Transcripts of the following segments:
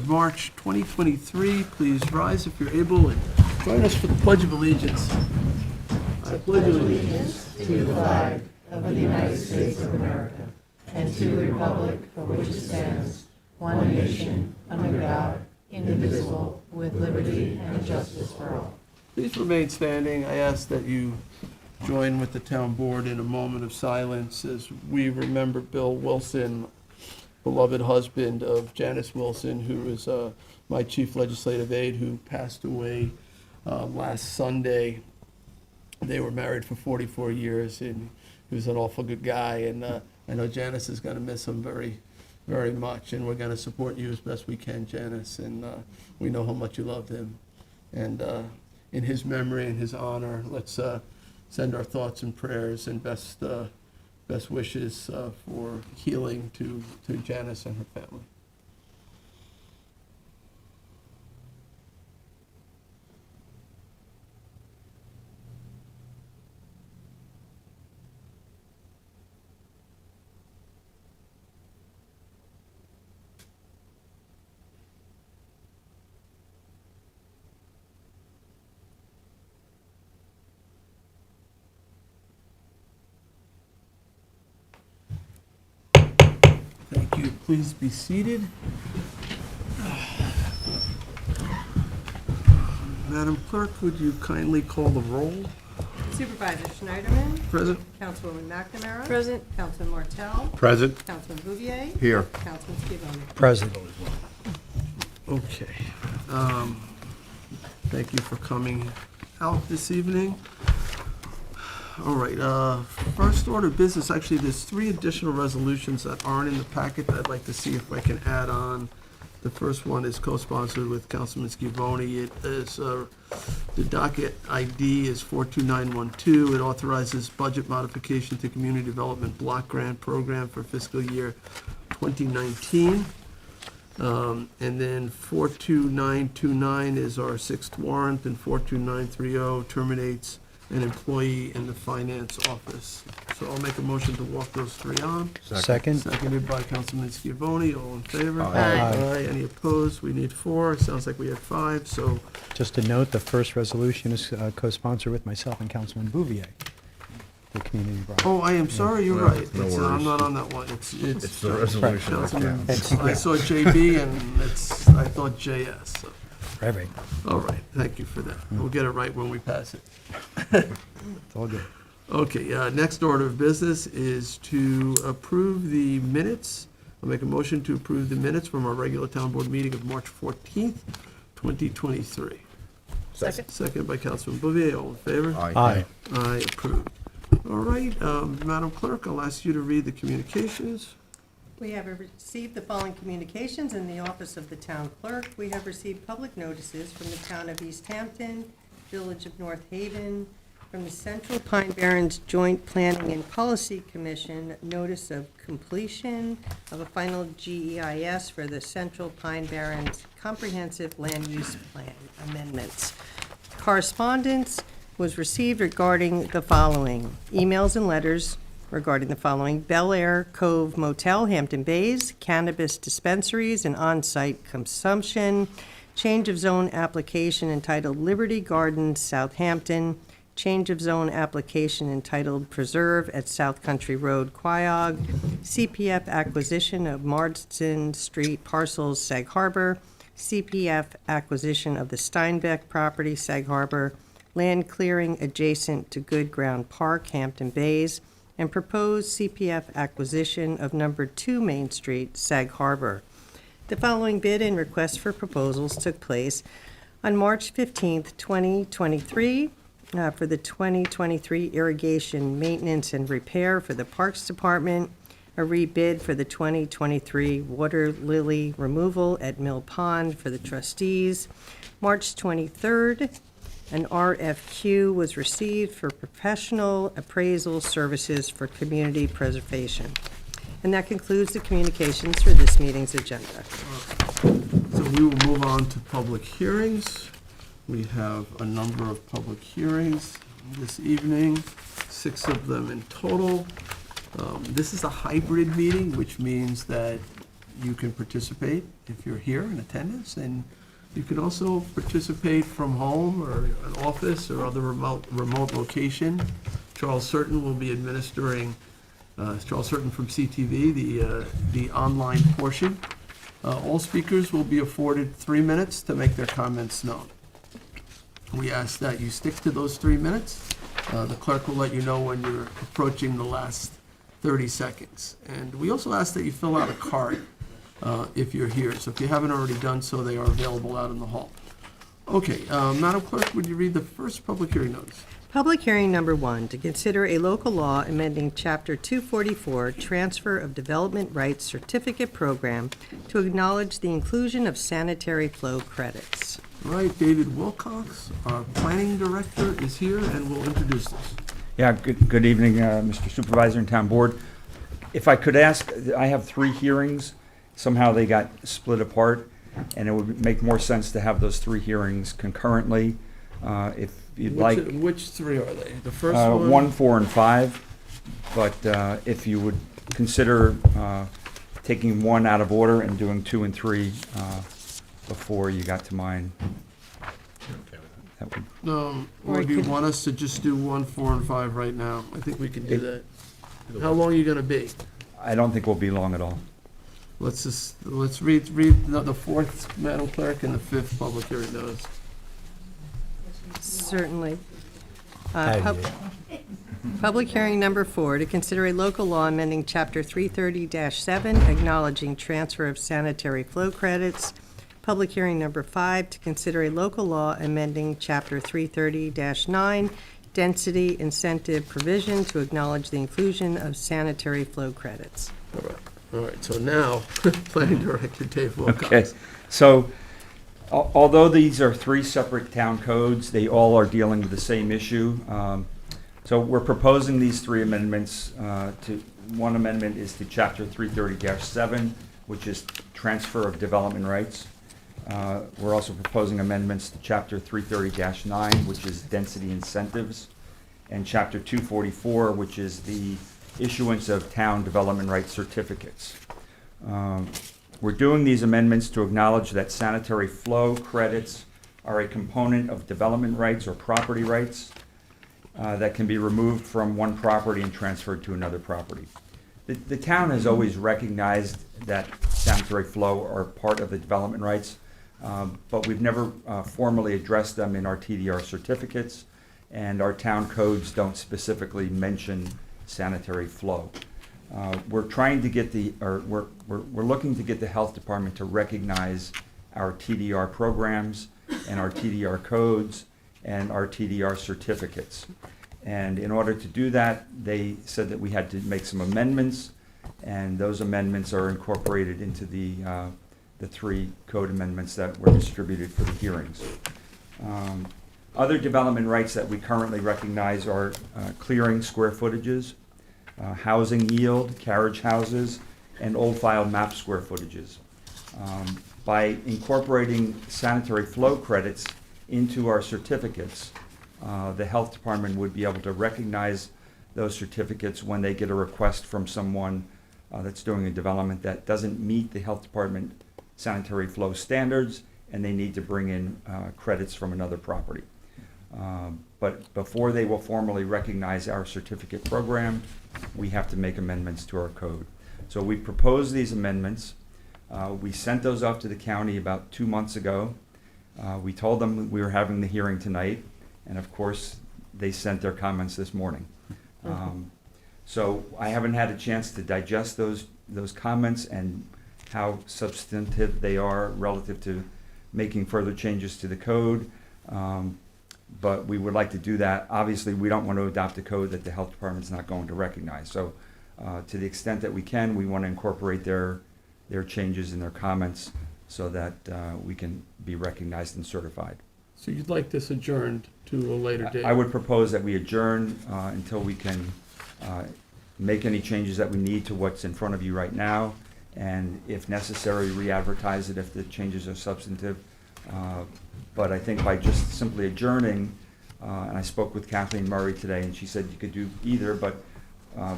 of March 2023. Please rise if you're able and join us for the Pledge of Allegiance. I pledge allegiance to the flag of the United States of America and to the republic for which it stands, one nation, under God, indivisible, with liberty and justice for all. Please remain standing. I ask that you join with the town board in a moment of silence as we remember Bill Wilson, beloved husband of Janice Wilson, who is my chief legislative aide, who passed away last Sunday. They were married for 44 years, and he was an awful good guy. And I know Janice is going to miss him very, very much, and we're going to support you as best we can, Janice. And we know how much you loved him. And in his memory and his honor, let's send our thoughts and prayers and best wishes for healing to Janice and her family. Thank you. Please be seated. Madam Clerk, would you kindly call the roll? Supervisor Schneiderman. Present. Councilwoman McNamara. Present. Councilman Martell. Present. Councilman Bouvier. Here. Councilman Scavone. Present. Okay. Thank you for coming out this evening. All right, first order of business, actually, there's 3 additional resolutions that aren't in the packet that I'd like to see if I can add on. The first one is co-sponsored with Councilman Scavone. It is, the docket ID is 42912. It authorizes budget modification to Community Development Block Grant Program for fiscal year 2019. And then 42929 is our 6th warrant, and 42930 terminates an employee in the finance office. So I'll make a motion to walk those 3 on. Second. Seconded by Councilman Scavone. All in favor? Aye. Any opposed? We need 4. It sounds like we have 5, so Just to note, the first resolution is co-sponsored with myself and Councilman Bouvier, the community block. oh, I am sorry, you're No, right. no I'm worries. not on that one. It's It's the resolution. Councilman, It's- I saw JB and I thought JS. So. Right. All right, thank you for that. We'll get it right when we pass it. It's all good. Okay, next order of business is to approve the minutes. I'll make a motion to approve the minutes from our regular town board meeting of March 14th, 2023. Second. Second by Councilman Bouvier. All in favor? Aye. Aye, approved. All right, Madam Clerk, I'll ask you to read the communications. We have received the following communications in the office of the town clerk. We have received public notices from the town of East Hampton, Village of North Haven, from the Central Pine Barrens Joint Planning and Policy Commission, notice of completion of a final GEIS for the Central Pine Barrens Comprehensive Land Use Plan amendments. Correspondence was received regarding the following: emails and letters regarding the following: Bel Air Cove Motel, Hampton Bays, cannabis dispensaries and on-site consumption, change of zone application entitled Liberty Gardens, Southampton, change of zone application entitled Preserve at South Country Road, Quiog, CPF acquisition of Marsden Street parcels, Sag Harbor, CPF acquisition of the Steinbeck property, Sag Harbor, land clearing adjacent to Good Ground Park, Hampton Bays, and proposed CPF acquisition of number 2 Main Street, Sag Harbor. The following bid and request for proposals took place on March 15th, 2023, for the 2023 irrigation maintenance and repair for the Parks Department, a rebid for the 2023 water lily removal at Mill Pond for the trustees. March 23rd, an RFQ was received for professional appraisal services for community preservation. And that concludes the communications for this meeting's agenda. So we will move on to public hearings. We have a number of public hearings this evening, 6 of them in total. This is a hybrid meeting, which means that you can participate if you're here in attendance, and you can also participate from home or an office or other remote location. Charles Certain will be administering, Charles Certain from CTV, the online portion. All speakers will be afforded 3 minutes to make their comments known. We ask that you stick to those 3 minutes. The clerk will let you know when you're approaching the last 30 seconds. And we also ask that you fill out a card if you're here. So if you haven't already done so, they are available out in the hall. Okay, Madam Clerk, would you read the first public hearing notice? Public hearing number 1, to consider a local law amending Chapter 244, Transfer of Development Rights Certificate Program to acknowledge the inclusion of sanitary flow credits. All right, David Wilcox, our planning director, is here and will introduce this. Yeah, good evening, Mr. Supervisor and Town Board. If I could ask, I have 3 hearings. Somehow they got split apart, and it would make more sense to have those 3 hearings concurrently. If you'd like. Which 3 are they? The first one? 1, 4, and 5. But if you would consider taking 1 out of order and doing 2 and 3 before you got to mine. That would Or do you want us to just do 1, 4, and 5 right now? I think we can do that. How long are you gonna be? I don't think we'll be long at all. Let's read the 4th, Madam Clerk, and the 5th public hearing notice. Certainly. Aye. Public hearing number 4, to consider a local law amending Chapter 330-7, acknowledging transfer of sanitary flow credits. Public hearing number 5, to consider a local law amending Chapter 330-9, density incentive provision to acknowledge the inclusion of sanitary flow credits. All right, so now, Planning Director Dave Wilcox. Okay, so although these are 3 separate town codes, they all are dealing with the same issue. So we're proposing these 3 amendments. One amendment is to Chapter 330-7, which is transfer of development rights. We're also proposing amendments to Chapter 330-9, which is density incentives, and Chapter 244, which is the issuance of town development rights certificates. We're doing these amendments to acknowledge that sanitary flow credits are a component of development rights or property rights that can be removed from one property and transferred to another property. The town has always recognized that sanitary flow are part of the development rights, but we've never formally addressed them in our TDR certificates, and our town codes don't specifically mention sanitary flow. We're trying to get we're looking to get the health department to recognize our TDR programs and our TDR codes and our TDR certificates. And in order to do that, they said that we had to make some amendments, and those amendments are incorporated into the 3 code amendments that were distributed for the hearings. Other development rights that we currently recognize are clearing square footages, housing yield, carriage houses, and old file map square footages. By incorporating sanitary flow credits into our certificates, the health department would be able to recognize those certificates when they get a request from someone that's doing a development that doesn't meet the health department sanitary flow standards, and they need to bring in credits from another property. But before they will formally recognize our certificate program, we have to make amendments to our code. So we proposed these amendments. We sent those off to the county about 2 months ago. We told them we were having the hearing tonight, and of course, they sent their comments this morning. So I haven't had a chance to digest those comments and how substantive they are relative to making further changes to the code. But we would like to do that. Obviously, we don't want to adopt a code that the health department's not going to recognize. So to the extent that we can, we want to incorporate their changes and their comments so that we can be recognized and certified. So you'd like this adjourned to a later date? I would propose that we adjourn until we can make any changes that we need to what's in front of you right now, and if necessary, re-advertise it if the changes are substantive. But I think by just simply adjourning, and I spoke with Kathleen Murray today, and she said you could do either, but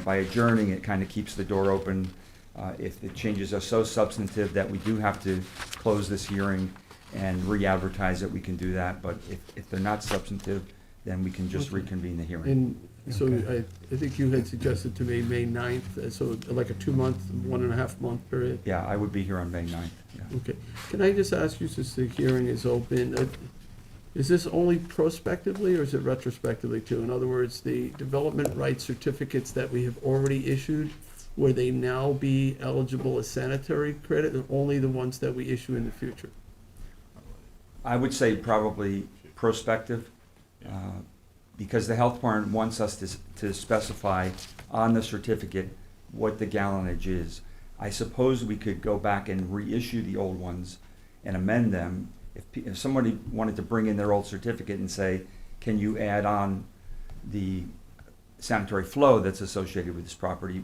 by adjourning, it kind of keeps the door open If the changes are so substantive that we do have to close this hearing and re-advertise it, we can do that. But if they're not substantive, then we can just reconvene the hearing. And so Okay. I think you had suggested to me May 9th, so like a 2-month, 1.5-month period? Yeah, I would be here on May 9th, yeah. Okay. Can I just ask you, since the hearing is open, is this only prospectively or is it retrospectively too? In other words, the development rights certificates that we have already issued, will they now be eligible as sanitary credit, or only the ones that we issue in the future? I would say probably prospective, because the health department wants us to specify on the certificate what the gallonage is. I suppose we could go back and reissue the old ones and amend them. If somebody wanted to bring in their old certificate and say, can you add on the sanitary flow that's associated with this property,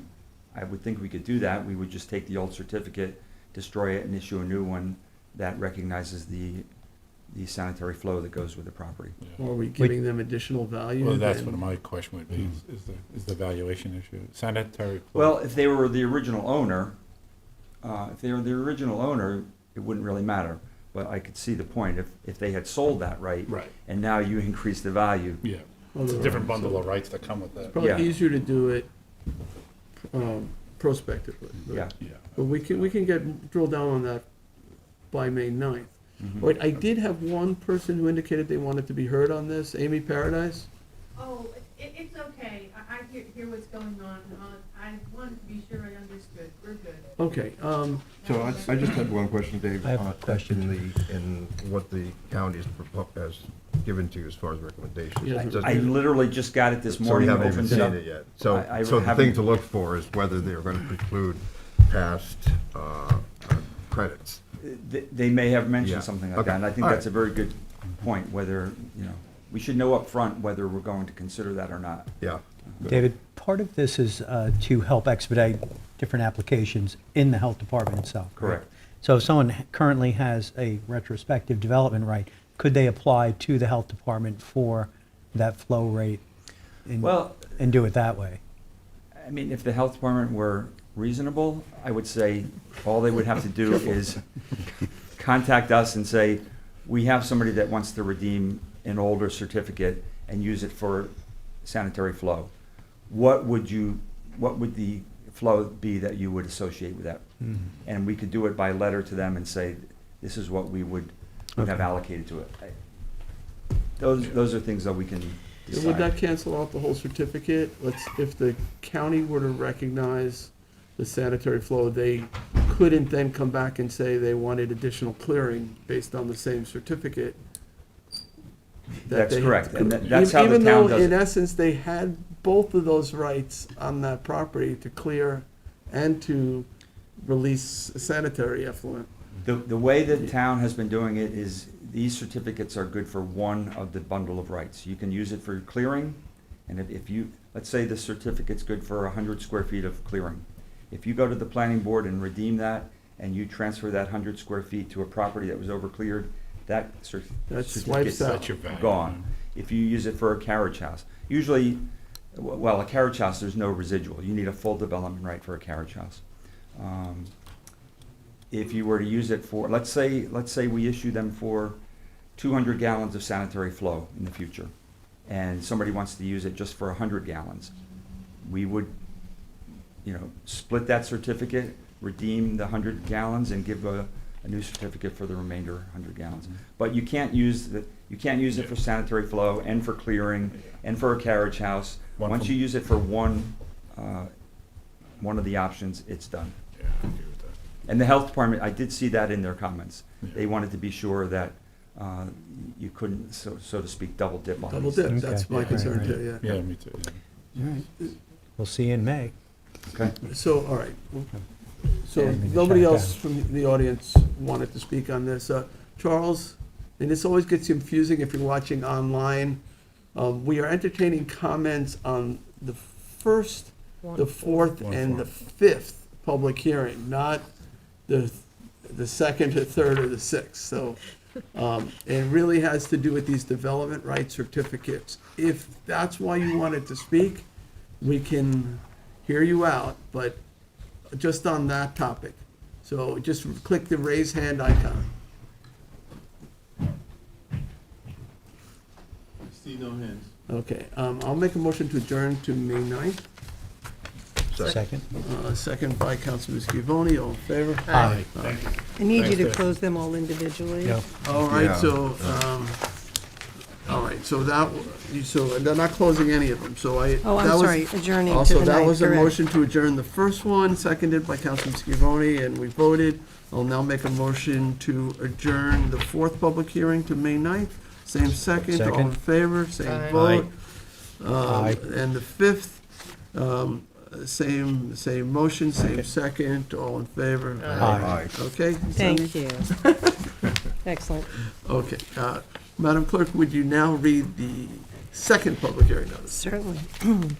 I would think we could do that. We would just take the old certificate, destroy it, and issue a new one that recognizes the sanitary flow that goes with the property. Or are we giving them additional value? Well, that's than- what my question would be, is the valuation issue, sanitary. Well, if they were the original owner, it wouldn't really matter. But I could see the point, if they had sold that right, Right, and now you increase the value. yeah, Well, it's a there different are- bundle of rights that come with that. Probably Yeah. easier to do it prospectively. but- Yeah. Yeah. But we can drill down on that by May 9th. Mhm. Wait, I did have one person who indicated they wanted to be heard on this, Amy Paradise. Oh, it's okay. I hear what's going on. I wanted to be sure I understood. We're good. Okay, So I just had one question, Dave. I have a question. In what the county has given to you as far as recommendations. Yeah. Does- I literally just got it this So you morning, haven't even opened seen it up. it yet. So, I so the haven't- thing to look for is whether they're going to preclude past credits. They may have Yeah. mentioned something like Okay. that, and I think All that's a right. very good point, whether, we should know up front whether we're going to consider that or not. Yeah. Good. David, part of this is to help expedite different applications in the health department itself. Correct. So if someone currently has a retrospective development right, could they apply to the health department for that flow rate and, Well, and do it that way? I mean, if the health department were reasonable, I would say all they would have to do is contact us and say, we have somebody that wants to redeem an older certificate and use it for sanitary flow. What would the flow be that you would associate with that? And we could do it by letter to them and say, this is what we would have Okay. allocated to it. Those are things that we can and would that decide. cancel out the whole certificate? If the county were to recognize the sanitary flow, they couldn't then come back and say they wanted additional clearing based on the same certificate. that That's they- correct, and that's how the Even town though, does in it. essence, they had both of those rights on that property to clear and to release sanitary effluent. The way the town has been doing it is, these certificates are good for one of the bundle of rights. You can use it for clearing, and if you, let's say the certificate's good for 100 square feet of clearing. If you go to the planning board and redeem that, and you transfer that 100 square feet to a property that was overcleared, that That swipes certificate's out. That's your value. gone. If you use it for a carriage house, usually, well, a carriage house, there's no residual. You need a full development right for a carriage house. If you were to use it for, let's say we issue them for 200 gallons of sanitary flow in the future, and somebody wants to use it just for 100 gallons, we would, split that certificate, redeem the 100 gallons, and give a new certificate for the remainder 100 gallons. But you can't use it for sanitary flow and for clearing and for a carriage house. One Once from- you use it for one of the options, it's done. Yeah, I agree with that. And the health department, I did see that in their comments. Yeah. They wanted to be sure that you couldn't, so to speak, double dip on Double these dip, things. that's Okay. my Yeah, concern right. too, yeah. Yeah, me too, yeah. All right. We'll see you in May. Okay. So, all right. So Yeah, I mean, nobody check it else out. from the audience wanted to speak on this. Charles, and this always gets confusing if you're watching online. We are entertaining comments on the first, the fourth, One and the fourth. fifth public hearing, not the second, the third, or the sixth. So it really has to do with these development rights certificates. If that's why you wanted to speak, we can hear you out, but just on that topic. So just click the raise hand icon. See no hands. Okay, I'll make a motion to adjourn to May 9th. Second? Second by Councilman Scavone, all in favor? Aye. Thank you. I need you Thanks, to Dave. close them all individually. Yeah. All right, Yeah. so they're not closing any of them, so I. Oh, that I'm was- sorry, adjourning to Also, the that ninth, was a correct. motion to adjourn the first one, seconded by Councilman Scavone, and we voted. I'll now make a motion to adjourn the fourth public hearing to May 9th. Same second, all in Second. favor, same Aye. vote. Aye. And the fifth, same motion, same second, all in favor. Aye. Okay? Thank Sunny? you. Excellent. Okay. Madam Clerk, would you now read the second public hearing notice? Certainly.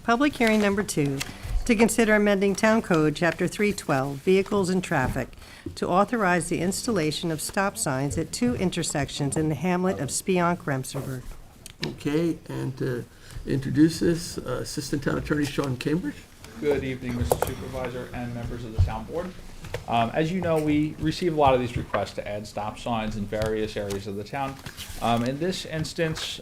Public hearing number 2, to consider amending Town Code, Chapter 312, Vehicles and Traffic, to authorize the installation of stop signs at 2 intersections in the hamlet of Spionk-Remsenburg. Okay, and to introduce this, Assistant Town Attorney Sean Cambridge. Good evening, Mr. Supervisor and members of the town board. As you know, we receive a lot of these requests to add stop signs in various areas of the town. In this instance,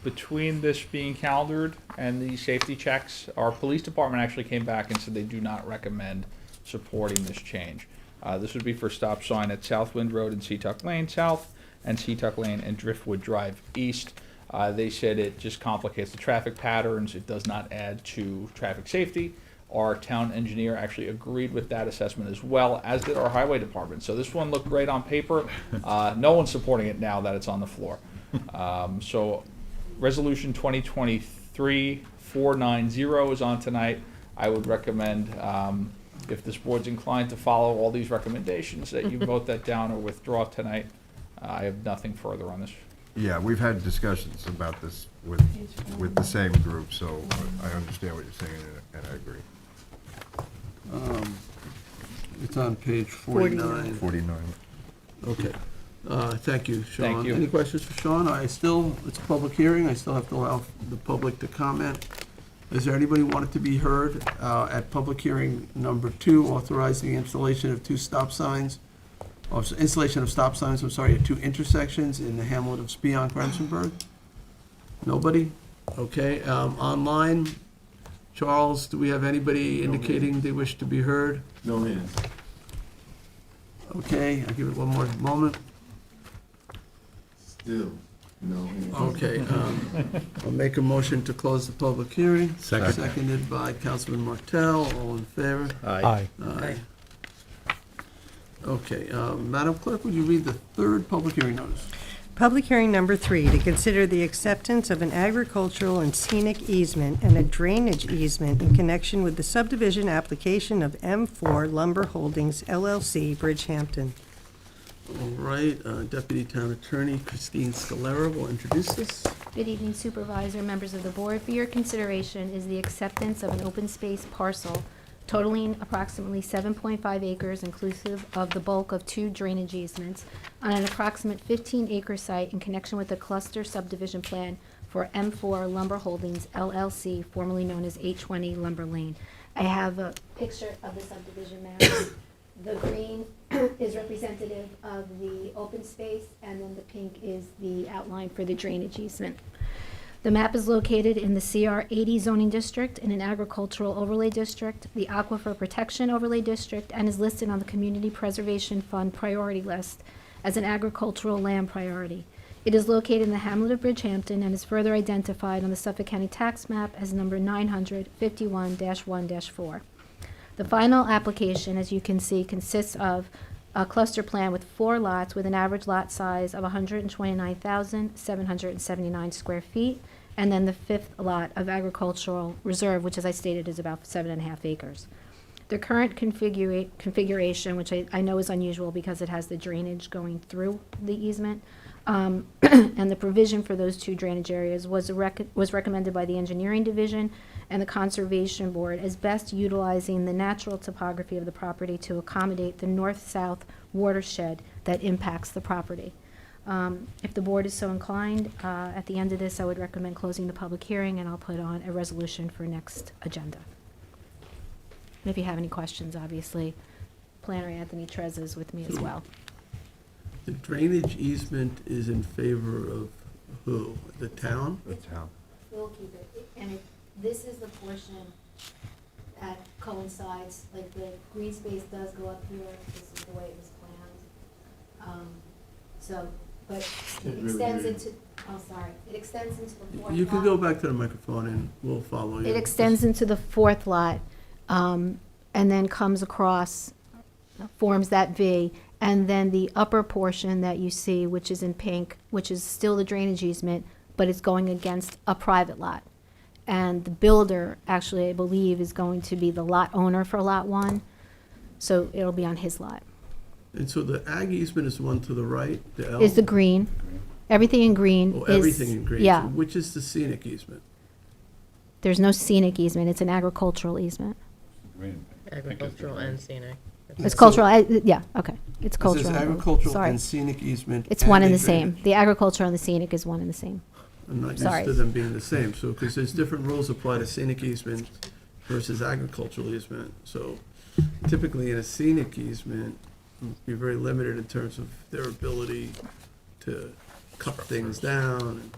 between this being calendared and the safety checks, our police department actually came back and said they do not recommend supporting this change. This would be for stop sign at Southwind Road and Seatuck Lane South and Seatuck Lane and Driftwood Drive East. They said it just complicates the traffic patterns. It does not add to traffic safety. Our town engineer actually agreed with that assessment as well, as did our highway department. So this one looked great on paper. No one's supporting it now that it's on the floor. So Resolution 2023-490 is on tonight. I would recommend, if this board's inclined to follow all these recommendations, that you vote that down or withdraw tonight. I have nothing further on this. Yeah, we've had discussions about this with the same group, so I understand what you're saying, and I agree. It's on page 49. 49. Okay. Thank you, Sean. Thank you. Any questions for Sean? It's a public hearing. I still have to allow the public to comment. Is there anybody who wanted to be heard at public hearing number 2, authorizing the installation of 2 stop signs, installation of stop signs, I'm sorry, at 2 intersections in the hamlet of Spionk-Remsenburg? Nobody? Okay, online, Charles, do we have anybody indicating they wish to be heard? No hands. Okay, I'll give it one more moment. Still, no hands. Okay, I'll make a motion to close the public hearing. Second. Seconded by Councilman Martell, all in favor? Aye. Aye. Okay, Madam Clerk, would you read the third public hearing notice? Public hearing number 3, to consider the acceptance of an agricultural and scenic easement and a drainage easement in connection with the subdivision application of M4 Lumber Holdings LLC, Bridgehampton. All right, Deputy Town Attorney Christine Scalera will introduce this. Good evening, Supervisor, members of the board. For your consideration is the acceptance of an open space parcel totaling approximately 7.5 acres, inclusive of the bulk of 2 drainage easements, on an approximate 15-acre site in connection with the cluster subdivision plan for M4 Lumber Holdings LLC, formerly known as 820 Lumber Lane. I have a picture of the subdivision map. The green is representative of the open space, and then the pink is the outline for the drainage easement. The map is located in the CR 80 zoning district, in an agricultural overlay district, the aquifer protection overlay district, and is listed on the Community Preservation Fund priority list as an agricultural land priority. It is located in the hamlet of Bridgehampton and is further identified on the Suffolk County tax map as number 951-1-4. The final application, as you can see, consists of a cluster plan with 4 lots with an average lot size of 129,779 square feet, and then the 5th lot of agricultural reserve, which, as I stated, is about 7.5 acres. The current configuration, which I know is unusual because it has the drainage going through the easement, and the provision for those 2 drainage areas was recommended by the Engineering Division and the Conservation Board as best utilizing the natural topography of the property to accommodate the north-south watershed that impacts the property. If the board is so inclined, at the end of this, I would recommend closing the public hearing, and I'll put on a resolution for next agenda. And if you have any questions, obviously, Planner Anthony Trezza is with me as well. The drainage easement is in favor of who? The town? The town. We'll keep it, and this is the portion that coincides, like the green space does go up here, this is the way it was planned. But Can't it really extends hear you. into, oh, sorry, it extends into the fourth lot. You can go back to the microphone and we'll follow you. It extends into the fourth lot, and then comes across, forms that V, and then the upper portion that you see, which is in pink, which is still the drainage easement, but it's going against a private lot. And the builder, actually, I believe, is going to be the lot owner for Lot 1, so it'll be on his lot. And so the ag easement is the one to the right, the L? Is the green, everything in green Oh, is. everything in green. Yeah, So which is the scenic easement? there's no scenic easement, it's an agricultural easement. Green. Agricultural and scenic. It's cultural, yeah, okay, it's It cultural. says agricultural Sorry. and scenic easement. It's one and a the same. drainage. The agricultural and the scenic is one and the same. I'm not used Sorry. to them being the same, so, because there's different rules apply to scenic easement versus agricultural easement. So typically in a scenic easement, you're very limited in terms of their ability to cut things down and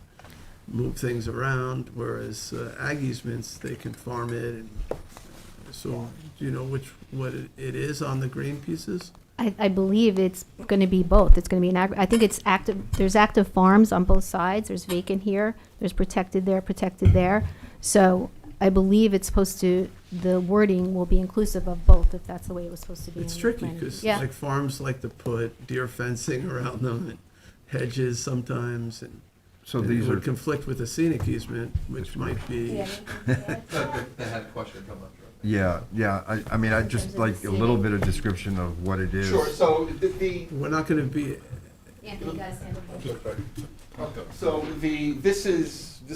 move things around, whereas ag easements, they can farm it. And so, do you know what it is on the green pieces? I believe it's gonna be both. It's gonna be I think it's active, there's active farms on both sides. There's vacant here, there's protected there. So I believe it's supposed to, the wording will be inclusive of both, if that's the way it was supposed to be. It's in the tricky, planning. because Yeah, like farms like to put deer fencing around them and hedges sometimes, and So and these it are, would conflict with a scenic easement, which might be, They had a question come up. yeah, I mean, I'd just terms of like the a little scenic. bit of description of what it is. Sure, so we're not gonna be, Anthony, you gotta stand up. so this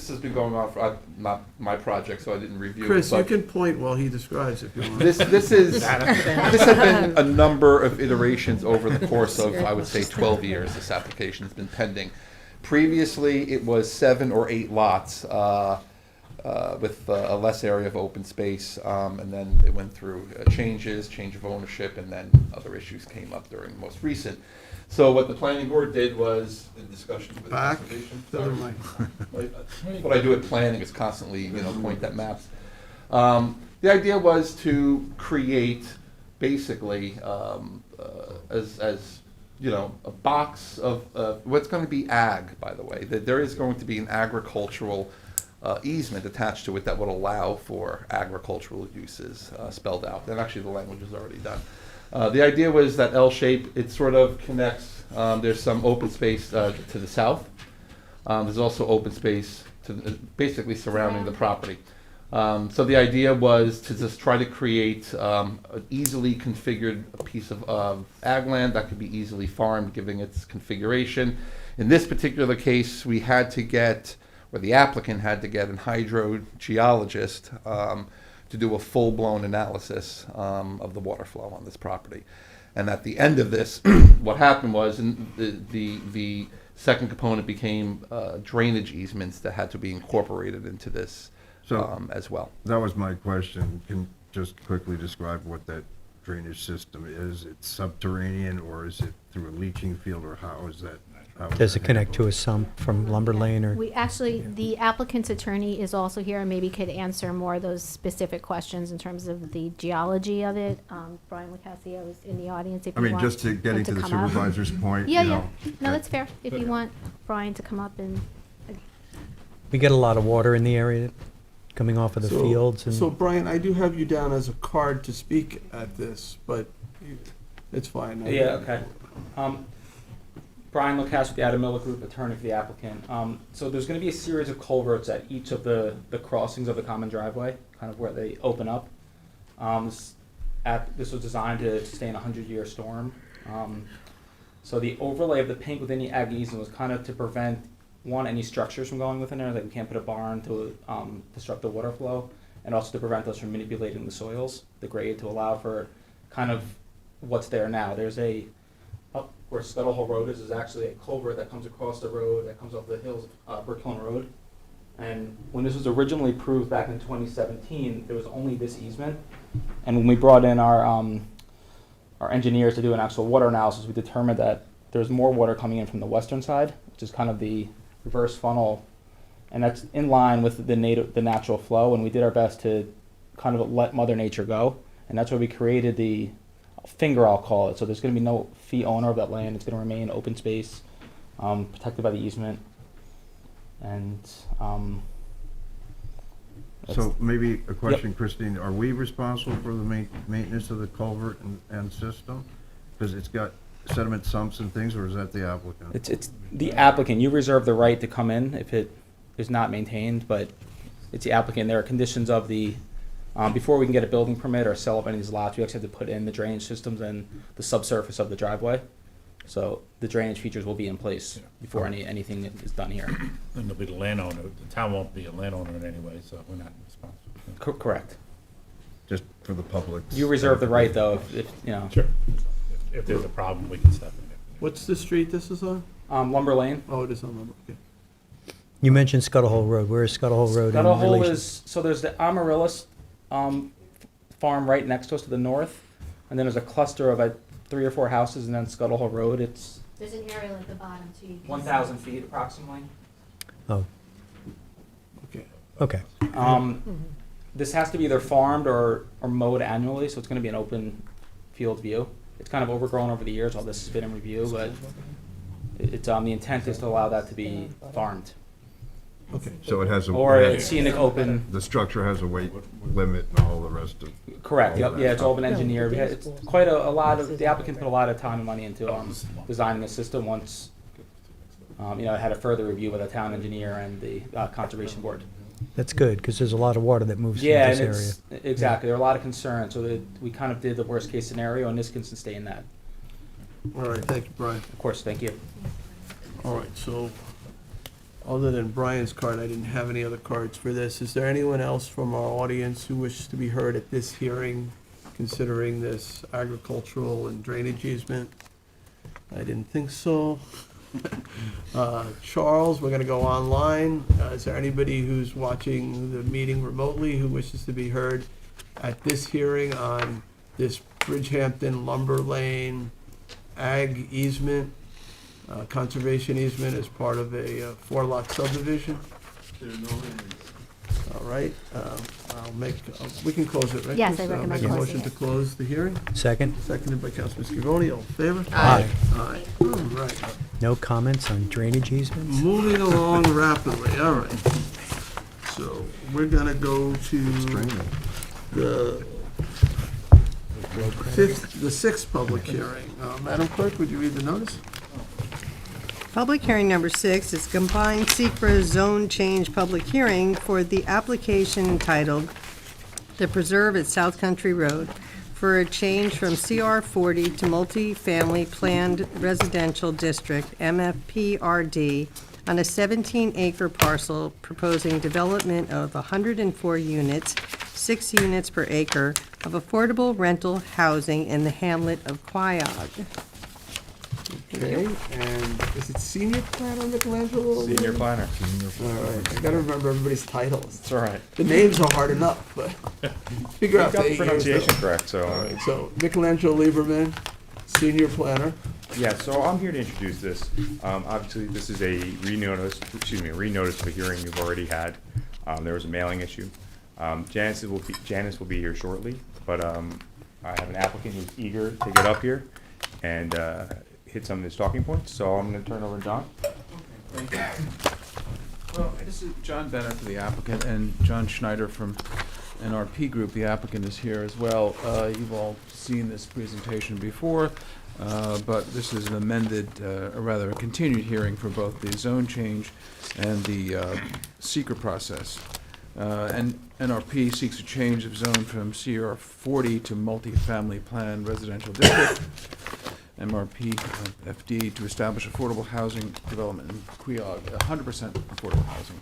has been going on for, not my project, so I didn't review it. Chris, you but can point while he describes if you want. This has been a number of iterations over the course of, I would say, 12 years, this application's been pending. Previously, it was 7 or 8 lots, with a less area of open space, and then it went through change of ownership, and then other issues came up during the most recent. So what the planning board did was, in discussion with Back conservation. to the mic. What I do at planning is constantly, point at maps. The idea was to create, basically, a box of what's going to be ag, by the way. That there is going to be an agricultural easement attached to it that would allow for agricultural uses spelled out. And actually, the language is already done. The idea was that L shape, it sort of connects, there's some open space to the south. There's also open space basically surrounding the property. So the idea was to just try to create an easily configured piece of ag land that could be easily farmed, given its configuration. In this particular case, we had to get, or the applicant had to get, an hydrogeologist to do a full-blown analysis of the water flow on this property. And at the end of this, what happened was the second component became drainage easements that had to be incorporated into this as well. That was my question. Can you just quickly describe what that drainage system is? It's subterranean, or is it through a leaching field, or how is that? Does it connect to a sump from Lumber Lane or? We actually, the applicant's attorney is also here and maybe could answer more of those specific questions in terms of the geology of it. Brian Lucasio is in the audience if I you mean, want just to getting to the come up. supervisor's point, Yeah, you yeah. know. No, that's fair. If you want Brian to come up and, We get a lot of water in the area coming off of the So- fields So and Brian, I do have you down as a card to speak at this, but it's fine. Yeah, okay. Brian Lucas with the Adamilla Group, attorney for the applicant. So there's gonna be a series of culverts at each of the crossings of the common driveway, kind of where they open up. This was designed to sustain a 100-year storm. So the overlay of the pink within the ag easement was kind of to prevent, one, any structures from going within there, like we can't put a barn to disrupt the water flow, and also to prevent us from manipulating the soils, the grade, to allow for kind of what's there now. There's up where Scuttle Hole Road is actually a culvert that comes across the road, that comes off the hills, Brick Hill Road. And when this was originally approved back in 2017, there was only this easement. And when we brought in our engineers to do an actual water analysis, we determined that there's more water coming in from the western side, which is kind of the reverse funnel, and that's in line with the natural flow. And we did our best to kind of let Mother Nature go, and that's why we created the finger, I'll call it. So there's going to be no fee owner of that land. It's going to remain open space, protected by the easement, and So maybe a question, Christine, are we responsible for the maintenance of the culvert and system? Because it's got sediment sumps and things, or is that the applicant? it's the applicant. You reserve the right to come in if it is not maintained, but it's the applicant. There are conditions of the, before we can get a building permit or sell up any of these lots, we actually have to put in the drainage systems and the subsurface of the driveway. So the drainage features will be in place before anything is done here. And it'll be the landowner, the town won't be a landowner in any way, so we're not responsible. Correct. Just for the public. You reserve the right, though, if you know. Sure. If there's a problem, we can step in. What's the street this is on? Lumber Lane. Oh, it is on Lumber, okay. You mentioned Scuttle Hole Road. Where is Scuttle Hole Road in Scuttle Hole relation? is, so there's the Amaryllis farm right next to us to the north, and then there's a cluster of 3 or 4 houses, and then Scuttle Hole Road. It's There's an aerial at the bottom, too. You can 1,000 feet approximately. Oh, Okay. okay. This has to be either farmed or mowed annually, so it's going to be an open field view. It's kind of overgrown over the years, all this has been in review, but it's the intent is to allow that to be farmed. Okay. So it has a. Or a scenic open. The structure has a weight limit and all the rest of. Correct, all yep, that yeah, it's all stuff. been engineered. It's quite a lot of, the applicant put a lot of time and money into designing the system once, it had a further review with the town engineer and the Conservation Board. That's good, because there's a lot of water that moves through Yeah, this and area. exactly, there are a lot of concerns, so that we kind of did the worst case scenario, and this can sustain that. All right, thank you, Brian. Of course, thank you. All right, so, other than Brian's card, I didn't have any other cards for this. Is there anyone else from our audience who wishes to be heard at this hearing, considering this agricultural and drainage easement? I didn't think so. Charles, we're gonna go online. Is there anybody who's watching the meeting remotely who wishes to be heard at this hearing on this Bridgehampton Lumber Lane ag easement, conservation easement as part of a 4-lot subdivision? All right, we can close it, right? Yes, Just, I recommend Make a closing motion it. to close the hearing, Second, seconded by Councilman Scavone, all in favor? Aye. Aye. All right, no comments on drainage easements? moving along rapidly, all right. So, we're gonna go to the sixth public hearing. Madam Clerk, would you read the notice? Public hearing number 6 is combined secret zone change public hearing for the application entitled The Preserve at South Country Road for a change from CR 40 to multi-family planned residential district, MFPRD, on a 17-acre parcel proposing development of 104 units, 6 units per acre of affordable rental housing in the hamlet of Quiog. Okay, and is it senior planner Michelangelo? Senior planner. All right, I gotta remember everybody's titles. That's all right. The names are hard enough, but figure out Got the the 8 years. pronunciation though. correct, so. All right, so Michelangelo Lieberman, senior planner. Yeah, so I'm here to introduce this. Obviously, this is a renotice of a hearing you've already had. There was a mailing issue. Janice will be here shortly, but I have an applicant who's eager to get up here and hit some of his talking points, so I'm gonna turn it over to John. Thank you. Well, this is John Bennett for the applicant, and John Schneider from NRP Group, the applicant, is here as well. You've all seen this presentation before, but this is an amended, or rather a continued hearing for both the zone change and the seeker process. And NRP seeks a change of zone from CR 40 to multi-family plan residential district, MRP FD, to establish affordable housing development in Quiog, 100% affordable housing.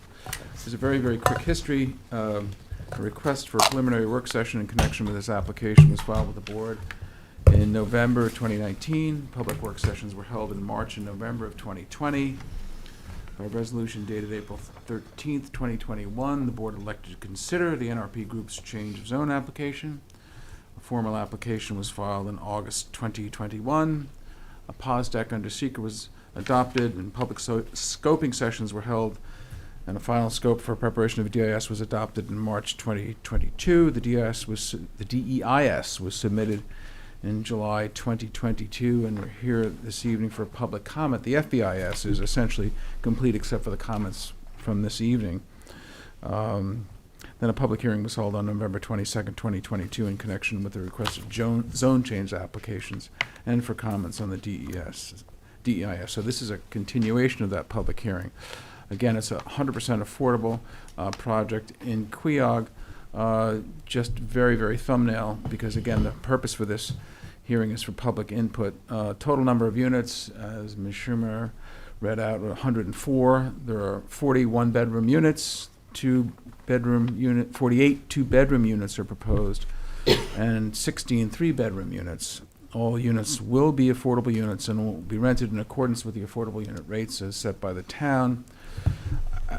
There's a very, very quick history. A request for a preliminary work session in connection with this application was filed with the board in November 2019. Public work sessions were held in March and November of 2020. By resolution dated April 13th, 2021, the board elected to consider the NRP Group's change of zone application. A formal application was filed in August 2021. A pause deck under seeker was adopted, and public scoping sessions were held, and a final scope for preparation of DIS was adopted in March 2022. The DEIS was submitted in July 2022, and we're here this evening for public comment. The FEIS is essentially complete except for the comments from this evening. Then a public hearing was held on November 22nd, 2022 in connection with the requested zone change applications and for comments on the DEIS. So this is a continuation of that public hearing. Again, it's a 100% affordable project in Queog. Just very, very thumbnail, because again, the purpose for this hearing is for public input. Total number of units, as Ms. Schumer read out, 104. There are 40 one-bedroom units, 48 two-bedroom units are proposed, and 16 three-bedroom units. All units will be affordable units and will be rented in accordance with the affordable unit rates as set by the town.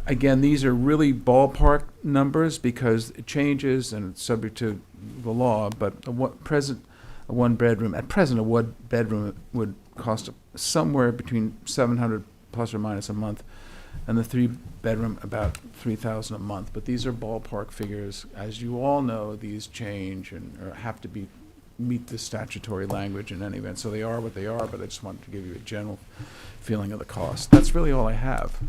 Again, these are really ballpark numbers because it changes and it's subject to the law, but at present a one bedroom would cost somewhere between $700 plus or minus a month, and the three bedroom about $3,000 a month. But these are ballpark figures. As you all know, these change and or have to meet the statutory language in any event. So they are what they are, but I just wanted to give you a general feeling of the cost. That's really all I have.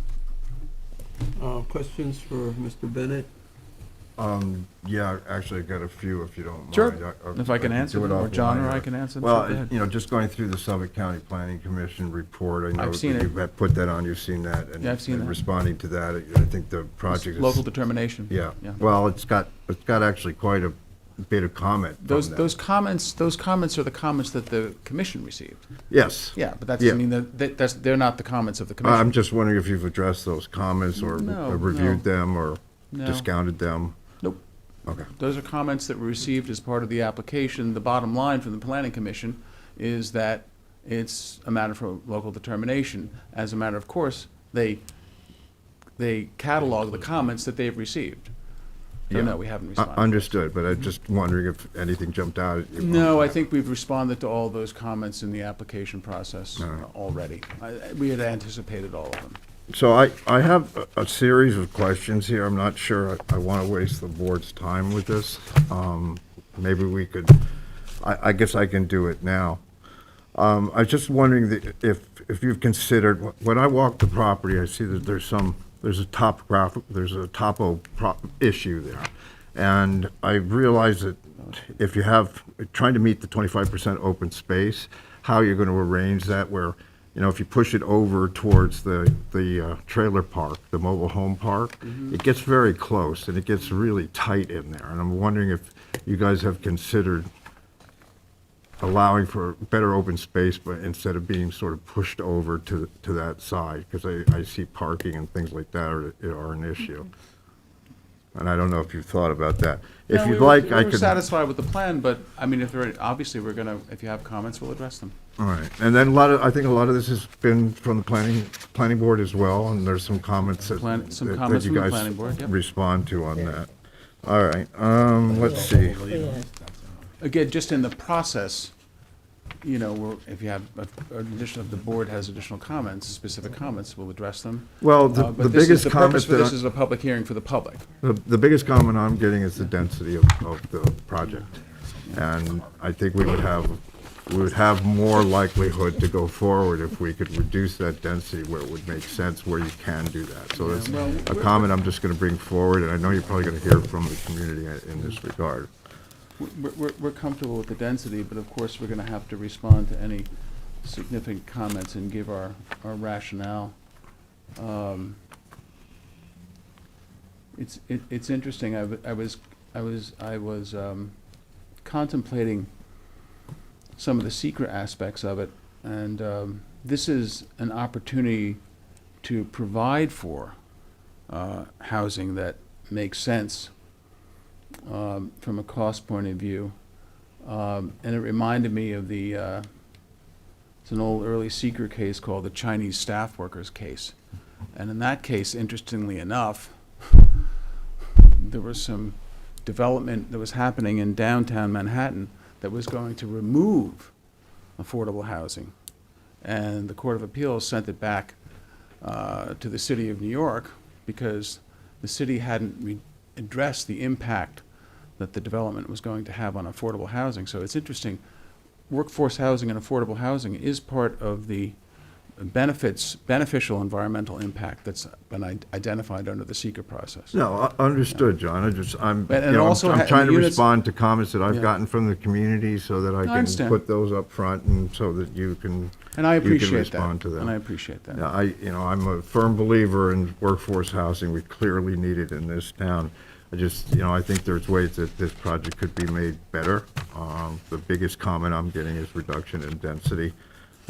Questions for Mr. Bennett? Yeah, actually, I've got a few, if you don't mind. Sure. If I can answer do it them, or John or offline, I can answer them. Well, Sure, go ahead. you know, just going through the Suffolk County Planning Commission report, I know I've seen that it. you have put that on, you've seen that. And Yeah, I've seen and that. responding to that, I think the project is. Local determination. Yeah, Yeah. well, it's got actually quite a bit of comment from Those them. comments are the comments that the commission received. Yes. Yeah, but that Yeah. doesn't mean that they're not the comments of the commission. I'm just wondering if you've addressed those comments or No, reviewed no. them or No. discounted them. Nope. Okay. Those are comments that were received as part of the application. The bottom line from the planning commission is that it's a matter for local determination. As a matter of course, they catalog the comments that they've received. So Yeah. no, we haven't responded. Understood, but I'm just wondering if anything jumped out at you. No, I think we've responded to all those comments in the application process All right. already. We had anticipated all of them. So I have a series of questions here. I'm not sure I want to waste the board's time with this. Maybe we could, I guess I can do it now. I was just wondering if you've considered, when I walk the property, I see that there's a topo issue there. And I realize that if you have, trying to meet the 25% open space, how you're going to arrange that where, you know, if you push it over towards the trailer park, the mobile home park, it gets very close and it gets really tight in there. And I'm wondering if you guys have considered allowing for better open space, but instead of being sort of pushed over to that side, because I see parking and things like that are an issue. And I don't know if you've thought about that. If No, you'd we like, were, I we were could. satisfied with the plan, but I mean, obviously we're gonna, if you have comments, we'll address them. All right, and then I think a lot of this has been from the planning board as well, and there's some comments that Some that comments you from the guys planning board, yep. respond to on that. All right, let's see. Again, just in the process, you know, if you have, if the board has additional comments, specific comments, we'll address them. Well, But the this is- biggest the comment purpose for that this I- is a public hearing for the public. The biggest comment I'm getting is the density of the project. And I think we would have more likelihood to go forward if we could reduce that density where it would make sense, where you can do that. So that's well, a comment I'm just gonna bring forward, and I know you're probably gonna hear from the community in this regard. We're comfortable with the density, but of course, we're gonna have to respond to any significant comments and give our rationale. It's interesting, I was contemplating some of the secret aspects of it, and this is an opportunity to provide for housing that makes sense from a cost point of view. And it reminded me of it's an old early seeker case called the Chinese staff workers case. And in that case, interestingly enough, there was some development that was happening in downtown Manhattan that was going to remove affordable housing. And the Court of Appeals sent it back to the city of New York because the city hadn't addressed the impact that the development was going to have on affordable housing. So it's interesting, workforce housing and affordable housing is part of the beneficial environmental impact that's been identified under the seeker process. No, understood, John. I'm But- and you know, also I'm ha- trying to units- respond to comments that I've Yeah. gotten from the community so that I can understand. put those up front and so that you can And I you can appreciate that. respond to them. And I appreciate that. Yeah, I'm a firm believer in workforce housing. We clearly need it in this town. I think there's ways that this project could be made better. The biggest comment I'm getting is reduction in density,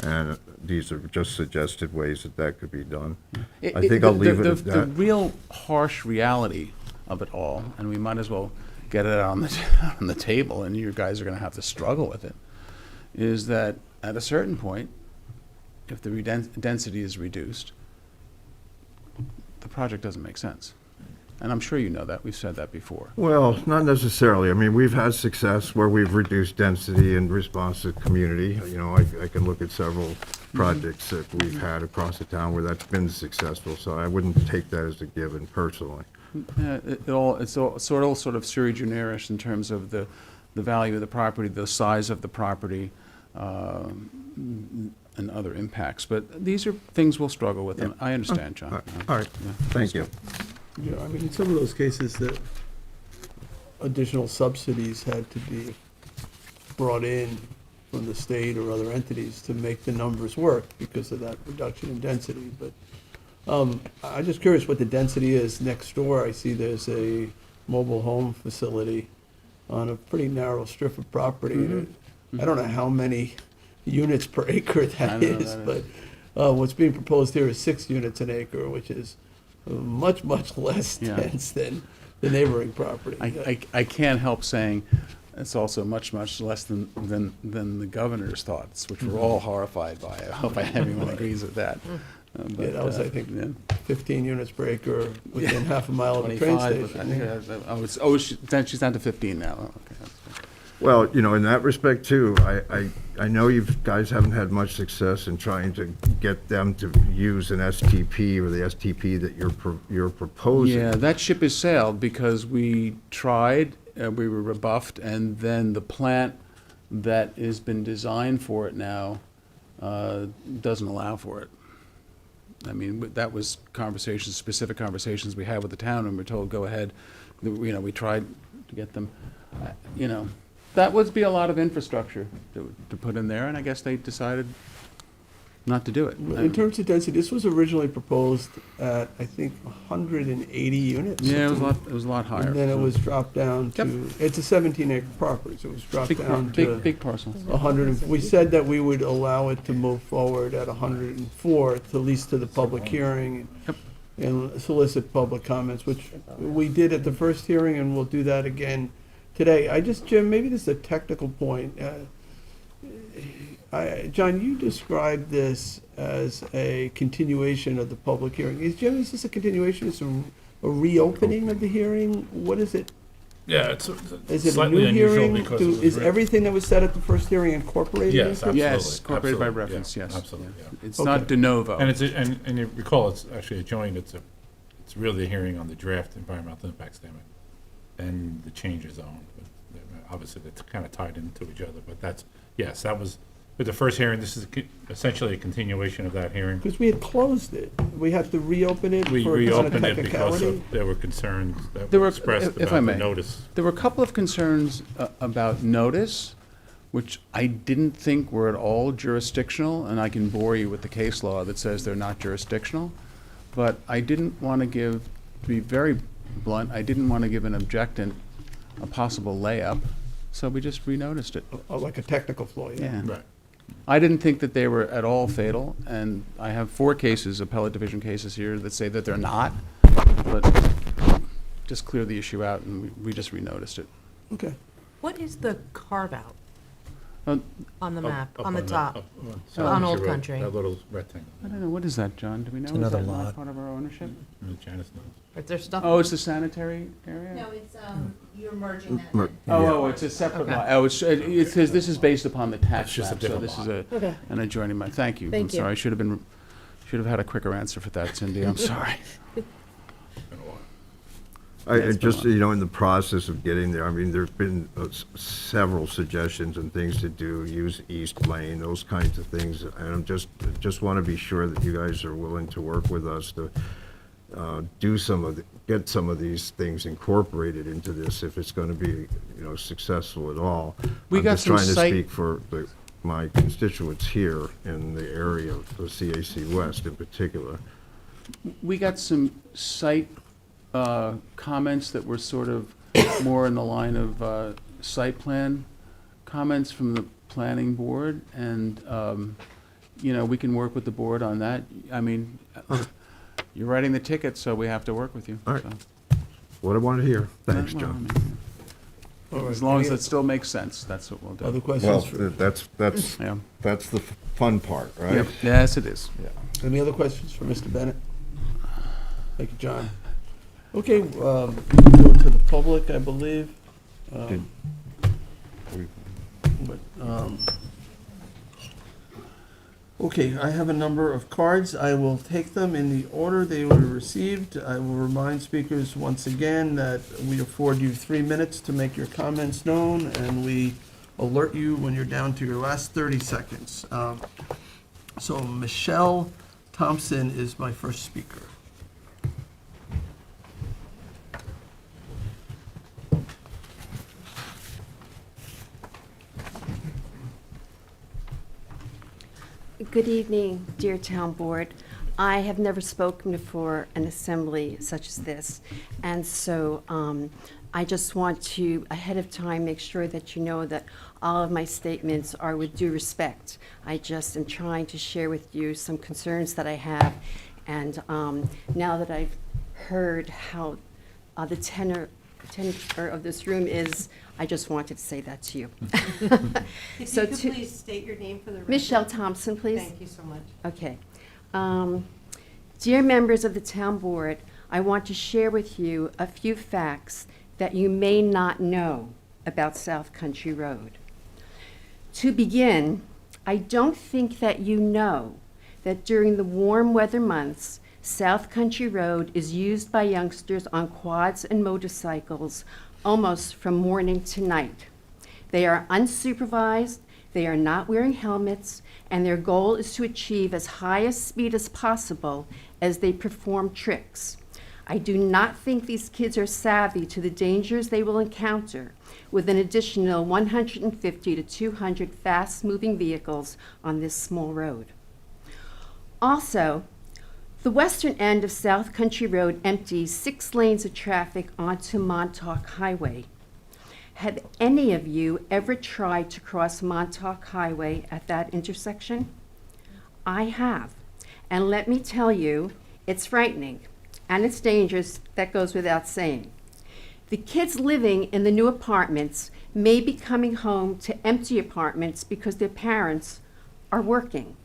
and these are just suggested ways that that could be done. I think I'll leave it at The that. real harsh reality of it all, and we might as well get it on the, on the table, and you guys are gonna have to struggle with it, is that at a certain point, if the density is reduced, the project doesn't make sense. And I'm sure you know that, we've said that before. Well, not necessarily. I mean, we've had success where we've reduced density in response to community. I can look at several projects that we've had across the town where that's been successful, so I wouldn't take that as a given personally. It's all sort of sui generis in terms of the value of the property, the size of the property, and other impacts. But these are things we'll struggle with, and I understand, John. All right, thank you. Yeah, I mean, in some of those cases, that additional subsidies had to be brought in from the state or other entities to make the numbers work because of that reduction in density. But I'm just curious what the density is next door. I see there's a mobile home facility on a pretty narrow strip of property. I don't know how many units per acre that is, but what's being proposed here is 6 units an acre, which is much less Yeah. dense than the neighboring property. I can't help saying it's also much less than the governor's thoughts, which we're all horrified by. I hope everyone agrees with that. Yeah, that was, I think, yeah. 15 units per acre within half a mile of the train 25, station. she's down to 15 now. Okay, that's good. Well, in that respect too, I know you guys haven't had much success in trying to get them to use an STP or the STP that you're proposing. Yeah, that ship has sailed because we tried, we were rebuffed, and then the plant that has been designed for it now doesn't allow for it. I mean, that was specific conversations we had with the town, and we're told, go ahead. We tried to get them, that would be a lot of infrastructure to put in there, and I guess they decided not to do it. In terms of density, this was originally proposed at, I think, 180 units. Yeah, it was a lot higher. And then it was dropped down Yep. to, it's a 17-acre property, so it was dropped down to Big parcel. 100. We said that we would allow it to move forward at 104, at least to the public hearing, and solicit public comments, which we did at the first hearing, and we'll do that again today. Jim, maybe this is a technical point. John, you described this as a continuation of the public hearing. Is this a continuation? Is it a reopening of the hearing? What is it? Yeah, it's Is it a slightly new unusual hearing? because it was Is written- everythted that was said at the first hearing incorporated? Yes, into it? absolutely. Yes, incorporated by absolutely, reference, yeah, yes. Absolutely, yeah. It's not Okay. de novo. And and you recall, it's actually adjoined, it's really a hearing on the draft environmental impact statement and the change zone. But obviously, it's kind of tied into each other, but that was, with the first hearing, this is essentially a continuation of that hearing. Because we had closed it. We had to reopen it We for kind of reopened it because technicality. there were concerns that There were were- expressed if I about may. the notice. There were a couple of concerns about notice, which I didn't think were at all jurisdictional, and I can bore you with the case law that says they're not jurisdictional. But I didn't want to be very blunt, I didn't want to give an objectant a possible layup, so we just renoticed it. Like a technical flaw, yeah. Right. I didn't think that they were at all fatal, and I have 4 cases, appellate division cases here, that say that they're not, but just clear the issue out, and we just renoticed it. Okay. What is the carve-out? On the map, Up on the top. South On Old Road, Country. That little rectangle. I don't know, what is that, John? Do we know? It's another Is that lot. not part of our ownership? Janice knows. But there's stuff. Oh, it's the sanitary area? No, it's, you're merging that. Mer- Oh, it's a separate Okay. lot. Oh, it says this is based upon the tax It's just a map, so different this is lot. Okay. an adjoining map. Thank you. Thank I'm you. sorry, I should have had a quicker answer for that, Cindy. I'm sorry. Been a while. I just, in the process of getting there, I mean, there's been several suggestions and things to do, use East Lane, those kinds of things. And I'm just want to be sure that you guys are willing to work with us to get some of these things incorporated into this if it's going to be, successful at all. We got some I'm just trying site- to speak for my constituents here in the area of the CAC West in particular. We got some site comments that were sort of more in the line of site plan comments from the planning board, and, we can work with the board on that. I mean, you're writing the ticket, so we have to work with you. All right. so. What I want to hear. Thanks, Well, I John. mean, All right, As long as any it still makes sense, that's what we'll do. Other Well, questions? for- Yeah. that's the fun part, right? Yep. Yes, it is. Any other questions for Mr. Bennett? Thank you, John. Okay, we can go to the public, I believe. Okay, I have a number of cards. I will take them in the order they were received. I will remind speakers once again that we afford you 3 minutes to make your comments known, and we alert you when you're down to your last 30 seconds. So Michelle Thompson is my first speaker. Good evening, dear town board. I have never spoken before an assembly such as this, and so I just want to, ahead of time, make sure that you know that all of my statements are with due respect. I just am trying to share with you some concerns that I have, and now that I've heard how the tenor of this room is, I just wanted to say that to you. If So you could to- please state your name for the record. Michelle Thompson, please. Thank you so much. Okay. Dear members of the town board, I want to share with you a few facts that you may not know about South Country Road. To begin, I don't think that you know that during the warm weather months, South Country Road is used by youngsters on quads and motorcycles almost from morning to night. They are unsupervised, they are not wearing helmets, and their goal is to achieve as high a speed as possible as they perform tricks. I do not think these kids are savvy to the dangers they will encounter with an additional 150 to 200 fast-moving vehicles on this small road. Also, the western end of South Country Road empties 6 lanes of traffic onto Montauk Highway. Have any of you ever tried to cross Montauk Highway at that intersection? I have, and let me tell you, it's frightening, and it's dangerous, that goes without saying. The kids living in the new apartments may be coming home to empty apartments because their parents are working.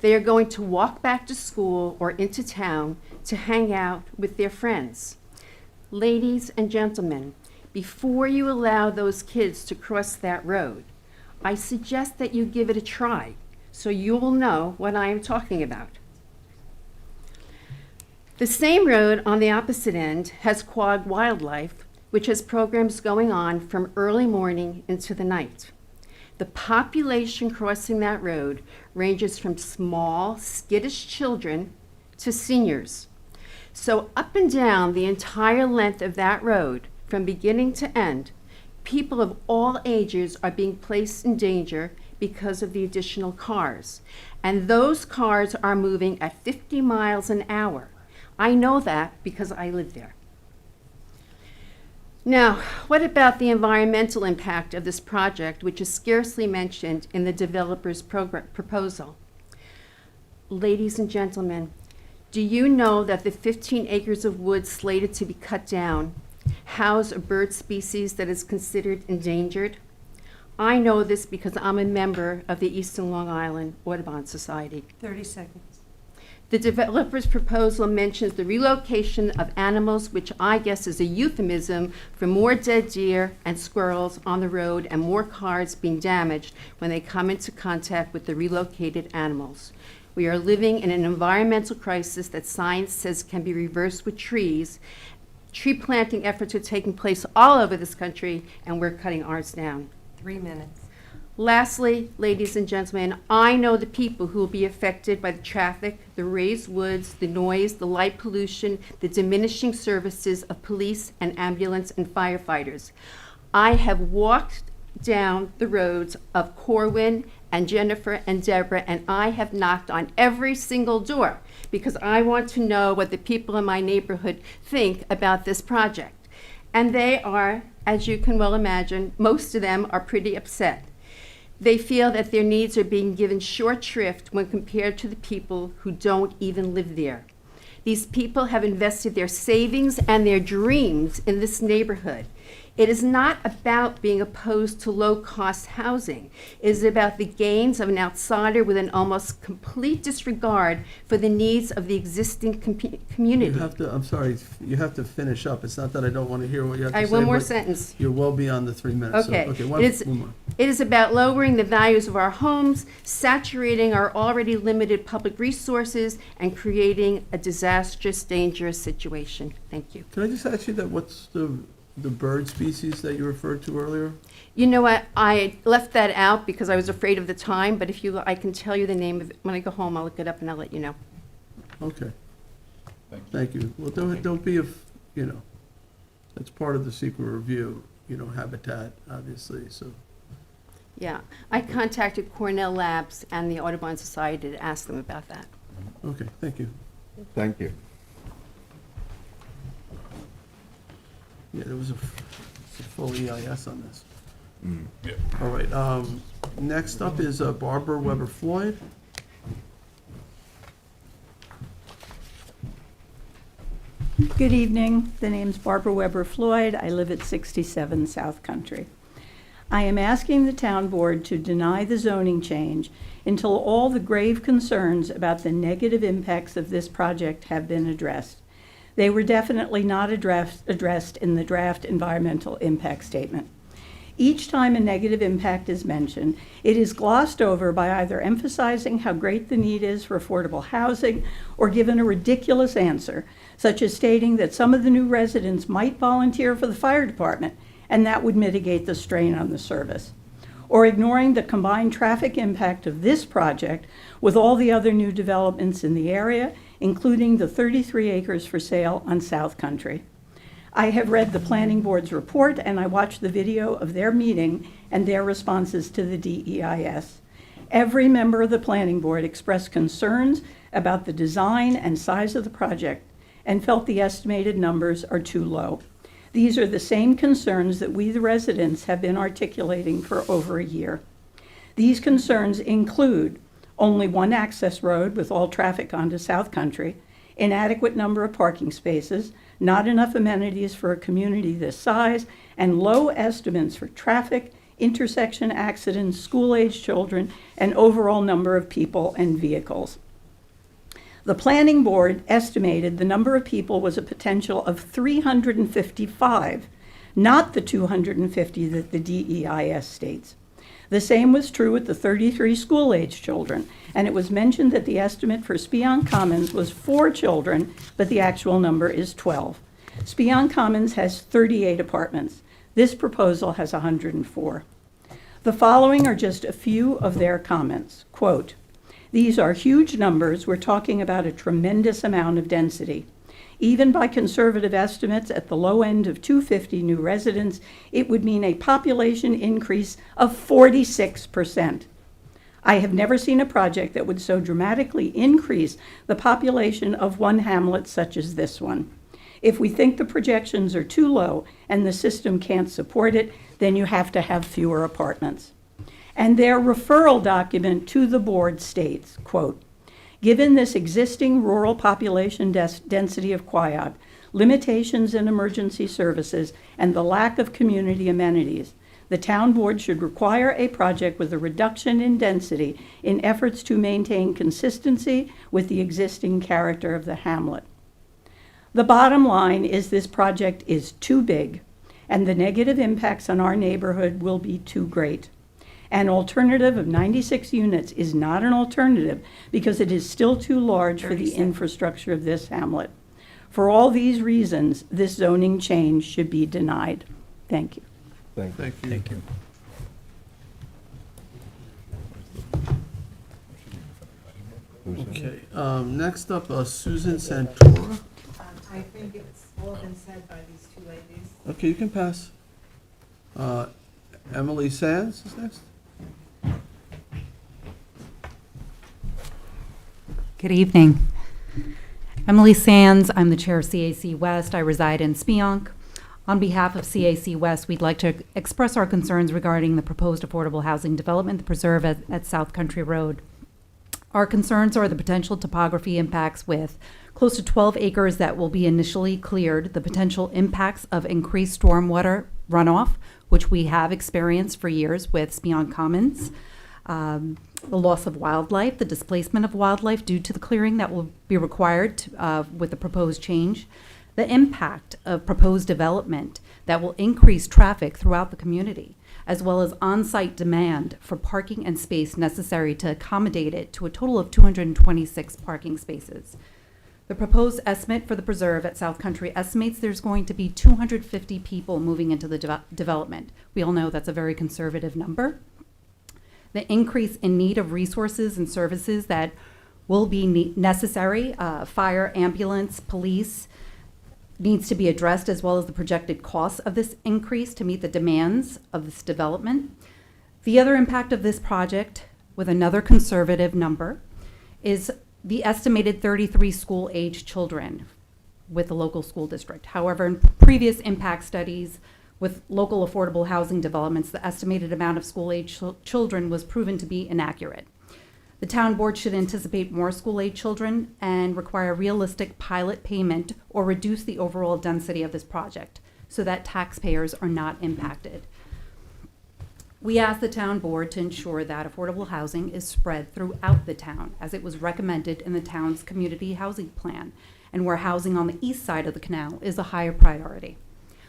They are going to walk back to school or into town to hang out with their friends. Ladies and gentlemen, before you allow those kids to cross that road, I suggest that you give it a try so you will know what I am talking about. The same road on the opposite end has Quad Wildlife, which has programs going on from early morning into the night. The population crossing that road ranges from small, skittish children to seniors. So up and down the entire length of that road, from beginning to end, people of all ages are being placed in danger because of the additional cars. And those cars are moving at 50 miles an hour. I know that because I live there. Now, what about the environmental impact of this project, which is scarcely mentioned in the developer's proposal? Ladies and gentlemen, do you know that the 15 acres of wood slated to be cut down house a bird species that is considered endangered? I know this because I'm a member of the Eastern Long Island Audubon Society. 30 seconds. The developer's proposal mentions the relocation of animals, which I guess is a euphemism for more dead deer and squirrels on the road and more cars being damaged when they come into contact with the relocated animals. We are living in an environmental crisis that science says can be reversed with trees. Tree planting efforts are taking place all over this country, and we're cutting ours down. 3 minutes. Lastly, ladies and gentlemen, I know the people who will be affected by the traffic, the raised woods, the noise, the light pollution, the diminishing services of police and ambulance and firefighters. I have walked down the roads of Corwin and Jennifer and Deborah, and I have knocked on every single door because I want to know what the people in my neighborhood think about this project. And they are, as you can well imagine, most of them are pretty upset. They feel that their needs are being given short shrift when compared to the people who don't even live there. These people have invested their savings and their dreams in this neighborhood. It is not about being opposed to low-cost housing. It is about the gains of an outsider with an almost complete disregard for the needs of the existing community. You have to, I'm sorry, you have to finish up. It's not that I don't want to hear what you have to I say. have one more but sentence. You're well beyond the 3 minutes. so- Okay. one It more. is about lowering the values of our homes, saturating our already limited public resources, and creating a disastrous, dangerous situation. Thank you. Can I just ask you that, what's the bird species that you referred to earlier? You know what? I left that out because I was afraid of the time, but if you, I can tell you the name of it. When I go home, I'll look it up and I'll let you know. Okay, Thank you. thank you. Well, don't be, that's part of the secret review, habitat, obviously, so. Yeah. I contacted Cornell Labs and the Audubon Society to ask them about that. Okay, thank you. Thank you. Yeah, there was a full EIS on this. Yeah. All right, next up is Barbara Weber Floyd. Good evening. The name's Barbara Weber Floyd. I live at 67 South Country. I am asking the town board to deny the zoning change until all the grave concerns about the negative impacts of this project have been addressed. They were definitely not addressed in the draft environmental impact statement. Each time a negative impact is mentioned, it is glossed over by either emphasizing how great the need is for affordable housing or given a ridiculous answer, such as stating that some of the new residents might volunteer for the fire department and that would mitigate the strain on the service, or ignoring the combined traffic impact of this project with all the other new developments in the area, including the 33 acres for sale on South Country. I have read the planning board's report and I watched the video of their meeting and their responses to the DEIS. Every member of the planning board expressed concerns about the design and size of the project and felt the estimated numbers are too low. These are the same concerns that we, the residents, have been articulating for over a year. These concerns include only one access road with all traffic onto South Country, inadequate number of parking spaces, not enough amenities for a community this size, and low estimates for traffic, intersection accidents, school-age children, and overall number of people and vehicles. The planning board estimated the number of people was a potential of 355, not the 250 that the DEIS states. The same was true with the 33 school-age children, and it was mentioned that the estimate for Spion Commons was 4 children, but the actual number is 12. Spion Commons has 38 apartments. This proposal has 104. The following are just a few of their comments. Quote, "These are huge numbers. We're talking about a tremendous amount of density. Even by conservative estimates at the low end of 250 new residents, it would mean a population increase of 46%. I have never seen a project that would so dramatically increase the population of one hamlet such as this one. If we think the projections are too low and the system can't support it, then you have to have fewer apartments." And their referral document to the board states, quote, "Given this existing rural population density of Quiog, limitations in emergency services, and the lack of community amenities, The town board should require a project with a reduction in density in efforts to maintain consistency with the existing character of the hamlet. The bottom line is this project is too big, and the negative impacts on our neighborhood will be too great. An alternative of 96 units is not an alternative because it is still too large for the infrastructure of this hamlet. For all these reasons, this zoning change should be denied. Thank you. Thank you. Thank you. Okay, next up, Susan Santora. I think it's all been said by these two ladies. Okay, you can pass. Emily Sands is next. Good evening. Emily Sands, I'm the chair of CAC West. I reside in Spionk. On behalf of CAC West, we'd like to express our concerns regarding the proposed affordable housing development, the Preserve at South Country Road. Our concerns are the potential topography impacts with close to 12 acres that will be initially cleared, the potential impacts of increased stormwater runoff, which we have experienced for years with Spionk Commons, the loss of wildlife, the displacement of wildlife due to the clearing that will be required with the proposed change, the impact of proposed development that will increase traffic throughout the community, as well as on-site demand for parking and space necessary to accommodate it to a total of 226 parking spaces. The proposed estimate for the preserve at South Country estimates there's going to be 250 people moving into the development. We all know that's a very conservative number. The increase in need of resources and services that will be necessary, fire, ambulance, police, needs to be addressed, as well as the projected costs of this increase to meet the demands of this development. The other impact of this project, with another conservative number, is the estimated 33 school-age children with the local school district. However, in previous impact studies with local affordable housing developments, the estimated amount of school-age children was proven to be inaccurate. The town board should anticipate more school-age children and require realistic pilot payment or reduce the overall density of this project so that taxpayers are not impacted. We ask the town board to ensure that affordable housing is spread throughout the town, as it was recommended in the town's community housing plan, and where housing on the east side of the canal is a higher priority.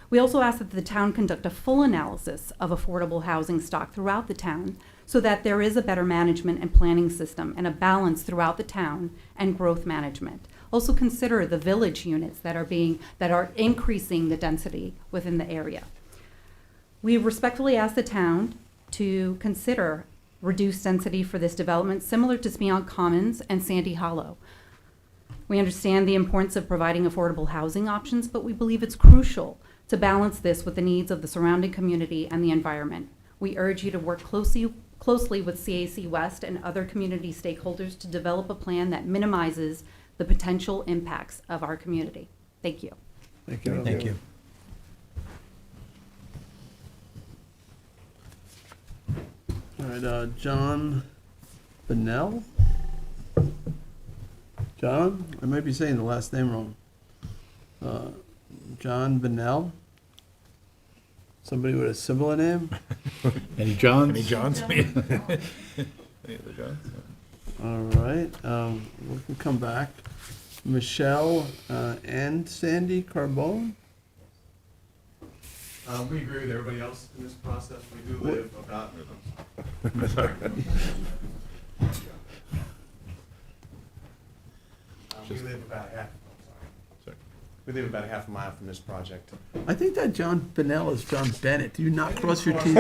We also ask that the town conduct a full analysis of affordable housing stock throughout the town so that there is a better management and planning system and a balance throughout the town and growth management. Also consider the village units that are increasing the density within the area. We respectfully ask the town to consider reduced density for this development, similar to Spionk Commons and Sandy Hollow. We understand the importance of providing affordable housing options, but we believe it's crucial to balance this with the needs of the surrounding community and the environment. We urge you to work closely with CAC West and other community stakeholders to develop a plan that minimizes the potential impacts of our community. Thank you. Thank you. Thank you. All right, John Bennell? John? I might be saying the last name wrong. John Bennell? Somebody with a similar name? Any Johns? Any Johns? Any other Johns? All right, we'll come back. Michelle and Sandy Carbone? We agree with everybody else in this process. We do live about. We live about half. Sorry. We live about a half a mile from this project. I think that John Bennell is John Bennett. Do you not cross your T's?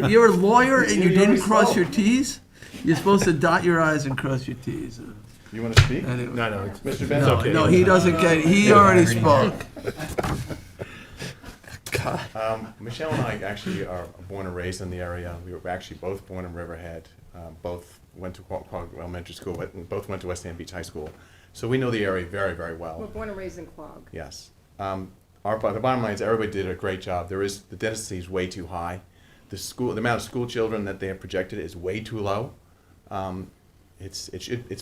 You're a lawyer and you didn't cross your T's? You're supposed to dot your I's and cross your T's. You want to speak? Anyway. No, it's Mr. Bennett? okay. No, he doesn't get, he already spoke. Michelle and I actually are born and raised in the area. We were actually both born in Riverhead. Both went to Quag Elementary School, and both went to West Ham Beach High School. So we know the area very, very well. We're born and raised in Quag. Yes. The bottom line is everybody did a great job. The density is way too high. The amount of school children that they have projected is way too low. It's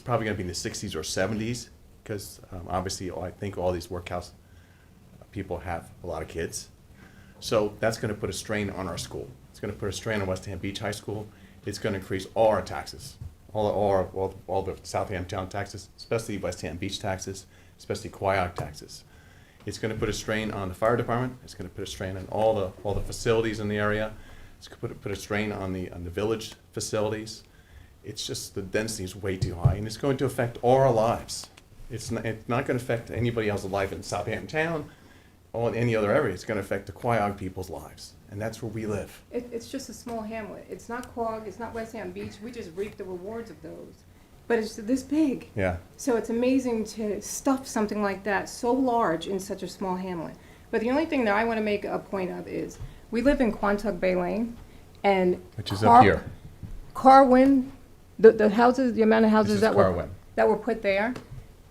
probably going to be in the 60s or 70s because obviously I think all these workhouse people have a lot of kids. So that's going to put a strain on our school. It's going to put a strain on West Ham Beach High School. It's going to increase all our taxes, all the Southampton taxes, especially West Ham Beach taxes, especially Quiog taxes. It's going to put a strain on the fire department. It's going to put a strain on all the facilities in the area. It's going to put a strain on the village facilities. It's just the density is way too high, and it's going to affect all our lives. It's not going to affect anybody else's life in Southampton town or in any other area. It's going to affect the Quiog people's lives, and that's where we live. It's just a small hamlet. It's not Quogue, it's not West Ham Beach. We just reap the rewards of those. But it's this big. Yeah. So it's amazing to stuff something like that so large in such a small hamlet. But the only thing that I want to make a point of is, we live in Quantuck Bay Lane, and Which is up here. Carwin, the houses, the amount of This houses is that Carwin. were put there,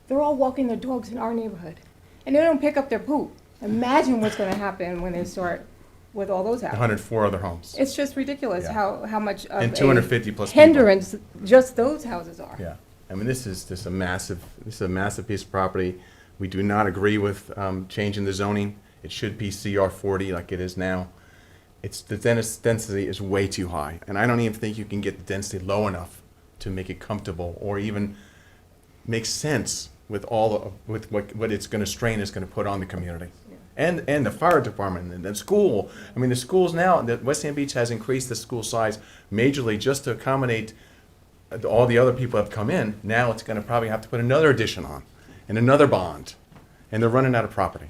they're all walking their dogs in our neighborhood. And they don't pick up their poop. Imagine what's going to happen when they start with all those houses. 104 other homes. It's just ridiculous Yeah. how much of And 250 a plus people. hindrance just those houses are. Yeah, I mean, this is a massive piece of property. We do not agree with changing the zoning. It should be CR 40 like it is now. The density is way too high, and I don't even think you can get the density low enough to make it comfortable or even make sense with with what it's going to strain is going to put on the community. And the fire department and the school. I mean, the schools now, West Ham Beach has increased the school size majorly just to accommodate all the other people that have come in. Now it's going to probably have to put another addition on and another bond, and they're running out of property.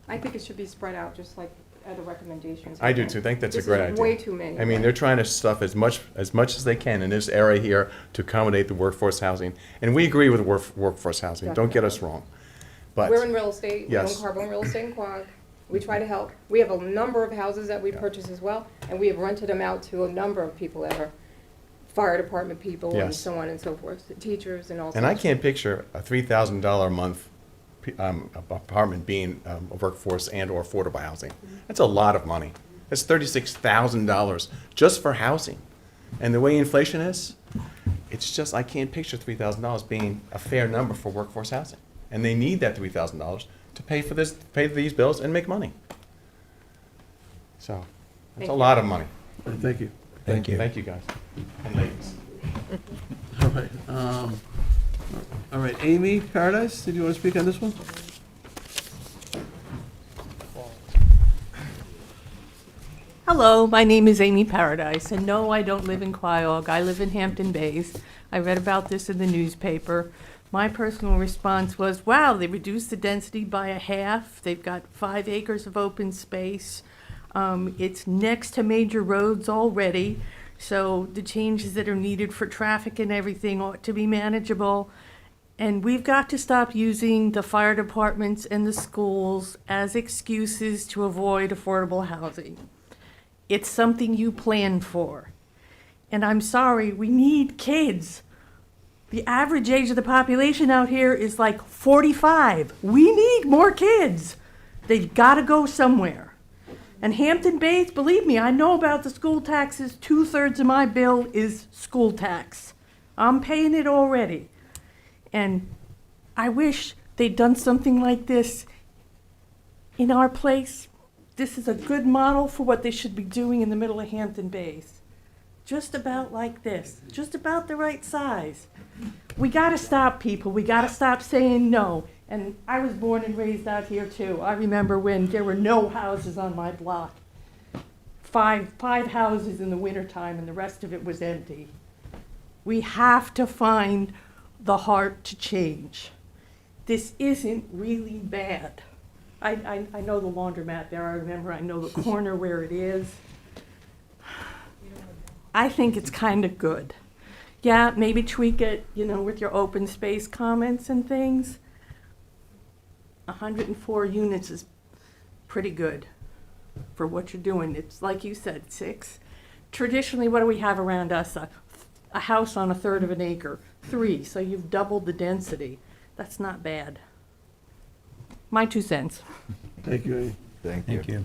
I think it should be spread out, just like other recommendations. I do too. I think that's a This great is idea. way too many. I mean, they're trying to stuff as much as they can in this area here to accommodate the workforce housing, and we agree with workforce housing. Don't get us wrong. But We're in real estate, we Yes. own Carbone Real Estate in Quogue. We try to help. We have a number of houses that we purchase as well, and we have rented them out to a number of people that are fire department people and Yes. so on and so forth, teachers and all sorts. And I can't picture a $3,000 a month apartment being a workforce and or affordable housing. That's a lot of money. That's $36,000 just for housing. And the way inflation is, it's just, I can't picture $3,000 being a fair number for workforce housing. And they need that $3,000 to pay for these bills and make money. So, it's a lot of money. Thank you. Thank you. Thank you, guys. And ladies. All right, Amy Paradise, did you want to speak on this one? Hello, my name is Amy Paradise, and no, I don't live in Quiog. I live in Hampton Bays. I read about this in the newspaper. My personal response was, wow, they reduced the density by a half. They've got 5 acres of open space. It's next to major roads already, so the changes that are needed for traffic and everything ought to be manageable. And we've got to stop using the fire departments and the schools as excuses to avoid affordable housing. It's something you plan for. And I'm sorry, we need kids. The average age of the population out here is like 45. We need more kids. They've got to go somewhere. And Hampton Bays, believe me, I know about the school taxes. 2/3 of my bill is school tax. I'm paying it already. And I wish they'd done something like this in our place. This is a good model for what they should be doing in the middle of Hampton Bays. Just about like this, just about the right size. We gotta stop, people. We gotta stop saying no. And I was born and raised out here too. I remember when there were no houses on my block. Five houses in the wintertime and the rest of it was empty. We have to find the heart to change. This isn't really bad. I know the laundromat there. I know the corner where it is. I think it's kind of good. Yeah, maybe tweak it, with your open space comments and things. 104 units is pretty good for what you're doing. It's like you said, 6. Traditionally, what do we have around us? A house on 1/3 of an acre. 3, so you've doubled the density. That's not bad. My 2 cents. Thank you, Amy. Thank you.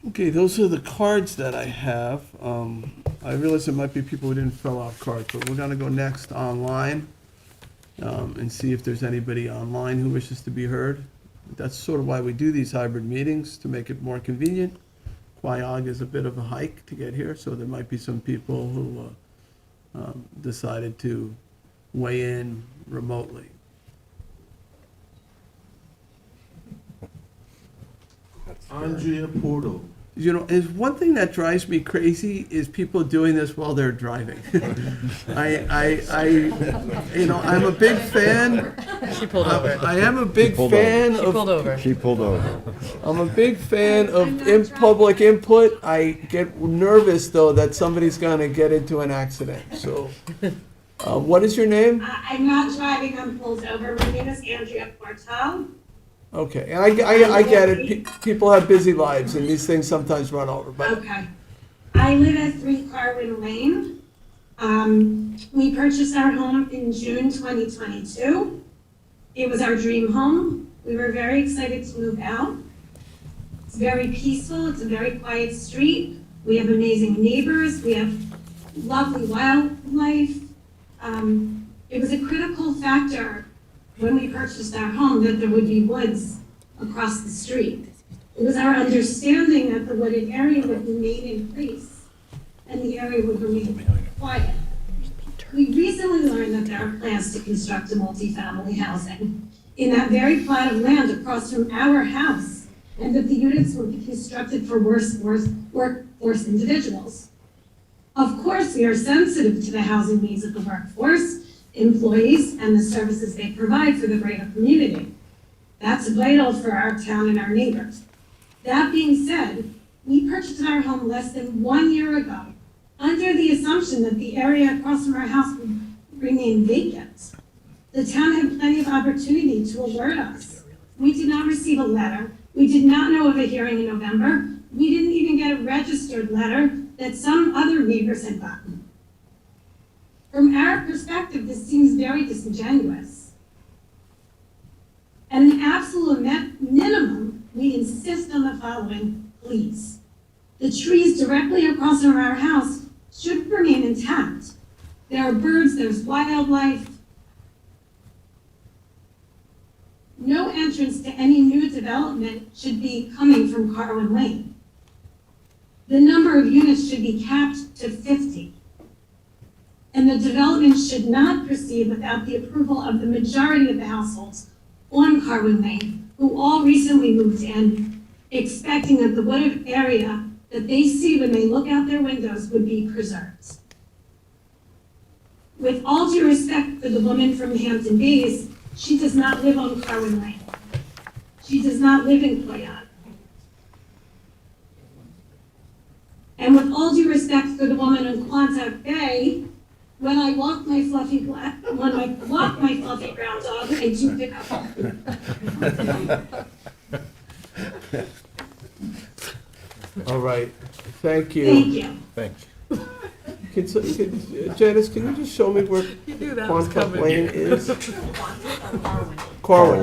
Okay, those are the cards that I have. I realize there might be people who didn't fill out cards, but we're gonna go next online and see if there's anybody online who wishes to be heard. that's sort of why we do these hybrid meetings, to make it more convenient. Quiog is a bit of a hike to get here, so there might be some people who decided to weigh in remotely. Andrea Porto. You know, is one thing that drives me crazy is people doing this while they're driving. You know, I'm a big fan. She pulled over. I am a big pulled fan She of. pulled over. She pulled over. I'm a big fan of public input. I get nervous, though, that somebody's gonna get into an accident, so. What is your name? I'm not driving, I'm pulled over. My name is Andrea Porto. Okay, and I get it. People have busy lives, and these things sometimes run over, but. Okay. I live at 3 Carwin Lane. We purchased our home in June 2022. It was our dream home. We were very excited to move out. It's very peaceful, it's a very quiet street. We have amazing neighbors, we have lovely wildlife. It was a critical factor when we purchased our home that there would be woods across the street. It was our understanding that the wooded area would remain in place and the area would remain quiet. We recently learned that there are plans to construct a multifamily housing in that very plot of land across from our house, and that the units will be constructed for workforce individuals. Of course, we are sensitive to the housing needs of the workforce, employees, and the services they provide for the greater community. That's vital for our town and our neighbors. That being said, we purchased our home less than 1 year ago under the assumption that the area across from our house would remain vacant. The town had plenty of opportunity to alert us. We did not receive a letter. We did not know of a hearing in November. We didn't even get a registered letter that some other neighbors had gotten. From our perspective, this seems very disingenuous. At an absolute minimum, we insist on the following, please. The trees directly across from our house should remain intact. There are birds, there's wildlife. No entrance to any new development should be coming from Carwin Lane. The number of units should be capped to 50. And the development should not proceed without the approval of the majority of the households on Carwin Lane, who all recently moved in, expecting that the wooded area that they see when they look out their windows would be preserved. With all due respect for the woman from Hampton Bays, she does not live on Carwin Lane. She does not live in Quiog. And with all due respect for the woman in Quantuck Bay, when I walk my fluffy brown dog, I do pick up. All right, thank you. Thank you. Thank Janice, can you just show me where You knew that was Quantuck coming. Lane is? Carwin.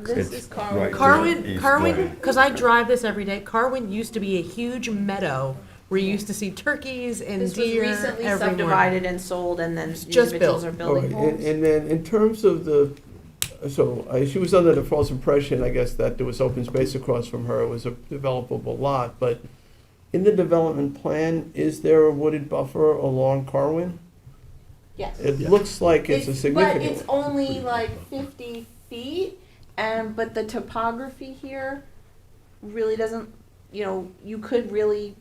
This is Carwin. right Carwin, there, east Carwin, way. because I drive this every day. Carwin used to be a huge meadow where you used to see turkeys and This was deer recently every morning. subdivided and sold, and then just individuals built. are building All right, homes. and then in terms of she was under the false impression, I guess, that there was open space across from her. It was a developable lot, but in the development plan, is there a wooded buffer along Carwin? Yes. It looks like it's a significant But it's one. only like 50 feet, but the topography here really doesn't, you could really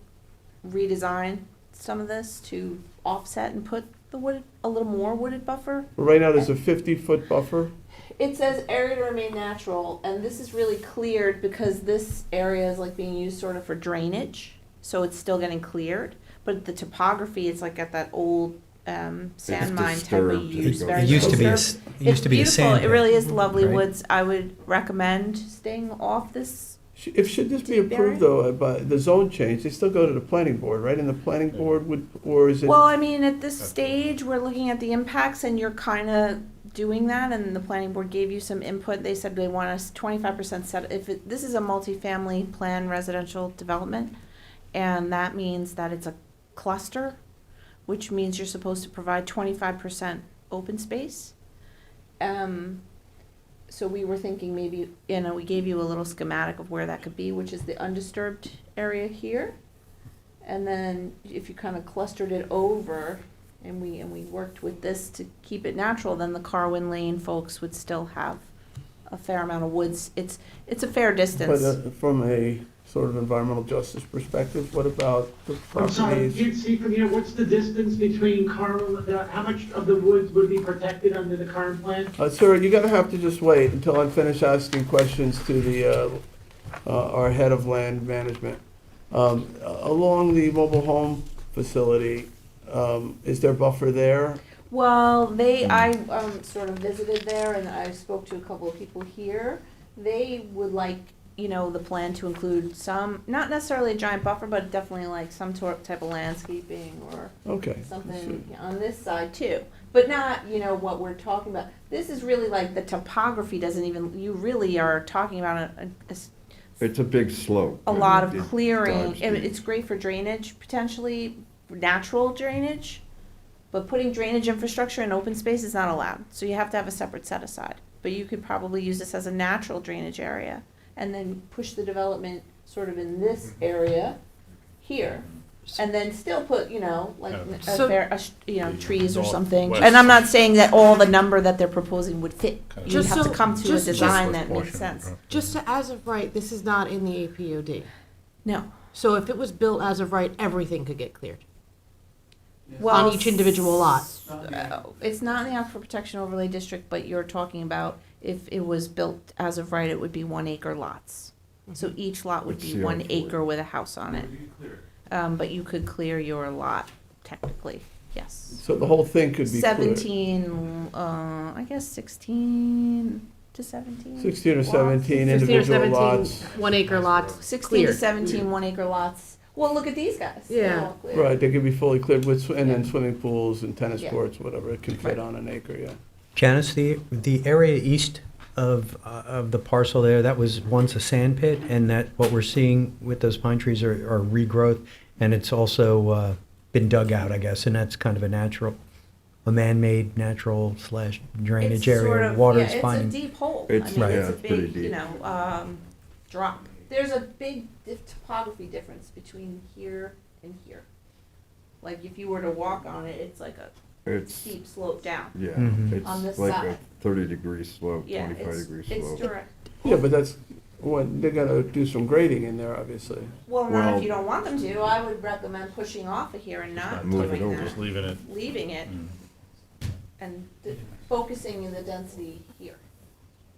redesign some of this to offset and put a little more wooded buffer. Right now, there's a 50-foot buffer. It says area to remain natural, and this is really cleared because this area is like being used sort of for drainage, so it's still getting cleared. But the topography, it's like at that old sand mine type of disturbed. use. It very used to be a disturbed. s- it used to be a It's beautiful. sand It really pit, is lovely right? woods. I would recommend staying off this. Should this be Deep approved, though, by the zone change? They still go to the planning board, right? And the planning board would, or is it? Well, I mean, at this stage, we're looking at the impacts, and you're kind of doing that, and the planning board gave you some input. They said they want us 25% set, this is a multifamily plan residential development, and that means that it's a cluster, which means you're supposed to provide 25% open space. so we were thinking maybe, we gave you a little schematic of where that could be, which is the undisturbed area here. And then if you kind of clustered it over, and we worked with this to keep it natural, then the Carwin Lane folks would still have a fair amount of woods. It's a fair distance. But from a sort of environmental justice perspective, what about the I'm sorry, properties? can't see from here, what's the distance between Carl, how much of the woods would be protected under the current plan? Sir, you're gonna have to just wait until I finish asking questions to the, our head of land management. Along the mobile home facility, is there buffer there? Well, I sort of visited there, and I spoke to a couple of people here. They would like, the plan to include some, not necessarily a giant buffer, but definitely like some type of landscaping or Okay. something on this side too. But not, what we're talking about. This is really like the topography doesn't even, you really are talking about It's a big slope. a lot of It clearing. dives deep. It's great for drainage, potentially, natural drainage. But putting drainage infrastructure in open space is not allowed. So you have to have a separate set aside. But you could probably use this as a natural drainage area and then push the development sort of in this area here. And then still put, trees or something. West. And I'm not saying that all the number that they're proposing would fit. You Just have to so- come to a just- design just- that makes sense. Just to, as of right, this is not in the APOD. No. So if it was built as of right, everything could get cleared Well, on each individual lot. It's not in the Aquifer Protection Overlay District, but you're talking about if it was built as of right, it would be 1 acre lots. So each lot would Let's be see 1 how- acre with a house on it. But you could clear your lot technically, yes. So the whole thing could be cleared? 17, I guess 16 to 17. 16 or lots. 17 individual lots. 1 acre lots 16 to cleared. 17 1 acre lots. Well, look at these guys. They're Yeah. all cleared. Right, they could be fully cleared with, and then swimming pools and tennis Yeah. courts, whatever, it can fit Right. on an acre, yeah. Janice, the area east of the parcel there, that was once a sand pit, and that what we're seeing with those pine trees are regrowth, and it's also been dug out, I guess, and that's kind of a man-made natural / drainage It's area. sort of- Water yeah, is it's finding. a deep hole. It's- I mean, yeah, it's a it's pretty big, deep. drop. There's a big topography difference between here and here. Like if you were to walk on it, it's like a It's, steep slope down. yeah, Mhm. On this it's like side. a 30-degree slope, Yeah, 25-degree it's slope. direct. Yeah, but that's, what, they're gonna do some grading in there, obviously. Well, not Well- if you don't want them to. I would recommend pushing off of here and not Move it doing over. that. Just leaving it. Leaving it and focusing in the density here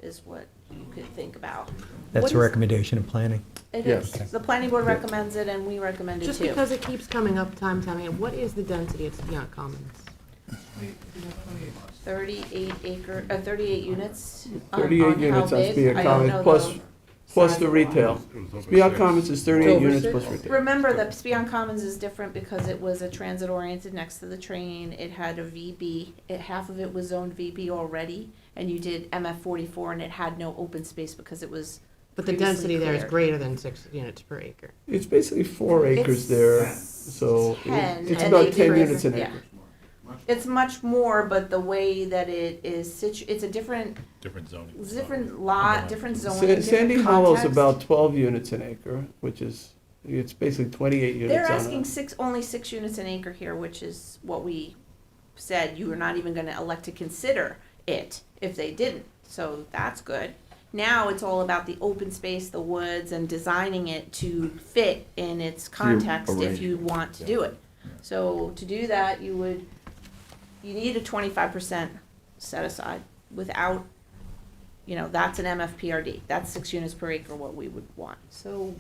is what you could think about. That's What a is- recommendation of planning. It Yes. is. The planning board recommends it and we recommend it Just too. because it keeps coming up time and time again, what is the density of Spionk Commons? 38 units. 38 units on Spionk Commons, plus the retail. Spionk Commons is 38 units plus retail. Remember that Spionk Commons is different because it was a transit oriented next to the train. It had a VB. Half of it was zoned VB already, and you did MF 44, and it had no open space because it was. But the previously density there is cleared. greater than 6 units per acre. It's basically 4 acres there, so 10, it's and about they 10 raise units it, an yeah. acre. It's much more, but the way that it is it's a different Zoning. different lot, different zoning, Sa- different Sandy Hollow's context. about 12 units an acre, which is, it's basically 28 units They're on asking a. only 6 units an acre here, which is what we said you were not even going to elect to consider it if they didn't. So that's good. Now it's all about the open space, the woods, and designing it to fit in its context if arrange you it. want to do it. So to do that, you need a 25% set aside without, that's an MFPRD. That's 6 units per acre, what we would want. So,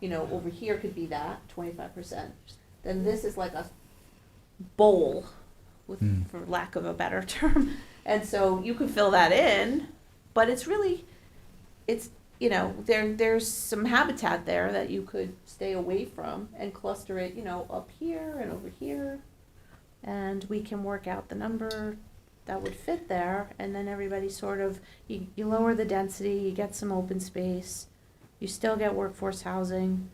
over here could be that, 25%. Then this is like a bowl, for lack of a better term. And so you could fill that in, but it's really, there's some habitat there that you could stay away from and cluster it, up here and over here. And we can work out the number that would fit there, and then everybody sort of, you lower the density, you get some open space, you still get workforce housing,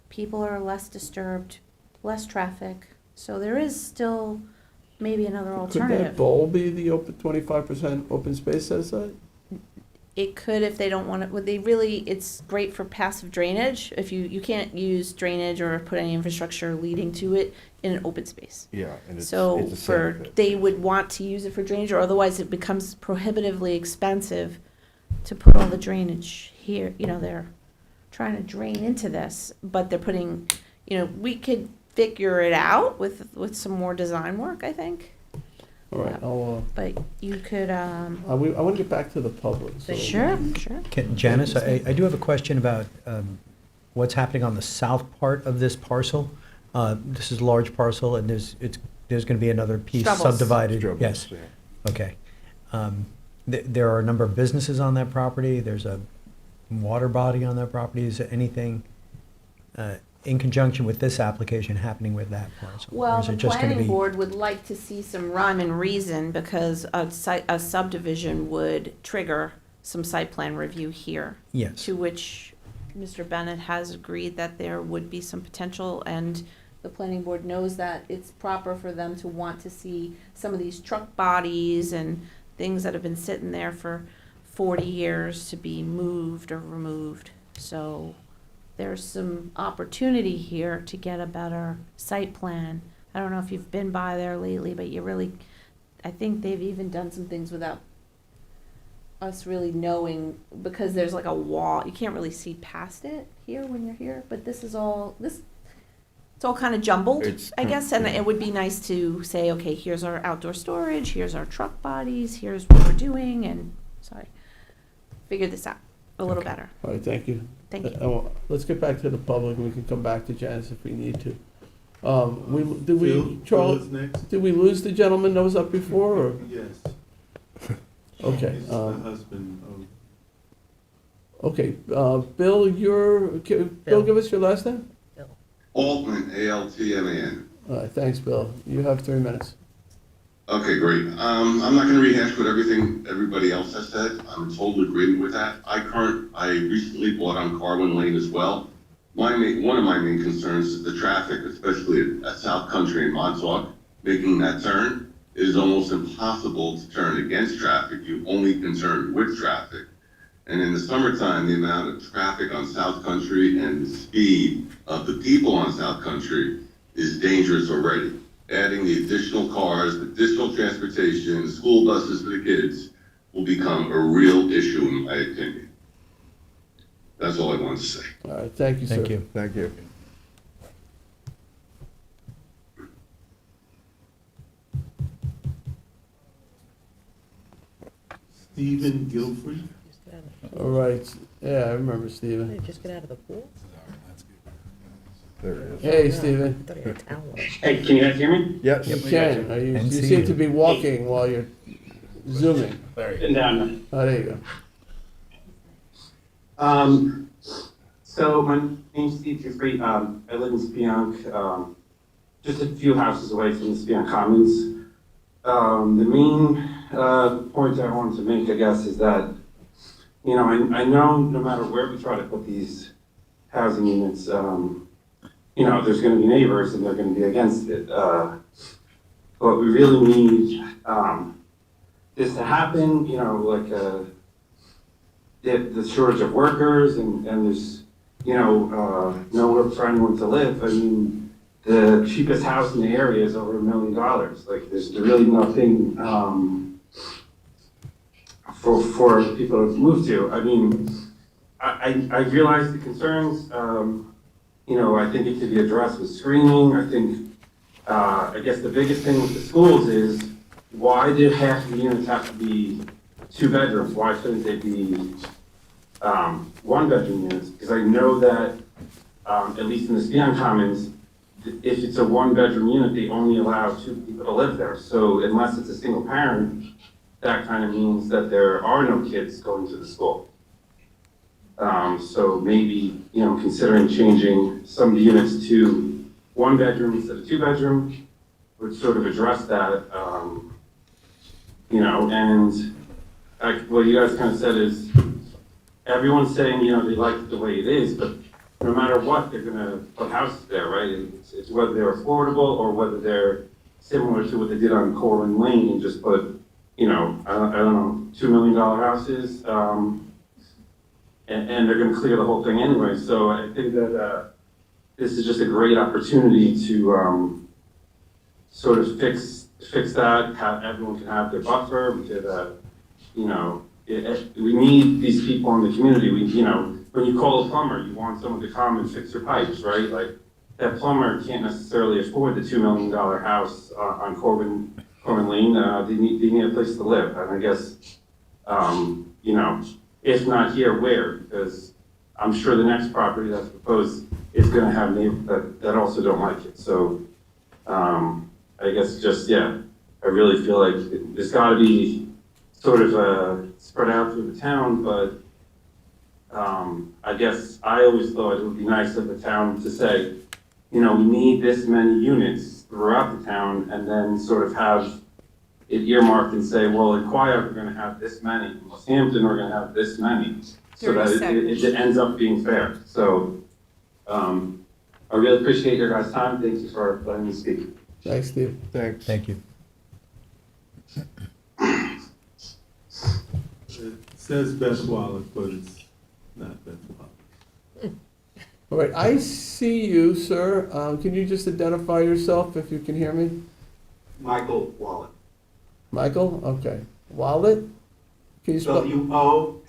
people are less disturbed, less traffic, so there is still maybe another Could that alternative. bowl be the 25% open space set aside? it could, if they don't want it, would they really, it's great for passive drainage. If you can't use drainage or put any infrastructure leading to it in an open space. Yeah, and So it's a for, sand pit. they would want to use it for drainage, or otherwise it becomes prohibitively expensive to put all the drainage here. You know, they're trying to drain into this, but they're putting, you know, we could figure it out with some more design work, I think. All right, But you could, I want to get back to the public. so- sure. Janice, I do have a question about what's happening on the south part of this parcel. This is a large parcel, and there's going to be another piece Stubbles. subdivided. Stubbles, Yes. yeah. Okay. There are a number of businesses on that property. There's a water body on that property. Is there anything in conjunction with this application happening with that parcel? Or Well, is the it just gonna planning be- board would like to see some rhyme and reason, because a subdivision would trigger some site plan review here. Yes. To which Mr. Bennett has agreed that there would be some potential, and the planning board knows that it's proper for them to want to see some of these truck bodies and things that have been sitting there for 40 years to be moved or removed. So there's some opportunity here to get a better site plan. I don't know if you've been by there lately, but I think they've even done some things without us really knowing, because there's like a wall. You can't really see past it here when you're here, but it's all kind of jumbled, I guess, and it would be nice to say, okay, here's our outdoor storage, here's our truck bodies, here's what we're doing, and, figure this out a little better. All right, thank you. Thank you. Let's get back to the public, and we can come back to Janice if we need to. Phil Charles, is next. did we lose the gentleman that was up before, or? Yes. Okay. He's the husband of. Okay, Bill, Bill, give us your last name? Altman, A-L-T-M-A-N. All right, thanks, Bill. You have 3 minutes. Okay, great. I'm not gonna rehash what everybody else has said. I'm in total agreement with that. I recently bought on Carwin Lane as well. One of my main concerns is the traffic, especially at South Country and Montauk, making that turn. It is almost impossible to turn against traffic. You only can turn with traffic. And in the summertime, the amount of traffic on South Country and the speed of the people on South Country is dangerous already. Adding the additional cars, additional transportation, school buses for the kids will become a real issue in my opinion. That's all I wanted to say. All right, thank you, sir. Thank you. Thank you. Stephen Guilford. All right, yeah, I remember Stephen. Just get out of the pool? There it is. Hey, Stephen. Hey, can you guys hear me? Yes. You can. You seem to be walking while you're zooming. Sitting down. Oh, there you go. So my name's Steve Jeffrey. I live in Spionk, just a few houses away from the Spionk Commons. The main point I wanted to make, I guess, is that, you know, I know no matter where we try to put these housing units, you know, there's going to be neighbors and they're going to be against it. But we really need this to happen, you know, like the shortage of workers and there's, you know, nowhere for anyone to live. I mean, the cheapest house in the area is over $1 million. Like, there's really nothing for people to move to. I mean, I realize the concerns. You know, I think it could be addressed with screening. I think, I guess the biggest thing with the schools is, why did half the units have to be 2 bedrooms? Why couldn't they be 1 bedroom units? Because I know that, at least in the Spion Commons, if it's a 1 bedroom unit, they only allow 2 people to live there. So unless it's a single parent, that kind of means that there are no kids going to the school. So maybe, you know, considering changing some of the units to 1 bedroom instead of 2 bedroom would sort of address that, you know, and what you guys kind of said is, everyone's saying, you know, they like it the way it is, but no matter what, they're gonna put houses there, right? It's whether they're affordable or whether they're similar to what they did on Corwin Lane and just put I don't know, $2 million houses, and they're gonna clear the whole thing anyway, so I think that, this is just a great opportunity to, sort of fix that, have, everyone can have their buffer, we could, we need these people in the community, when you call a plumber, you want someone to come and fix your pipes, right? Like, that plumber can't necessarily afford the $2 million house on Corbin Lane, they need a place to live, and I guess, if not here, where? Because I'm sure the next property that's proposed is gonna have neighbors that also don't like it, so, I guess just, I really feel like there's gotta be sort of spread out through the town, but, I guess I always thought it would be nice of the town to say, we need this many units throughout the town, and then sort of have it earmarked and say, well, in Quiet, we're gonna have this many, in Southampton, we're gonna have this many, so that it ends up being fair. So, I really appreciate your guys' time. Thank you for letting me speak. Thanks, Steve. Thanks. Thank you. It says Beth Wallach, but it's not Beth Wallach. All right, I see you, sir. Can you just identify yourself if you can hear me? Michael Wallet. Michael? Okay. Wallet? Can you spell? Wolloch,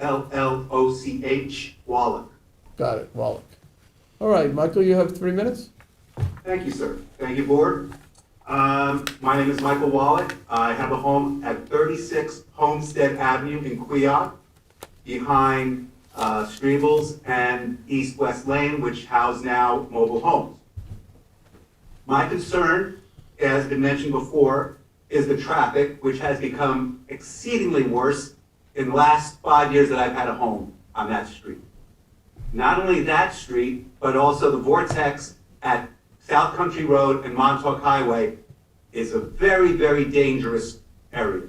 Wallach. Got it, Wallach. All right, Michael, you have 3 minutes? Thank you, sir. Thank you, board. My name is Michael Wallet. I have a home at 36 Homestead Avenue in Queog, behind Strebels and East West Lane, which house now mobile homes. My concern, as has been mentioned before, is the traffic, which has become exceedingly worse in the last 5 years that I've had a home on that street. Not only that street, but also the vortex at South Country Road and Montauk Highway is a very, very dangerous area.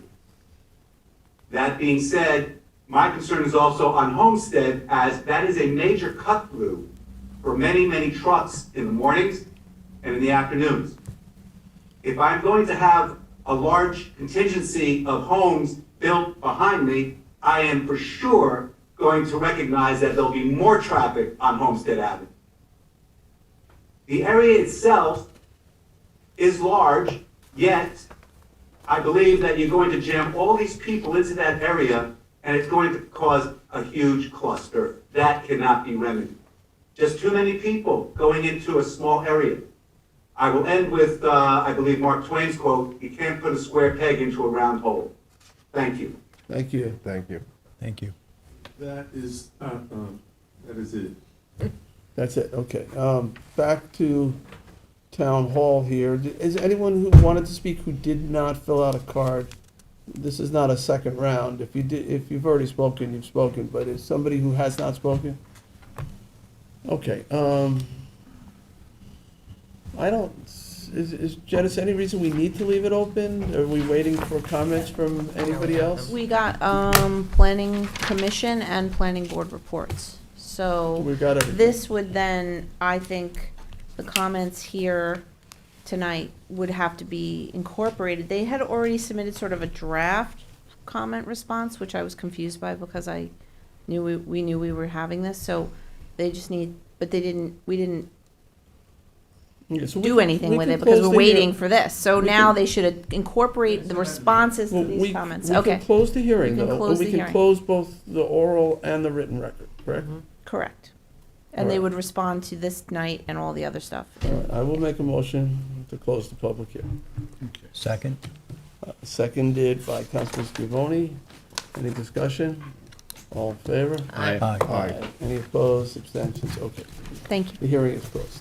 That being said, my concern is also on Homestead, as that is a major cut through for many, many trucks in the mornings and in the afternoons. If I'm going to have a large contingency of homes built behind me, I am for sure going to recognize that there'll be more traffic on Homestead Avenue. The area itself is large, yet I believe that you're going to jam all these people into that area, and it's going to cause a huge cluster. That cannot be remedied. Just too many people going into a small area. I will end with, I believe, Mark Twain's quote, "You can't put a square peg into a round hole." Thank you. Thank you. Thank you. Thank you. That is it. That's it, okay. Back to Town Hall here. Is anyone who wanted to speak who did not fill out a card? This is not a second round. If you've already spoken, you've spoken, but is somebody who has not spoken? Okay, I don't, is Janice, any reason we need to leave it open? Are we waiting for comments from anybody else? We got, planning commission and planning board reports. So We got everything. this would then, I think, the comments here tonight would have to be incorporated. They had already submitted sort of a draft comment response, which I was confused by because I knew we knew we were having this. So they just need, but we didn't Yeah, so do we anything can with it close because we're the waiting hearing. for this. So We now can- they should incorporate the responses to Well, these comments. We Okay. can close the hearing, You can though. close We the can hearing. close both the oral and the written record, correct? Correct. And they Alright. would respond to this night and all the other stuff. All right, I will make a motion to close the public hearing. Second? Seconded by Councilor Scavone. Any discussion? All in favor? Aye. Aye. Any opposed, abstentions? Okay. Thank you. The hearing is closed.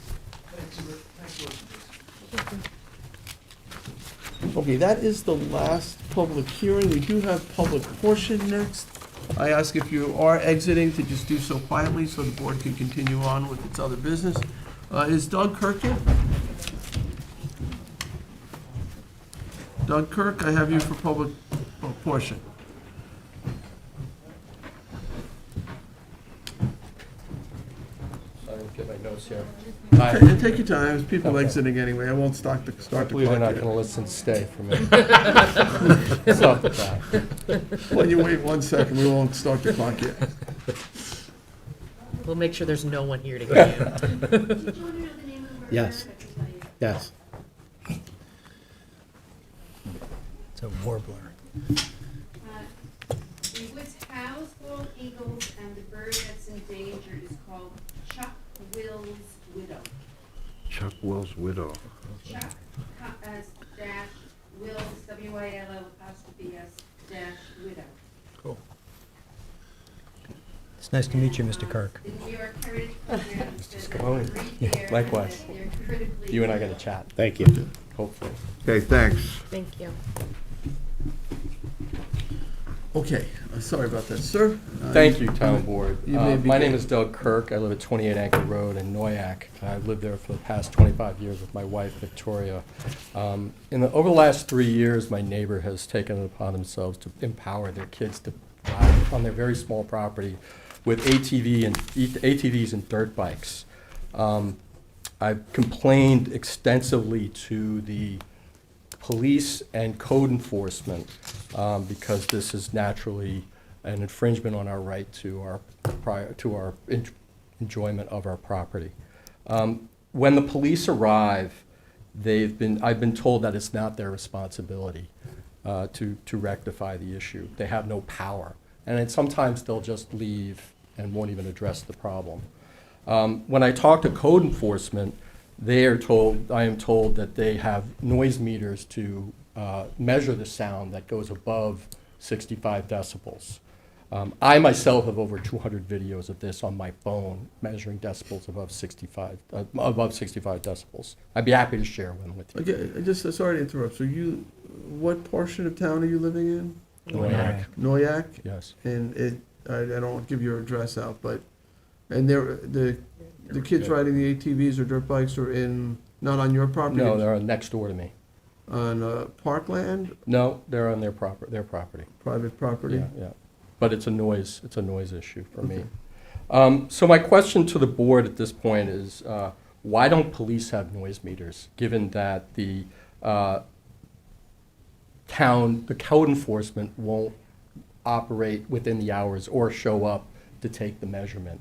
Okay, that is the last public hearing. We do have public portion next. I ask if you are exiting to just do so quietly so the board can continue on with its other business. Is Doug Kirk here? Doug Kirk, I have you for public portion. get my notes here. And take your time, there's people Okay. exiting anyway, I won't start the Hopefully they're clock not yet. going to listen, stay for me. Stop the clock. When you wait 1 second, we won't start the clock yet. We'll make sure there's no one here to hear you. Yes. Yes. It's a warbler. The woods house bald eagles, and the bird that's endangered is called Chuck Will's widow. Chuck Will's widow. Chuck dash Will's, WILL''S dash widow. Cool. It's nice to meet you, Mr. Kirk. The New York Heritage Program says that Scavone. every year Likewise. they're critically. You and I got to chat. Thank you. Hopefully. Okay, thanks. Thank you. Okay, sorry about that, sir. Thank you, Town Board. You may My name begin. is Doug Kirk. I live at 28 Anchor Road in Noyak. I've lived there for the past 25 years with my wife, Victoria. Over the last 3 years, my neighbor has taken it upon themselves to empower their kids to ride on their very small property with ATVs and dirt bikes. I've complained extensively to the police and code enforcement because this is naturally an infringement on our right to our enjoyment of our property. When the police arrive, I've been told that it's not their responsibility to rectify the issue. They have no power, and then sometimes they'll just leave and won't even address the problem. When I talk to code enforcement, I am told that they have noise meters to measure the sound that goes above 65 decibels. I myself have over 200 videos of this on my phone measuring decibels above 65 decibels. I'd be happy to share one with you. Okay, just, sorry to interrupt, so what portion of town are you living in? Noyak. Noyak? Yes. And I don't want to give your address out, but, and the kids riding the ATVs or dirt bikes are not on your property? No, they're next door to me. On parkland? No, they're on their property. Private property? Yeah. But it's a noise issue for me. So my question to the board at this point is, why don't police have noise meters, given that the code enforcement won't operate within the hours or show up to take the measurement?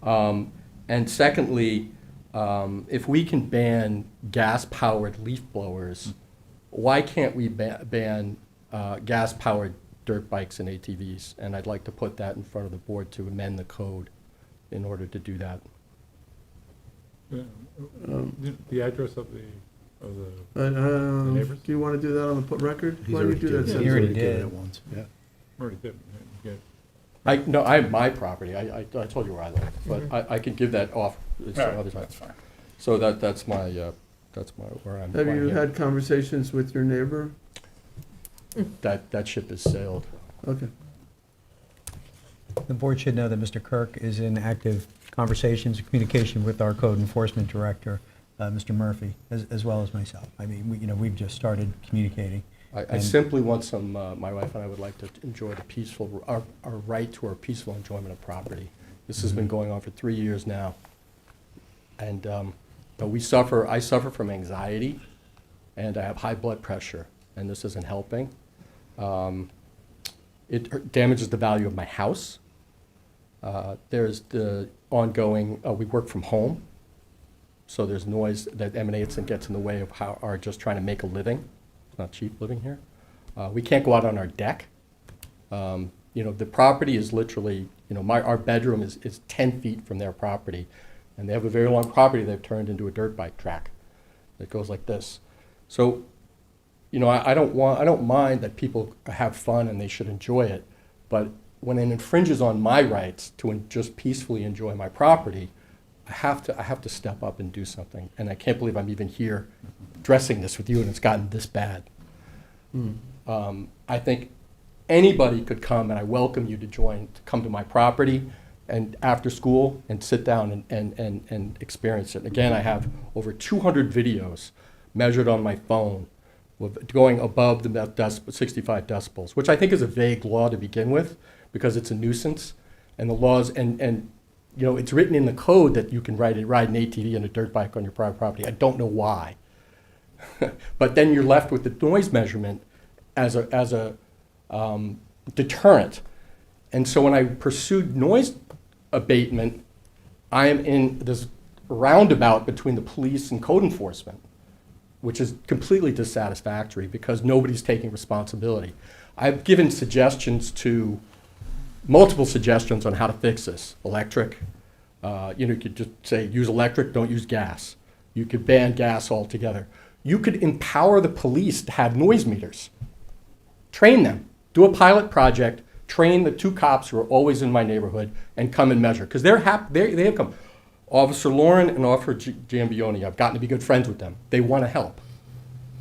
And secondly, if we can ban gas-powered leaf blowers, why can't we ban gas-powered dirt bikes and ATVs? And I'd like to put that in front of the board to amend the code in order to do that. The address of the neighbors? Do you want to do that on the record? He's Why don't you already do that? did it. Seth? He already Did did. it once, yeah. Already did. Yeah. I have my property. I told you where I live, but I can give that off some other time. That's fine. So that's my where I'm. Have you here. had conversations with your neighbor? That ship has sailed. Okay. The board should know that Mr. Kirk is in active conversations and communication with our code enforcement director, Mr. Murphy, as well as myself. I mean, we've just started communicating. I simply want some, my wife and I would like to enjoy our right to our peaceful enjoyment of property. This has been going on for 3 years now. And I suffer from anxiety, and I have high blood pressure, and this isn't helping. It damages the value of my house. There's the ongoing, we work from home, so there's noise that emanates and gets in the way of our just trying to make a living. It's not cheap living here. We can't go out on our deck. The property is literally, our bedroom is 10 feet from their property, and they have a very long property they've turned into a dirt bike track that goes like this. So, I don't mind that people have fun and they should enjoy it, but when it infringes on my rights to just peacefully enjoy my property, I have to step up and do something. And I can't believe I'm even here addressing this with you, and it's gotten this bad. I think anybody could come, and I welcome you to come to my property and after school and sit down and experience it. Again, I have over 200 videos measured on my phone with going above the 65 decibels, which I think is a vague law to begin with because it's a nuisance. And the laws, and You know, it's written in the code that you can ride an ATV and a dirt bike on your private property. I don't know why. But then you're left with the noise measurement as a deterrent. And so when I pursued noise abatement, I am in this roundabout between the police and code enforcement, which is completely dissatisfactory because nobody's taking responsibility. I've given multiple suggestions on how to fix this. Electric, you could just say use electric, don't use gas. You could ban gas altogether. You could empower the police to have noise meters. Train them. Do a pilot project. Train the 2 cops who are always in my neighborhood and come and measure. Because they have come. Officer Lauren and Officer Giambione, I've gotten to be good friends with them. They want to help.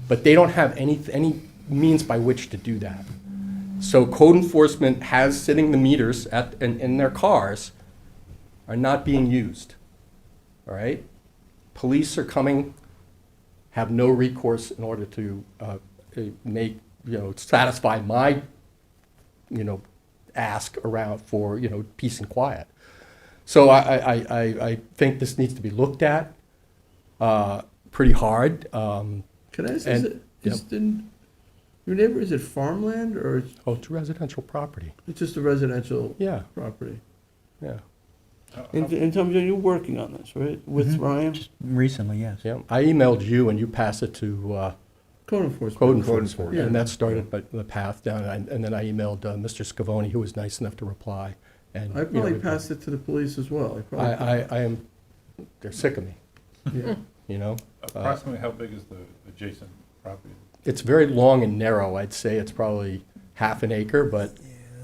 But they don't have any means by which to do that. So code enforcement has sitting the meters in their cars are not being used. All right? Police are coming, have no recourse in order to satisfy my, ask around for, peace and quiet. So I think this needs to be looked at pretty hard. Can I ask, your neighbor, is it farmland or? It's residential property. It's just a residential property? Yeah. And tell me, you're working on this, right, with Ryan? Recently, yes. Yeah, I emailed you and you passed it to Code enforcement. Code enforcement, Yeah. and that started the path down. And then I emailed Mr. Scavone, who was nice enough to reply. And I probably passed it to the police as well. They're sick of me. Yeah. Approximately how big is the adjacent property? It's very long and narrow. I'd say it's probably half an acre, but.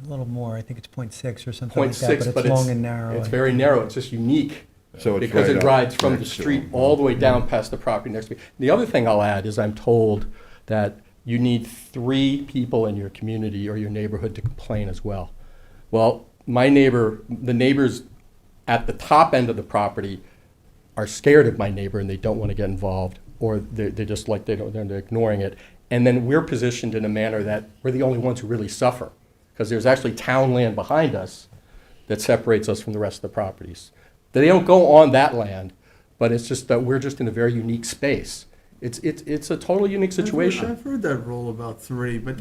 A little more, I think it's 0.6 or something like that, 0.6, but it's long and narrow. It's very narrow, it's just unique. So it's Because right it up rides from the next to street them. all the way down past the property next to me. The other thing I'll add is I'm told that you need 3 people in your community or your neighborhood to complain as well. Well, the neighbors at the top end of the property are scared of my neighbor and they don't want to get involved, or they're just like, they're ignoring it. And then we're positioned in a manner that we're the only ones who really suffer, because there's actually town land behind us that separates us from the rest of the properties. They don't go on that land, but it's just that we're just in a very unique space. It's a totally unique situation. I've heard that rule about 3, but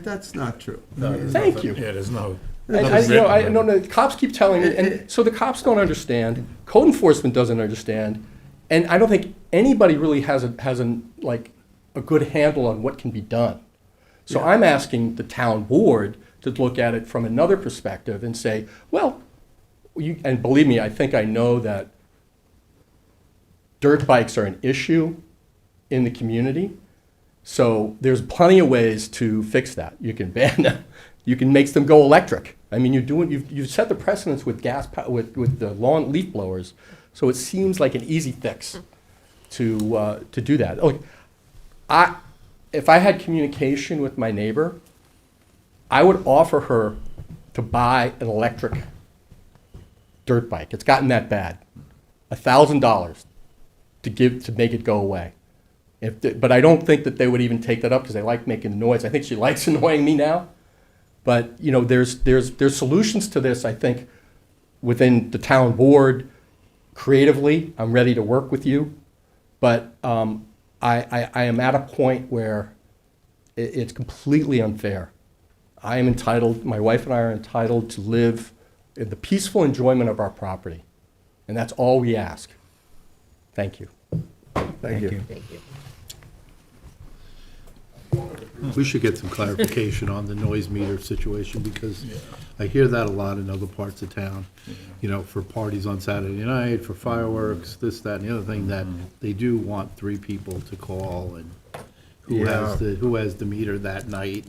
that's not true. Thank you. Yeah, there's no. I know the cops keep telling me, and so the cops don't understand, code enforcement doesn't understand, and I don't think anybody really has a good handle on what can be done. So I'm asking the town board to look at it from another perspective and say, well, and believe me, I think I know that dirt bikes are an issue in the community. So there's plenty of ways to fix that. You can ban them. You can make them go electric. I mean, you've set the precedence with with the lawn leaf blowers. So it seems like an easy fix to do that. Look, if I had communication with my neighbor, I would offer her to buy an electric dirt bike. It's gotten that bad. $1,000 to make it go away. But I don't think that they would even take that up because they like making noise. I think she likes annoying me now. But there's solutions to this, I think, within the town board. Creatively, I'm ready to work with you. But I am at a point where it's completely unfair. I am entitled, my wife and I are entitled to live in the peaceful enjoyment of our property. And that's all we ask. Thank you. Thank you. We should get some clarification on the noise meter situation, because I hear that a lot in other parts of town. For parties on Saturday night, for fireworks, this, that, and the other thing, that they do want 3 people to call, and who has the meter that night.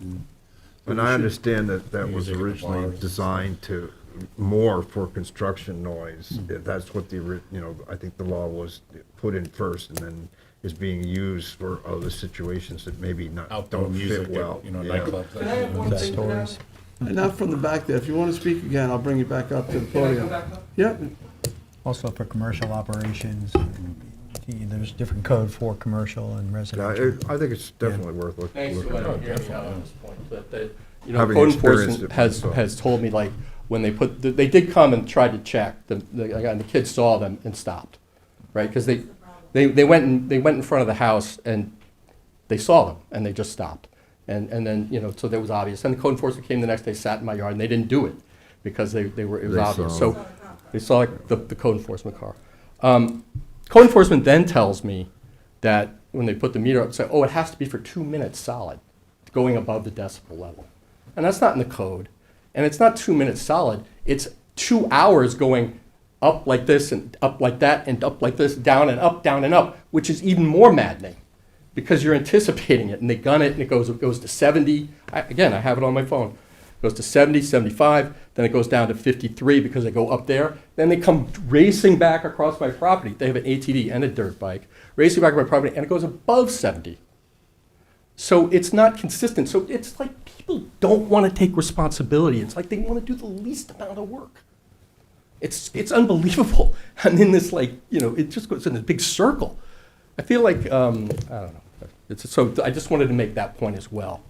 And I understand that was originally designed to more for construction noise. That's what I think the law was put in first, and then is being used for other situations that maybe don't fit well. Nightclubs. Can I have one thing for now? And not from the back there. If you want to speak again, I'll bring you back up to the podium. Yeah. Also for commercial operations, there's different code for commercial and residential. I think it's definitely worth looking Thanks for at. letting me hear me out on this point. Having Code experienced enforcement it has told me, like, when they did come and tried to check, and the kids saw them and stopped, right? Because they went in front of the house and they saw them and they just stopped. And then, so that was obvious. And the code enforcement came the next day, sat in my yard, and they didn't do it because it was obvious. So they saw the code enforcement car. Code enforcement then tells me that when they put the meter up, say, oh, it has to be for 2 minutes solid, going above the decibel level. And that's not in the code. And it's not 2 minutes solid. It's 2 hours going up like this and up like that and up like this, down and up, which is even more maddening because you're anticipating it. And they gun it and it goes to 70. Again, I have it on my phone. It goes to 70, 75, then it goes down to 53 because they go up there. Then they come racing back across my property. They have an ATV and a dirt bike, racing back on my property, and it goes above 70. So it's not consistent. So it's like people don't want to take responsibility. It's like they want to do the least amount of work. It's unbelievable. And in this, it just goes in this big circle. I feel like, I don't know. So I just wanted to make that point as well.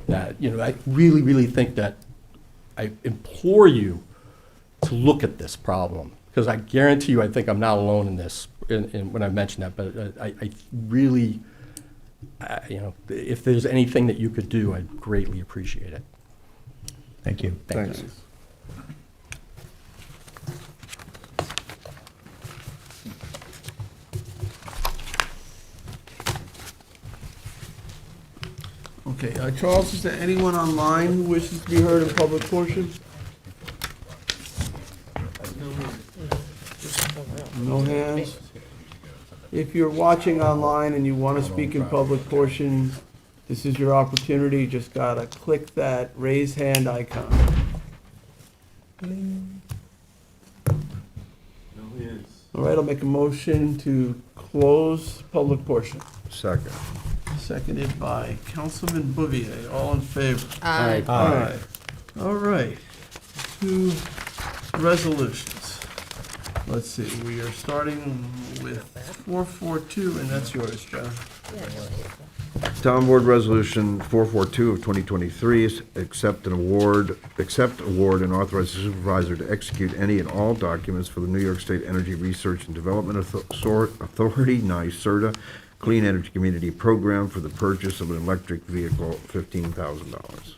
That, I really, really think that I implore you to look at this problem. Because I guarantee you, I think I'm not alone in this when I mention that. But I really, if there's anything that you could do, I'd greatly appreciate it. Thank you. Thanks. Okay, Charles, is there anyone online who wishes to be heard in public portion? No hands? If you're watching online and you want to speak in public portion, this is your opportunity. Just gotta click that raise hand icon. All right, I'll make a motion to close public portion. Second. Seconded by Councilman Bouvier. All in favor? Aye. Aye. All right. 2 resolutions. Let's see, we are starting with 442, and that's yours, John. Town Board Resolution 442 of 2023 is accept award and authorize the supervisor to execute any and all documents for the New York State Energy Research and Development Authority, NYSERDA, Clean Energy Community Program for the purchase of an electric vehicle, $15,000.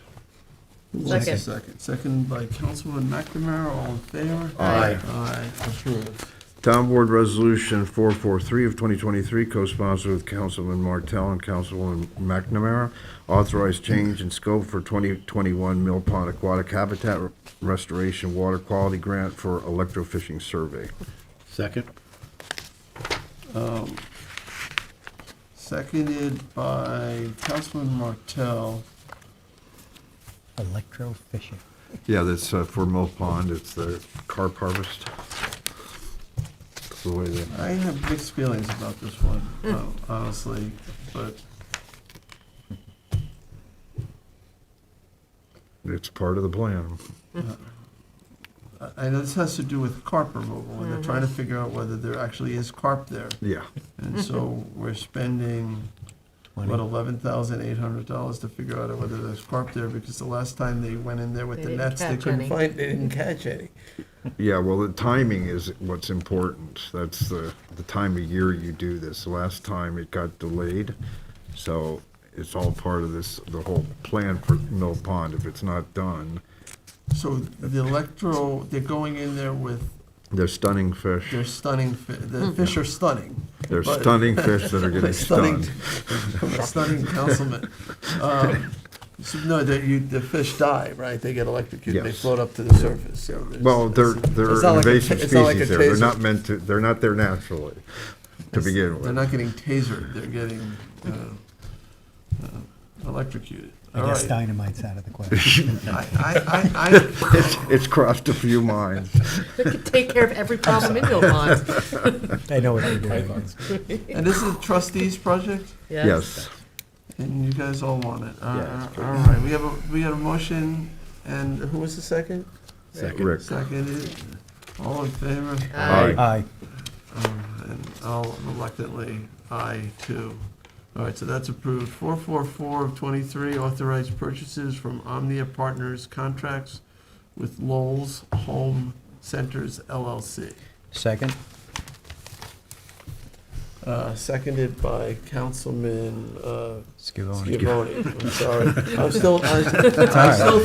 Second. Second by Councilman McNamara. All in favor? Aye. Aye. Approved. Town Board Resolution 443 of 2023, co-sponsored with Councilman Martell and Councilwoman McNamara, authorized change in scope for 2021 Mill Pond Aquatic Habitat Restoration Water Quality Grant for electrofishing survey. Second. Seconded by Councilman Martell. Electrofishing. Yeah, that's for Mill Pond. It's the carp harvest. That's the way they. I have mixed feelings about this one, honestly, but It's part of the plan. I know this has to do with carp removal, and they're trying to figure out whether there actually is carp there. Yeah. And so we're spending, what, $11,800 to figure out whether there's carp there, because the last time they went in there with the nets, they couldn't find, they didn't catch any. Yeah, well, the timing is what's important. That's the time of year you do this. The last time it got delayed, so it's all part of this, the whole plan for Mill Pond. If it's not done, So they're going in there with, they're stunning fish. they're stunning, the fish are stunning. They're but- stunning fish that are getting Stunning- stunned. Stunning councilman. So, no, the fish die, right? They get electrocuted, they Yes. float up to the surface, so there's. Well, they're it's not like a- invasive it's not like a species there. They're taser. not meant to, they're not there naturally to begin They're with. not getting tasered, they're getting electrocuted. I All guess right. dynamite's out of the question. It's crossed a few minds. They could take care of every problem in your mind. They know what they're doing. And this is a trustees project? Yes. And you guys all want it? Yeah. All right, we got a motion, and who was the second? Rick. Seconded. All in favor? Aye. Aye. And I'll reluctantly, aye, too. All right, so that's approved. 444 of 23, authorized purchases from Omnia Partners Contracts with Lowell's Home Centers LLC. Second? Seconded by Councilman Scavone. Scavone. I'm sorry. I'm still right.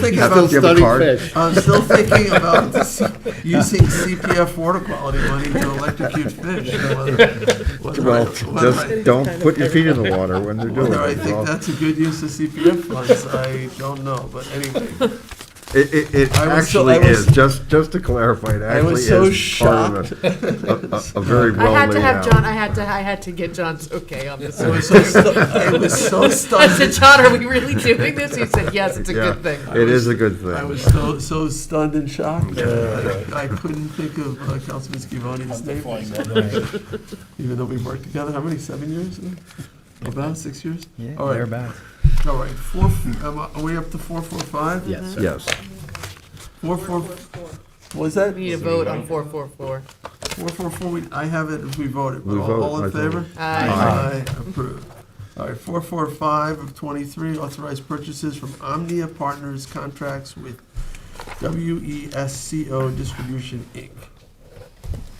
thinking Have about to give a card. I'm still thinking about using CPF water quality money to electrocute fish. Well, just don't put your feet in the water when they're doing it. Whether I think that's a good use of CPF funds, I don't know, but anyway. It I was so- actually I was- is, just to clarify, it I was actually so is part of a very I well had to laid have out. John, I had to get John's okay on this. I was so stunned. I said, John, are we really doing this? He said, yes, it's a Yeah, good thing. It is a good thing. I was so stunned and shocked. I couldn't think of Councilman Schiavone's name. Even though we've worked together, how many, 7 years? About 6 years? Yeah, All right. thereabouts. All right, are we up to 445? Yes, sir. Yes. 444, what is that? We need a vote on 444. 444, I have it as we voted, but We vote, all I in thought. favor? Aye. Approved. All right, 445 of 23, authorized purchases from Omnia Partners contracts with WESCO Distribution, Inc.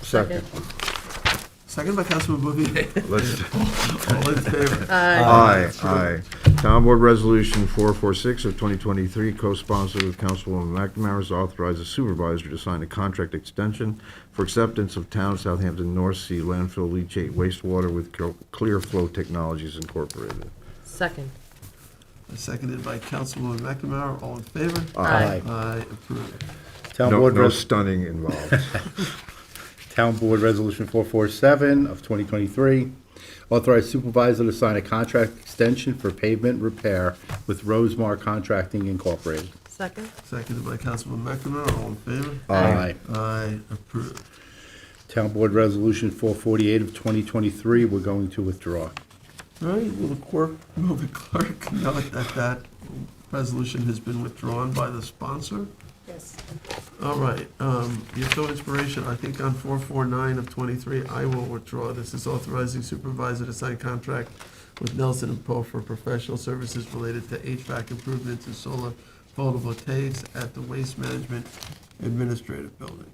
Second. Second by Councilman Bouvier. All in favor? Aye. Town Board Resolution 446 of 2023, co-sponsored with Councilwoman McNamara, is authorized the supervisor to sign a contract extension for acceptance of Town of Southampton North Sea landfill leachate wastewater with Clear Flow Technologies Incorporated. Second. Seconded by Councilwoman McNamara. All in favor? Aye. Aye, approved. Town No Board no Res- stunning involved. Town Board Resolution 447 of 2023, authorize supervisor to sign a contract extension for pavement repair with Rosemar Contracting Incorporated. Second. Seconded by Councilwoman McNamara. All in favor? Aye. Aye, approved. Town Board Resolution 448 of 2023, we're going to withdraw. All right, will the clerk note that resolution has been withdrawn by the sponsor? Yes. All right, you're so inspiration. I think on 449 of 23, I will withdraw. This is authorizing supervisor to sign contract with Nelson and Poe for professional services related to HVAC improvements and solar photovoltaics at the Waste Management Administrative Building.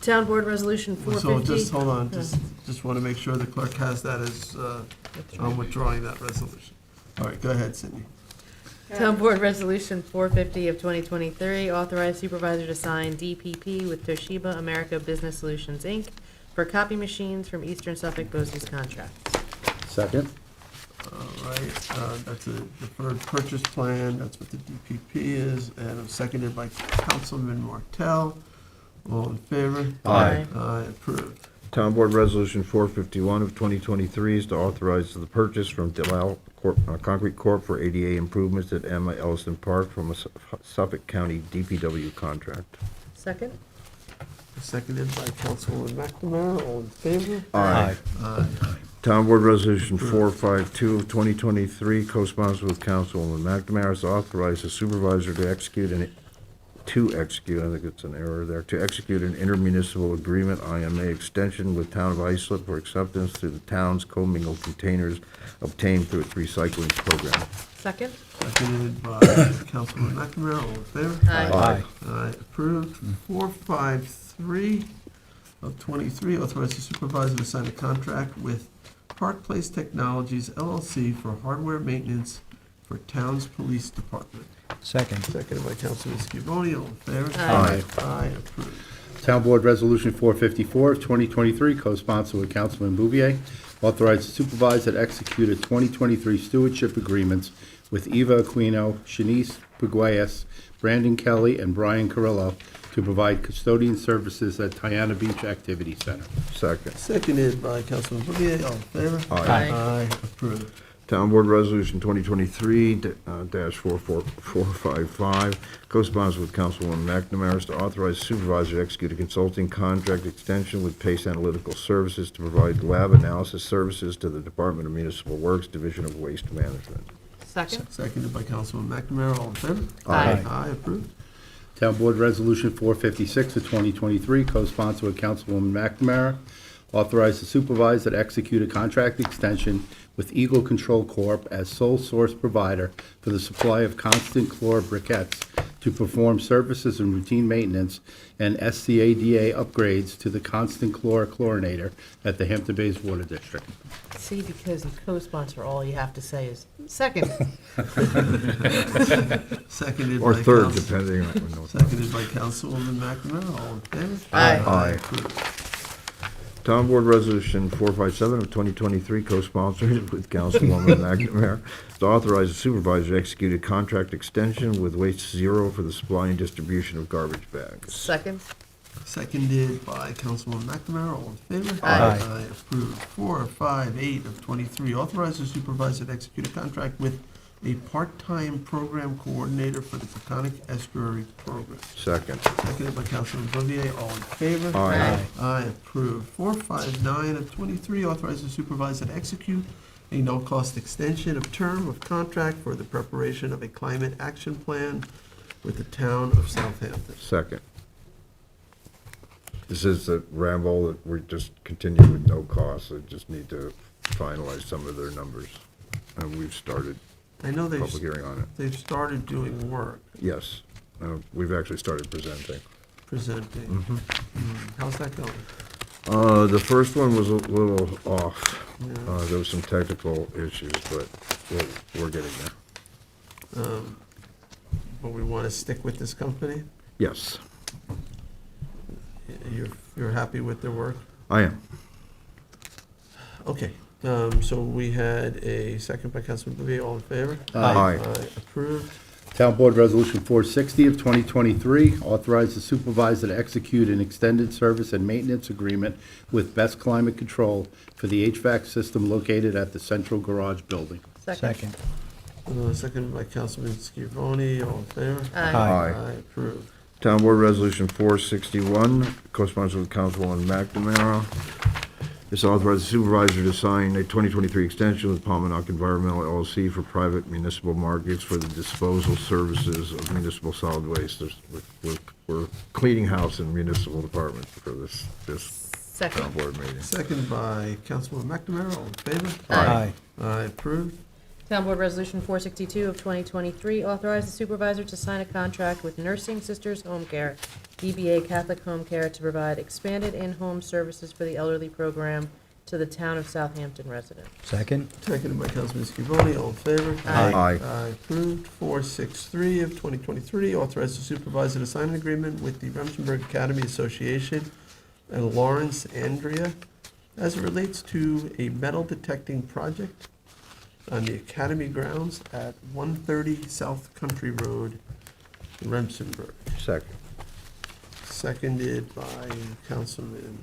Town Board Resolution So 450. just, hold on, just want to make sure the clerk has that as, I'm withdrawing that resolution. All right, go ahead, Cindy. Town Board Resolution 450 of 2023, authorized supervisor to sign DPP with Toshiba America Business Solutions, Inc. for copy machines from Eastern Suffolk Bose's contracts. Second. All right, that's a deferred purchase plan, that's what the DPP is, and I'm seconded by Councilman Martell. All in favor? Aye. Aye, approved. Town Board Resolution 451 of 2023 is to authorize the purchase from Delisle Concrete Corp. for ADA improvements at Emma Ellison Park from a Suffolk County DPW contract. Second. Seconded by Councilwoman McNamara, all in favor? Aye. Aye. Town Board Resolution 452 of 2023, co-sponsored with Councilwoman McNamara, is to authorize the supervisor to execute, I think it's an error there, to execute an intermunicipal agreement, IMA extension with Town of Islip for acceptance through the town's commingled containers obtained through its recycling program. Second. Seconded by Councilwoman McNamara, all in favor? Aye. Aye, approved. 453 of 23, authorize the supervisor to sign a contract with Park Place Technologies LLC for hardware maintenance for town's police department. Second. Seconded by Councilman Scavone, all in favor? Aye. Aye, approved. Town Board Resolution 454 of 2023, co-sponsored with Councilman Bouvier, authorize the supervisor to execute a 2023 stewardship agreements with Eva Aquino, Shanice Puguayas, Brandon Kelly, and Brian Carrillo to provide custodian services at Tiana Beach Activity Center. Second. Seconded by Councilman Bouvier, all in favor? Aye. Aye, approved. Town Board Resolution 2023-455, co-sponsored with Councilwoman McNamara, is to authorize supervisor to execute a consulting contract extension with Pace Analytical Services to provide lab analysis services to the Department of Municipal Works, Division of Waste Management. Second. Seconded by Councilman McNamara, all in favor? Aye. Aye, approved. Town Board Resolution 456 of 2023, co-sponsored with Councilwoman McNamara, Authorize the supervisor to execute a contract extension with Eagle Control Corp. As sole source provider for the supply of constant chlor briquettes to perform services and routine maintenance and SCADA upgrades to the constant chlor chlorinator at the Hampton Bays Water District. See, because you co-sponsor, all you have to say is second. Seconded Or by third, Council- depending on. Seconded by Councilwoman McNamara. All in favor? Aye. Aye. Approved. Town Board Resolution 457 of 2023, co-sponsored with Councilwoman McNamara, to authorize the supervisor to execute a contract extension with Waste Zero for the supply and distribution of garbage bags. Second. Seconded by Councilwoman McNamara. All in favor? Aye. Aye. Approved. 458 of 23, authorize the supervisor to execute a contract with a part-time program coordinator for the Peconic Estuary Program. Second. Seconded by Councilman Bouvier. All in favor? Aye. Aye. Approved. 459 of 23, authorize the supervisor to execute a no-cost extension of term of contract for the preparation of a climate action plan with the town of Southampton. Second. This is the ramble that we just continue with no cost. They just need to finalize some of their numbers. And we've started I know public hearing on it. they've started doing work, Yes. We've actually started presenting. presenting. Mhm. How's that going? The first one was a little off. Yeah. There was some technical issues, but we're getting there. But we want to stick with this company? Yes, You're happy with their work? I am. Okay, so we had a second by Councilman Bouvier. All in favor? Aye. Approved. Town Board Resolution 460 of 2023, authorize the supervisor to execute an extended service and maintenance agreement with Best Climate Control for the HVAC system located at the Central Garage Building. Second. Second by Councilman Scavone. All in favor? Aye. Aye. Approved. Town Board Resolution 461, co-sponsored with Councilwoman McNamara. This authorizes the supervisor to sign a 2023 extension with Palmanock Environmental LLC for private municipal markets for the disposal services of municipal solid waste. We're cleaning house in municipal department for this Second. town board meeting. Second by Councilwoman McNamara. All in favor? Aye. Aye. Approved. Town Board Resolution 462 of 2023, authorize the supervisor to sign a contract with Nursing Sisters Home Care, DBA Catholic Home Care, to provide expanded in-home services for the elderly program to the town of Southampton residents. Second. Seconded by Councilman Scavone. All in favor? Aye. Aye. Approved. 463 of 2023, authorize the supervisor to sign an agreement with the Remsenburg Academy Association and Lawrence Andrea as it relates to a metal detecting project on the Academy grounds at 130 South Country Road, Remsenburg. Second. Seconded by Councilman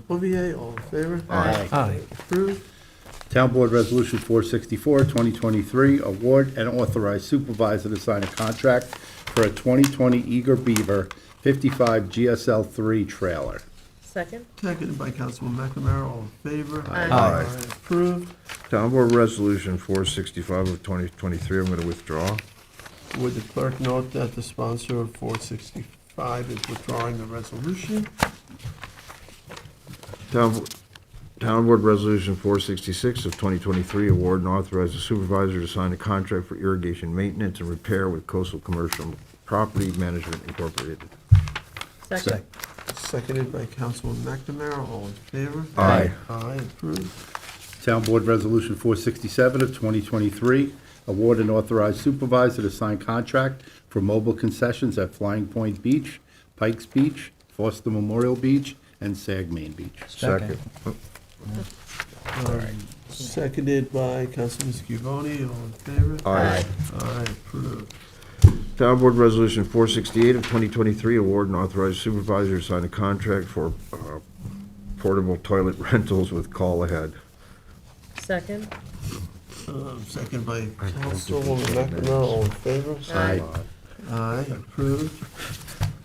Bouvier. All in favor? Aye. Aye. Approved. Town Board Resolution 464, 2023, award and authorize supervisor to sign a contract for a 2020 Eager Beaver 55 GSL-3 trailer. Second. Seconded by Councilman McNamara. All in favor? Aye. Aye. Approved. Town Board Resolution 465 of 2023, I'm going to withdraw. Would the clerk note that the sponsor of 465 is withdrawing the resolution? Town Board Resolution 466 of 2023, award and authorize the supervisor to sign a contract for irrigation maintenance and repair with Coastal Commercial Property Management Incorporated. Second. Seconded by Councilman McNamara. All in favor? Aye. Aye. Approved. Town Board Resolution 467 of 2023, award and authorize supervisor to sign contract for mobile concessions at Flying Point Beach, Pikes Beach, Foster Memorial Beach, and Sagmain Beach. Second. Seconded by Councilman Scavone. All in favor? Aye. Aye. Approved. Town Board Resolution 468 of 2023, award and authorize supervisor to sign a contract for portable toilet rentals with Call Ahead. Second. Seconded by Councilwoman McNamara. All in favor? Aye. Aye. Approved.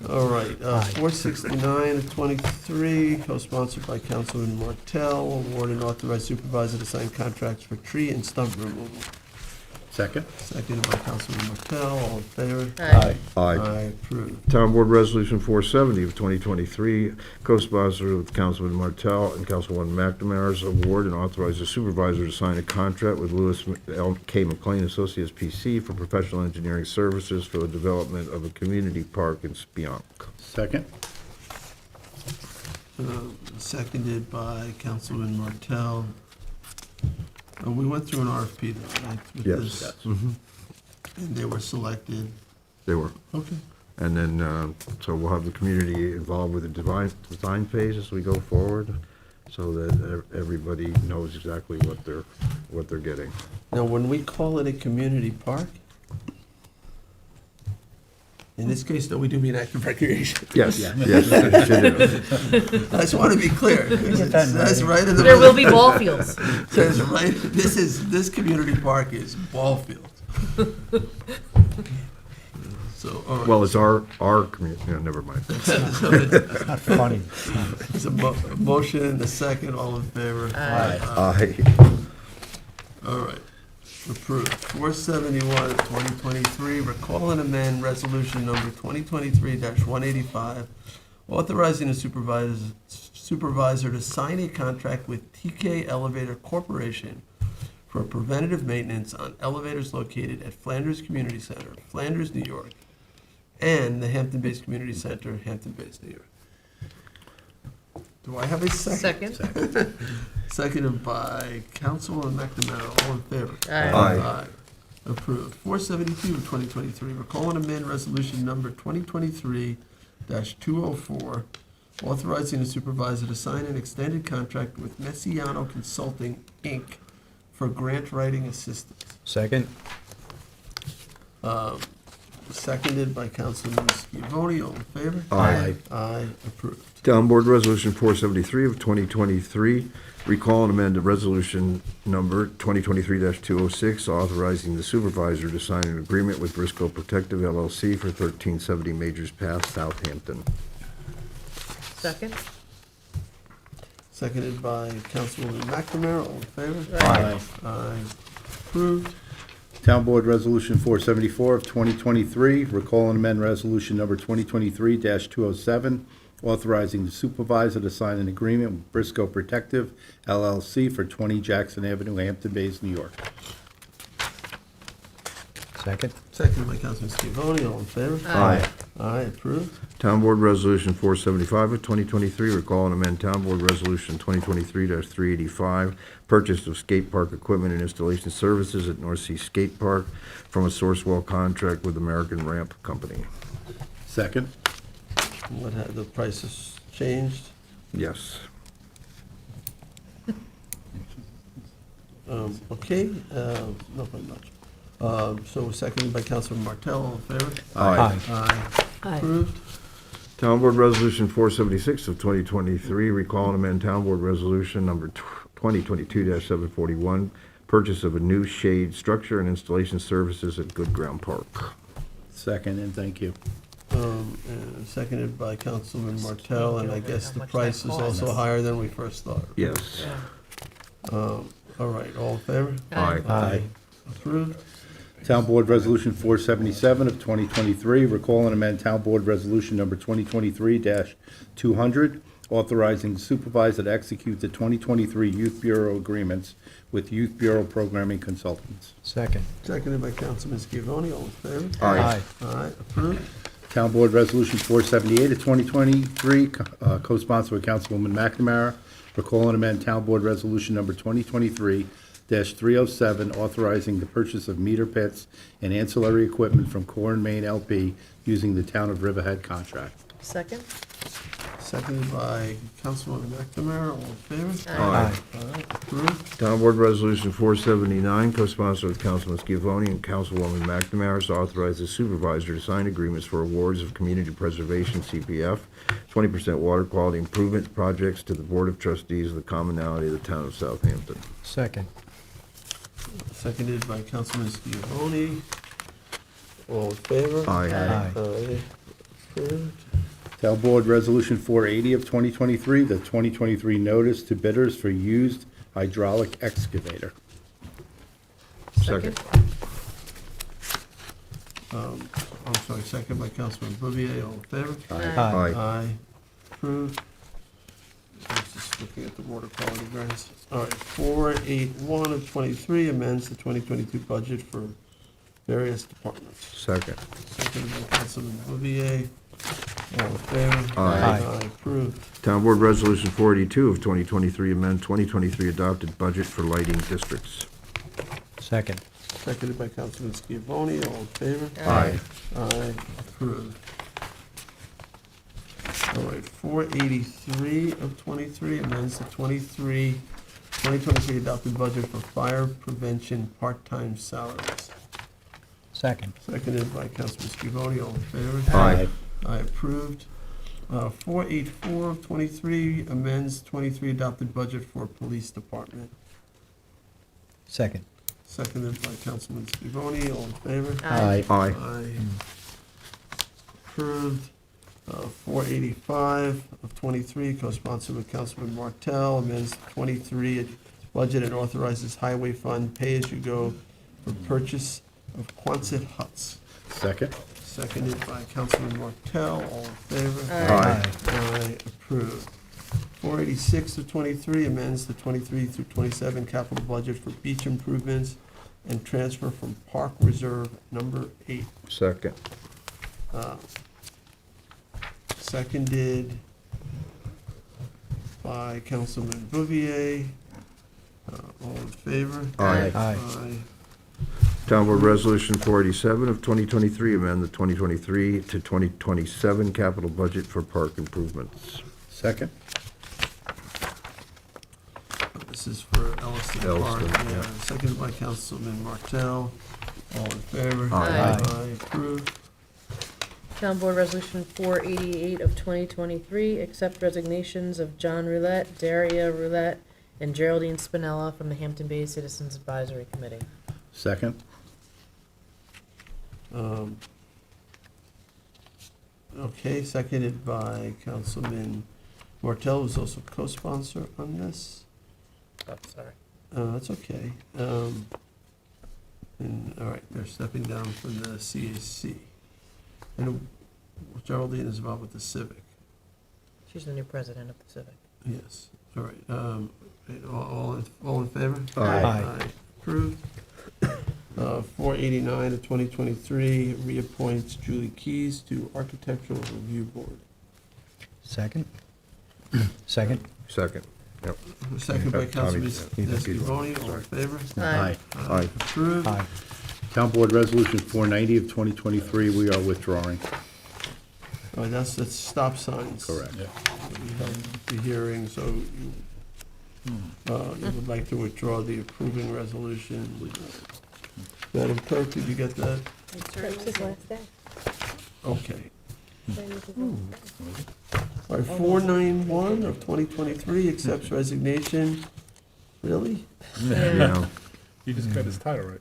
All right, 469 of 23, co-sponsored by Councilman Martell, award and authorize supervisor to sign contracts for tree and stump removal. Second. Seconded by Councilman Martell, all in favor? Aye. Aye, approved. Town Board Resolution 470 of 2023, co-sponsored with Councilman Martell and Councilwoman McNamara's award, and authorize the supervisor to sign a contract with Lewis L. K. McLean Associates PC for professional engineering services for the development of a community park in Spionk. Second. Seconded by Councilman Martell. We went through an RFP though, right? with Yes. this? Mhm. And they were selected. They were. Okay. And then, so we'll have the community involved with the design phase as we go forward, so that everybody knows exactly what they're getting. Now, when we call it a community park, in this case, though, we do mean active recreation. Yes, Yeah. yes, it is. I just want to be clear. It says right in the. There will be ball fields. It says right, this community park is ball fields. So, all right. Well, it's our community, yeah, never mind. So it's- Not funny. It's a motion and a second, all in favor? Aye. All right, approved. 471 of 2023, recall and amend resolution number 2023-185, authorizing the supervisor to sign a contract with TK Elevator Corporation for preventative maintenance on elevators located at Flanders Community Center, Flanders, New York, and the Hampton-based Community Center, Hampton-based, New York. Do I have a second? Second. Seconded by Councilwoman McNamara, all in favor? Aye. Approved. 472 of 2023, recall and amend resolution number 2023-204, authorizing the supervisor to sign an extended contract with Messiano Consulting, Inc. for grant writing assistance. Second. Seconded by Councilman Scavone, all in favor? Aye. Aye, approved. Town Board Resolution 473 of 2023, recall and amend the resolution number 2023-206, authorizing the supervisor to sign an agreement with Briscoe Protective LLC for 1370 Majors Path, Southampton. Second. Seconded by Councilwoman McNamara, all in favor? Aye. Aye, approved. Town Board Resolution 474 of 2023, recall and amend Resolution Number 2023-207, authorizing the supervisor to sign an agreement with Briscoe Protective LLC for 20 Jackson Avenue, Hampton Bays, New York. Second. Seconded by Councilman Scavone, all in favor? Aye. Aye, approved. Town Board Resolution 475 of 2023, recall and amend Town Board Resolution 2023-385, purchase of skate park equipment and installation services at North Sea Skate Park from a Sourcewell contract with American Ramp Company. Second. What had the prices changed? Yes. Okay, not very much. So seconded by Councilman Martell, all in favor? Aye. Aye, Aye. approved. Town Board Resolution 476 of 2023, recall and amend Town Board Resolution number 2022-741, purchase of a new shade structure and installation services at Good Ground Park. Second, and thank you. And seconded by Councilman Martell, and I guess the How much price that is also costs. higher than we first thought. Yes. All right, all in favor? Aye. Aye. Approved. Town Board Resolution 477 of 2023, recall and amend Town Board Resolution Number 2023-200, authorizing the supervisor to execute the 2023 Youth Bureau agreements with Youth Bureau Programming Consultants. Second. Seconded by Councilman Scavone, all in favor? Aye. Aye, approved. Town Board Resolution 478 of 2023, co-sponsored with Councilwoman McNamara, recall and amend Town Board Resolution Number 2023-307, authorizing the purchase of meter pits and ancillary equipment from Core and Main LP using the Town of Riverhead contract. Second. Seconded by Councilwoman McNamara, all in favor? Aye. Aye, approved. Town Board Resolution 479, co-sponsored with Councilman Scavone and Councilwoman McNamara, to authorize the supervisor to sign agreements for awards of community preservation, CPF, 20% water quality improvement projects to the Board of Trustees of the Commonalty of the Town of Southampton. Second. Seconded by Councilman Scavone, all in favor? Aye. Aye. Aye, approved. Town Board Resolution 480 of 2023, the 2023 notice to bidders for used hydraulic excavator. Second. I'm sorry, second by Councilman Bouvier, all in favor? Aye. Aye, approved. I was just looking at the water quality grants. All right, 481 of 23 amends the 2022 budget for various departments. Second. Seconded by Councilman Bouvier, all in favor? Aye. Approved. Town Board Resolution 482 of 2023, amend 2023 adopted budget for lighting districts. Second. Seconded by Councilman Scavone, all in favor? Aye. Aye, approved. All right, 483 of 23 amends the 2023 adopted budget for fire prevention part-time salaries. Second. Seconded by Councilman Scavone, all in favor? Aye. Aye, approved. 484 of 23 amends 23 adopted budget for police department. Second. Seconded by Councilman Scavone, all in favor? Aye. Aye. Aye. Approved. 485 of 23, co-sponsored with Councilman Martell, amends 23 budget and authorizes highway fund pay-as-you-go for purchase of Quonset huts. Second. Seconded by Councilman Martell, all in favor? Aye. Aye, approved. 486 of 23 amends the 23 through 27 capital budget for beach improvements and transfer from Park Reserve number 8. Second. Seconded by Councilman Bouvier. All in favor? Aye. Aye. Town Board Resolution 487 of 2023, amend the 2023 to 2027 capital budget for park improvements. Second. This is for Elliston Park. Elliston, yeah. Seconded by Councilman Martell. All in favor? Aye. Aye, approved. Town Board Resolution 488 of 2023, accept resignations of John Roulette, Daria Roulette, and Geraldine Spinella from the Hampton Bays Citizens Advisory Committee. Second. Okay, seconded by Councilman Martell, who's also co-sponsor on this. Oh, sorry. That's okay. And, all right, they're stepping down from the CAC. And Geraldine is involved with the Civic. She's the new president of the Civic. Yes, all right. All in favor? Aye. Approved. 489 of 2023 reappoints Julie Keys to Architectural Review Board. Second. Second. Second. Yep. Second by Tommy, Councilman yeah. Scavone, all in favor? Aye. Aye. Approved. Aye. Town Board Resolution 490 of 2023, we are withdrawing. All right, that's stop signs. Correct. We held the hearing, so you would like to withdraw the approving resolution. Madam Clerk, did you get that? That was his last day. Okay. All right, 491 of 2023 accepts resignation. Really? Yeah. You just got his title right.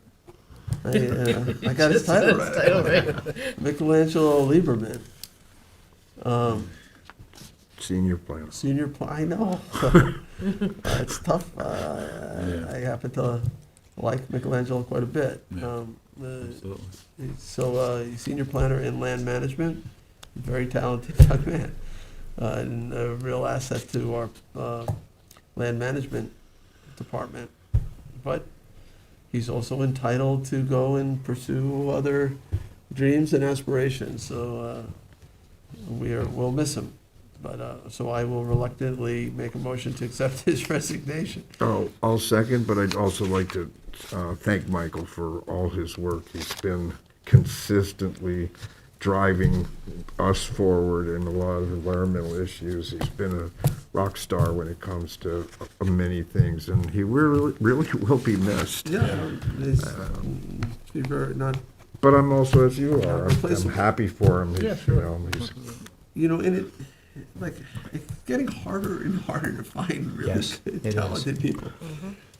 I got his title right. Michelangelo Lieberman. Senior plan. I know. It's tough. I happen to like Michelangelo quite a bit. Yeah. Absolutely. So, he's senior planner in land management, very talented young man, and a real asset to our land management department. But he's also entitled to go and pursue other dreams and aspirations, so we'll miss him. But, so I will reluctantly make a motion to accept his resignation. Oh, I'll second, but I'd also like to thank Michael for all his work. He's been consistently driving us forward in a lot of environmental issues. He's been a rock star when it comes to many things, and he really will be missed. Yeah, he's be very not. But I'm also, as you are, I'm Replaceable. happy for him. Yeah, He's, sure. he's And it's getting harder and harder to find really Yes, good, it is. talented people.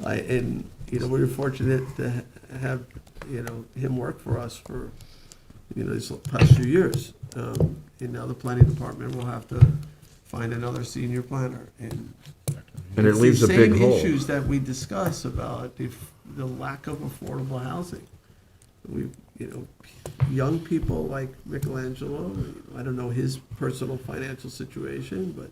And we're fortunate to have him work for us for these past few years. And now the planning department will have to find another senior planner. And And it it's leaves the a big same hole. issues that we discuss about the lack of affordable housing. young people like Michelangelo, I don't know his personal financial situation, but,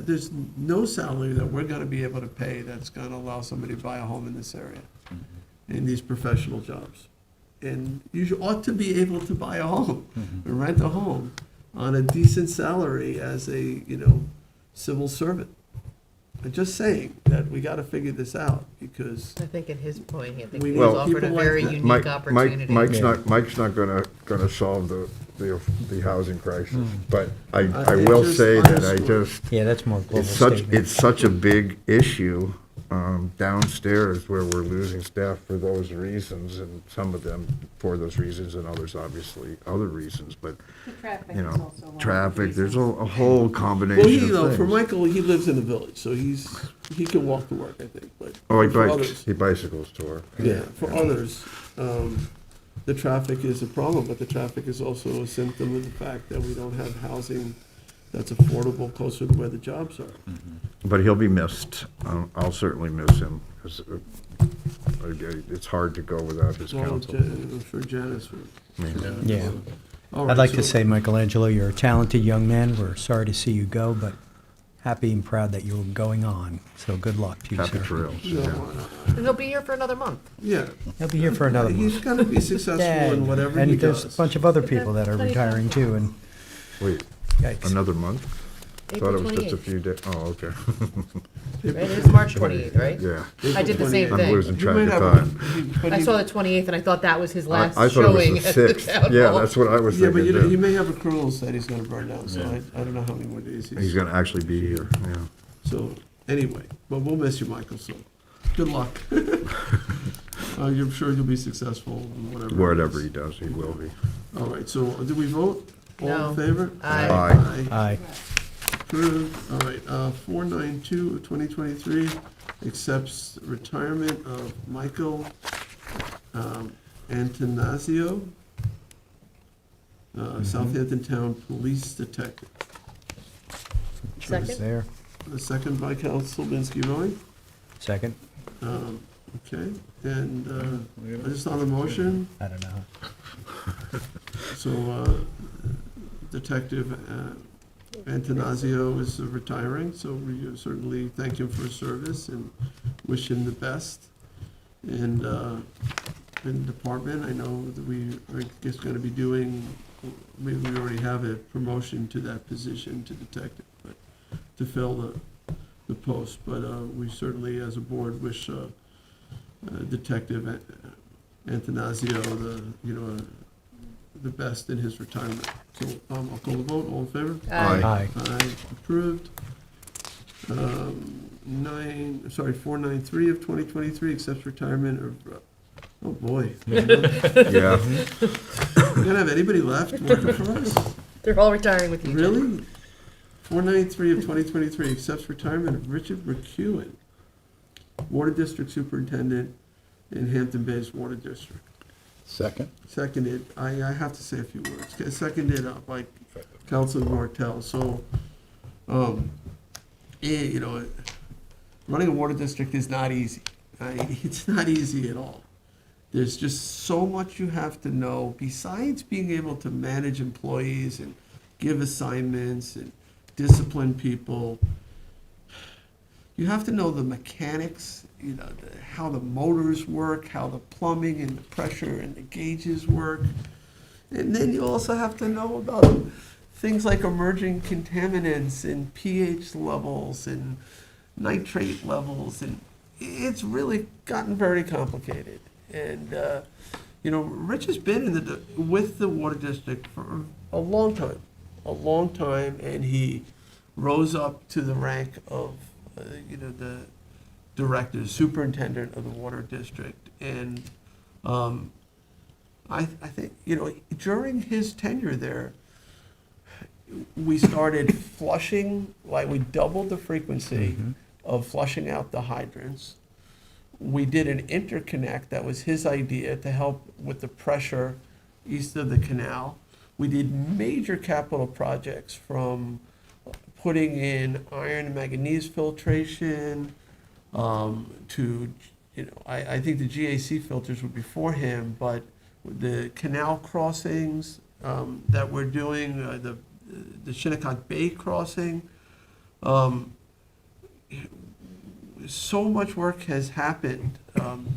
there's no salary that we're gonna be able to pay that's gonna allow somebody to buy a home in this area, in these professional jobs. And ought to be able to buy a home, or rent a home on a decent salary as a, civil servant. I'm just saying that we gotta figure this out, because I think in his point, I think We he need was offered a people like very that. unique opportunity. Mike's not gonna solve the housing crisis, but I it will just say that underscores- Yeah, that's more global it's such, statement. it's such a big issue downstairs where we're losing staff for those reasons, and some of them for those reasons, and others obviously other reasons, but, The traffic you is know, also one of the traffic, there's reasons. a whole Well, combination of for things. Michael, he lives in the village, so he can walk to work, I think, but Oh, for others, he bicycles to work. yeah, for others, the traffic is a problem, but the traffic is also a symptom of the fact that we don't have housing that's affordable closer to where the jobs are. But he'll be missed. I'll certainly miss him, because it's hard to go without his Well, counsel. I'm sure Janice would. Yeah. All I'd right, like to so- say, Michelangelo, you're a talented young man. We're sorry to see you go, but happy and proud that you're going on. So good luck to you, Happy sir. trails. No, yeah. And he'll be here for another month. Yeah. He'll be here for another He's month. gonna be successful Yeah, in whatever he and there's does. a bunch of other people that are retiring too, and Wait, yikes. another month? Thought April it was just a 28th. few days. Oh, okay. Right, it is March 28th, right? Yeah. I did the same I'm thing. losing He track might of have a- time. but I he- saw the 28th, and I thought that was his last I thought it showing was the at the 6th. town Yeah, hall. that's what I was Yeah, thinking but he too. may have accruals that he's gonna burn down, so Yeah. I don't know how many more days He's gonna actually be here, yeah. So, anyway, but we'll miss you, Michael, so good luck. I'm sure you'll be successful in whatever. it Whatever is. he does, he will be. All right, so do we vote? All No. in favor? Aye. Aye. Aye. Approved. All right, 492 of 2023 accepts retirement of Michael Antonazio, Southampton Town Police Detective. Second? There. A second by Council Binsky Roy. Second. Okay, and just on the motion, I don't know. so Detective Antonazio is retiring, so we certainly thank him for his service and wish him the best. And in the department, I know that we are just gonna be doing, maybe we already have a promotion to that position to detective, but to fill the post, but we certainly, as a board, wish Detective Antonazio the best in his retirement. So I'll call the vote. All in favor? Aye. Aye, approved. 493 of 2023 accepts retirement of, oh boy. Yeah. We gonna have anybody left working for us? They're all retiring with you. Jim. Really? 493 of 2023 accepts retirement of Richard McEwen, Water District Superintendent in Hampton Bays Water District. Second? Seconded, I have to say a few words. Okay, seconded by Councilor Martell. So, running a water district is not easy. It's not easy at all. There's just so much you have to know, besides being able to manage employees and give assignments and discipline people. You have to know the mechanics, how the motors work, how the plumbing and the pressure and the gauges work. And then you also have to know about things like emerging contaminants and pH levels and nitrate levels. And it's really gotten very complicated. And, Rich has been with the water district for a long time, and he rose up to the rank of, the director, superintendent of the water district. And I think, during his tenure there, we started flushing, we doubled the frequency of flushing out the hydrants. We did an interconnect that was his idea to help with the pressure east of the canal. We did major capital projects, from putting in iron and manganese filtration to I think the GAC filters were before him, but the canal crossings that we're doing, the Shinnecock Bay crossing, so much work has happened. And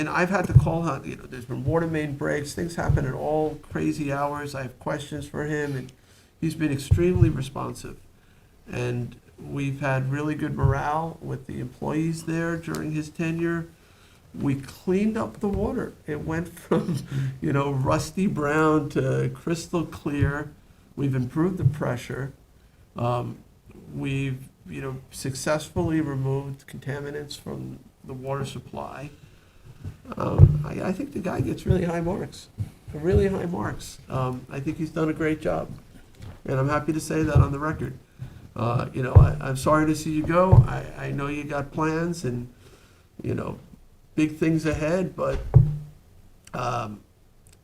I've had to call out, there's been water main breaks, things happen at all crazy hours. I have questions for him, and he's been extremely responsive. And we've had really good morale with the employees there during his tenure. We cleaned up the water. It went from, rusty brown to crystal clear. We've improved the pressure. We've, successfully removed contaminants from the water supply. I think the guy gets really high marks, really high marks. I think he's done a great job, and I'm happy to say that on the record. I'm sorry to see you go. I know you got plans and, big things ahead, but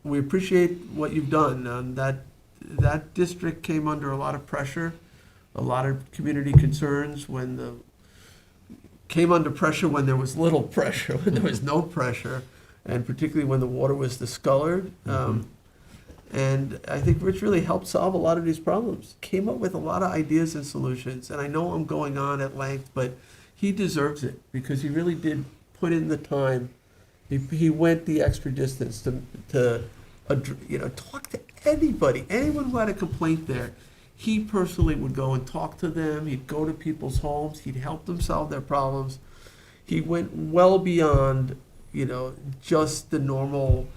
we appreciate what you've done. That district came under a lot of pressure, a lot of community concerns came under pressure when there was little pressure, when there was no pressure, and particularly when the water was discolored. And I think Rich really helped solve a lot of these problems, came up with a lot of ideas and solutions. And I know I'm going on at length, but he deserves it because he really did put in the time. He went the extra distance to talk to anybody, anyone who had a complaint there. He personally would go and talk to them. He'd go to people's homes. He'd help them solve their problems. He went well beyond, just the normal,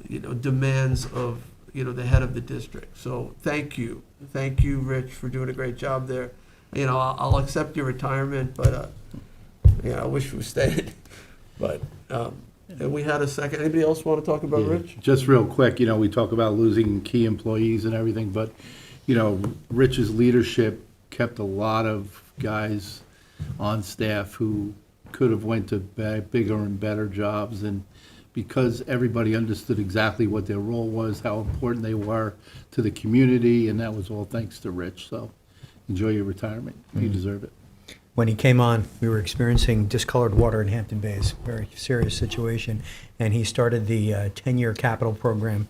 demands of, the head of the district. So thank you. Thank you, Rich, for doing a great job there. I'll accept your retirement, but, I wish you stayed. But, and we had a second. Anybody else want to talk about Rich? Just real quick, we talk about losing key employees and everything, but, Rich's leadership kept a lot of guys on staff who could have went to bigger and better jobs, and because everybody understood exactly what their role was, how important they were to the community, and that was all thanks to Rich. So enjoy your retirement. You deserve it. When he came on, we were experiencing discolored water in Hampton Bays, very serious situation, and he started the 10-year capital program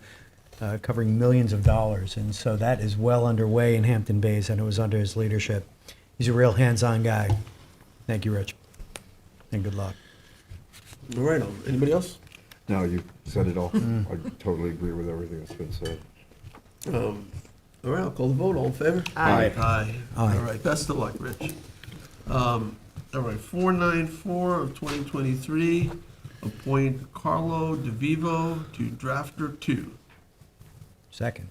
covering millions of dollars, and so that is well underway in Hampton Bays, and it was under his leadership. He's a real hands-on guy. Thank you, Rich, and good luck. All right, anybody else? No, you said it all. I totally agree with everything that's been said. All right, I'll call the vote. All in favor? Aye. Aye. Aye. All right, best of luck, Rich. All right, 494 of 2023, appoint Carlo DeVivo to drafter 2. Second.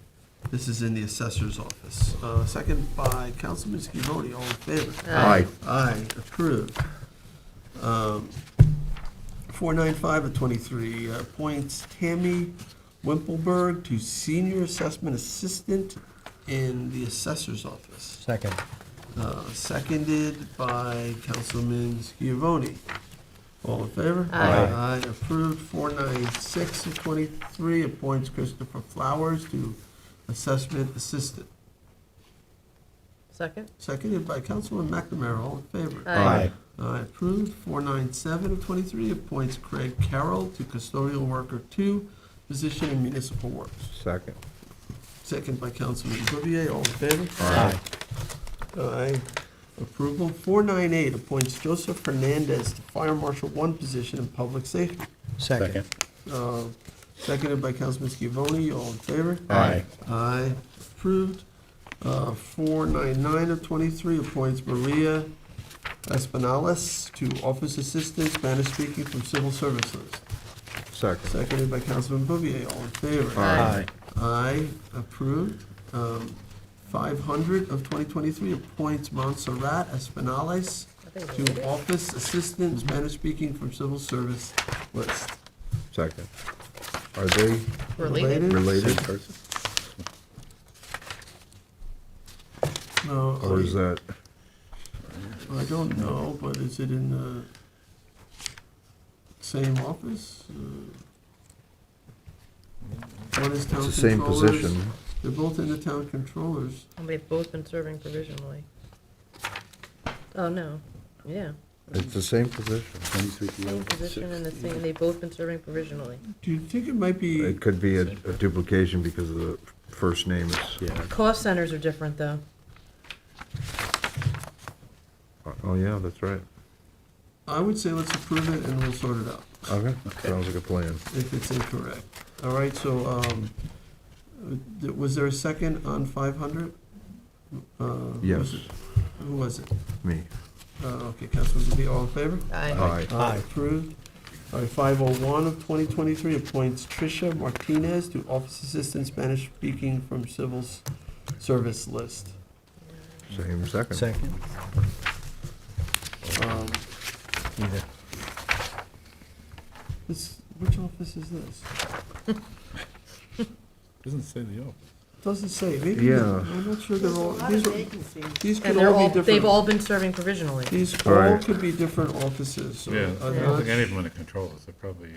This is in the assessor's office. Second by Councilman Schivoni. All in favor? Aye. Aye, approved. 495 of 23, appoints Tammy Wimpelberg to senior assessment assistant in the assessor's office. Second. Seconded by Councilman Schivoni. All in favor? Aye. Aye, approved. 496 of 23, appoints Christopher Flowers to assessment assistant. Second? Seconded by Councilman McNamara. All in favor? Aye. Aye, approved. 497 of 23, appoints Craig Carroll to custodial worker 2, position in municipal works. Second. Second by Councilman Bouvier. All in favor? Aye. Aye. Approval. 498 appoints Joseph Hernandez to Fire Marshal 1 position in public safety. Second. Seconded by Councilman Schivoni. All in favor? Aye. Aye. Approved. 499 of 23 appoints Maria Espinales to office assistant, Spanish speaking from civil services. Second. Seconded by Councilman Bouvier. All in favor? Aye. Aye. Approved. 500 of 2023 appoints Montserrat Espinales to office assistant, Spanish speaking from civil service list. Second. Are they Related? related person? No. Or is that? I don't know, but is it in the same office? One is town It's the same controllers. position. They're both in the town controllers. And they've both been serving provisionally. Oh, no. Yeah. It's the same position. 23 Same position and the same, they've both been serving provisionally. Do you think it might be, It could be a duplication because of the first name is, Cost centers are different, though. oh, yeah, that's right. I would say let's approve it and we'll sort it out Okay, sounds like a plan. if it's incorrect. All right, so, was there a second on 500? Yes. Who was it? Me. Okay, Councilman DeVito, all in favor? Aye. Aye. Approved. All right, 501 of 2023 appoints Tricia Martinez to Office Assistant Spanish Speaking from Civil Service List. Same second. Second. Um, Either. Which office is this? Doesn't say the oath. Doesn't say, maybe, Yeah. I'm not sure they're all, A lot these of are, vacancies. these could And they're all be all, different. they've all been serving provisionally. These all Right. could be different offices, so. Yeah, I I'm don't not think any of them are in control, they're probably,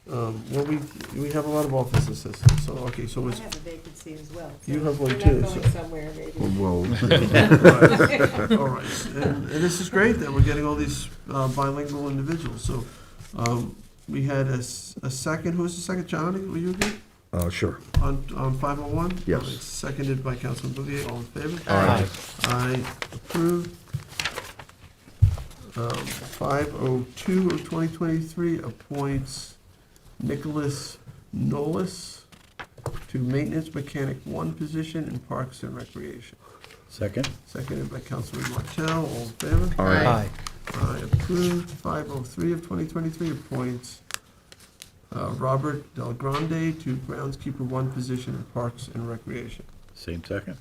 Well, we have a lot of office assistants, so, okay, so I it's, have a vacancy as well. so You have one we're too, not going so- somewhere, maybe. Well, all right, and this is great that we're getting all these bilingual individuals, so, we had a second, who was the second, John, were you again? sure. On 501? Yes. All right, seconded by Councilman Bouvier, all in favor? Aye. Aye, approved. 502 of 2023 appoints Nicholas Nolis to Maintenance Mechanic 1 position in Parks and Recreation. Second? Seconded by Councilman Martell, all in favor? Aye. Aye, approved. 503 of 2023 appoints Robert Del Grande to Groundskeeper 1 position in Parks and Recreation. Same second?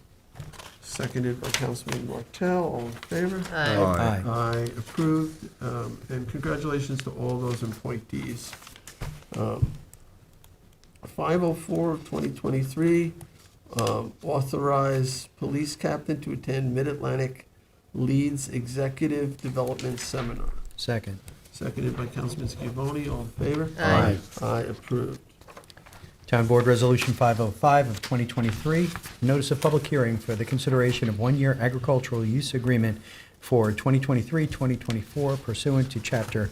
Seconded by Councilman Martell, all in favor? Aye. Aye. Aye, approved, and congratulations to all those appointees. 504 of 2023, authorize police captain to attend Mid-Atlantic Leads Executive Development Seminar. Second. Seconded by Councilman Scavone, all in favor? Aye. Aye, approved. Town Board Resolution 505 of 2023, notice of public hearing for the consideration of one-year agricultural use agreement for 2023-2024 pursuant to Chapter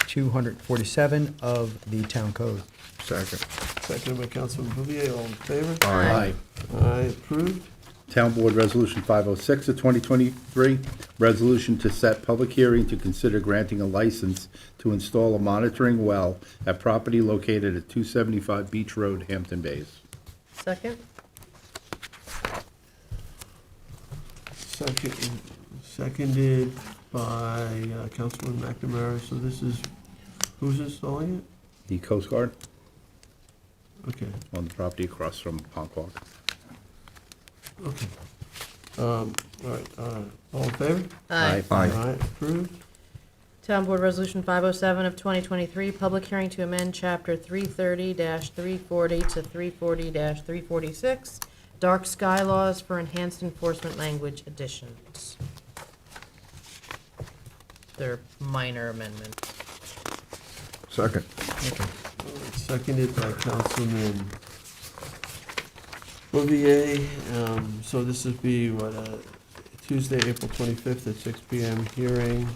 247 of the Town Code. Second. Seconded by Councilman Bouvier, all in favor? Aye. Aye, approved. Town Board Resolution 506 of 2023, resolution to set public hearing to consider granting a license to install a monitoring well at property located at 275 Beach Road, Hampton Bays. Second? Seconded by Councilman McNamara, so this is, who's installing it? The Coast Guard Okay, on the property across from Ponquag. okay. All right, all in favor? Aye. Aye, approved. Town Board Resolution 507 of 2023, public hearing to amend Chapter 330-340 to 340-346, dark sky laws for enhanced enforcement language additions. They're minor amendments. Second. All right, seconded by Councilman Bouvier. So this would be, what, Tuesday, April 25th at 6 PM hearing.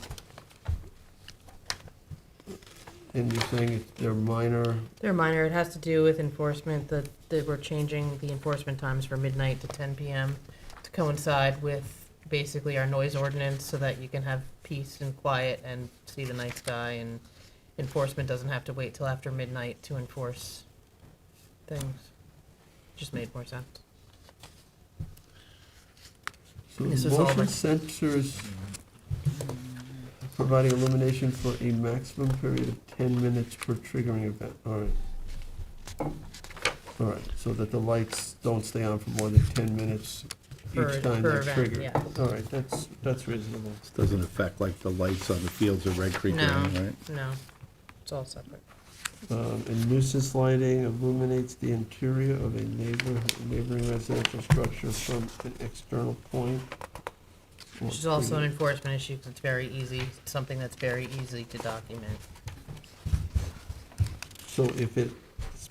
And you're saying they're minor? They're minor. It has to do with enforcement, that we're changing the enforcement times from midnight to 10 PM to coincide with basically our noise ordinance so that you can have peace and quiet and see the night sky, and enforcement doesn't have to wait till after midnight to enforce things. Just made more sense. So This is all motion right. sensors providing illumination for a maximum period of 10 minutes per triggering event. All right. All right, so that the lights don't stay on for more than 10 minutes Per- each time per they're event, triggered. yeah. All right, that's reasonable. This doesn't affect like the lights on the fields of Red Creek, or No, anything, right? no, it's all separate. And nuisance lighting illuminates the interior of a neighboring residential structure from an external point. Which is also an enforcement issue, because it's very easy, something that's very easy to document. So if it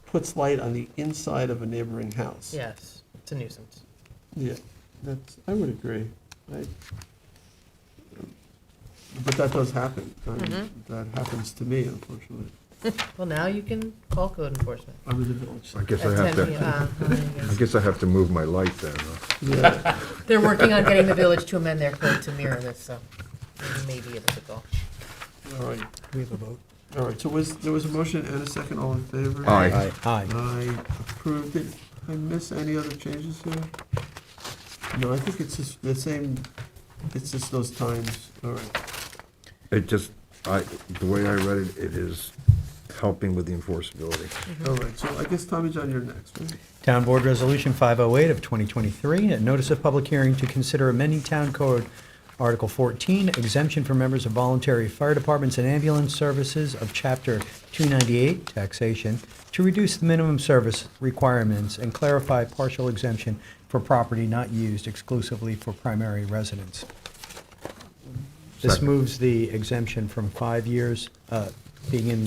puts light on the inside of a neighboring house? Yes. It's a nuisance. Yeah, I would agree. But that does happen. That happens to me, unfortunately. Well, now you can call code enforcement. I'm in the village. I guess At I have 10 p.m. to, I guess I have to move my light then. Yeah. They're working on getting the village to amend their code to mirror this, so you may be able to call. All right. We have a vote. All right, so there was a motion and a second, all in favor? Aye. Aye. I approved it. I miss any other changes here? No, I think it's just the same, it's just those times, all right. It just, the way I read it, it is helping with the enforceability. All right, so I guess Tommy John, you're next, right? Town Board Resolution 508 of 2023, a notice of public hearing to consider amending Town Code Article 14, exemption for members of voluntary fire departments and ambulance services of Chapter 298, taxation, to reduce the minimum service requirements and clarify partial exemption for property not used exclusively for primary residence. This Second. moves the exemption from 5 years, being in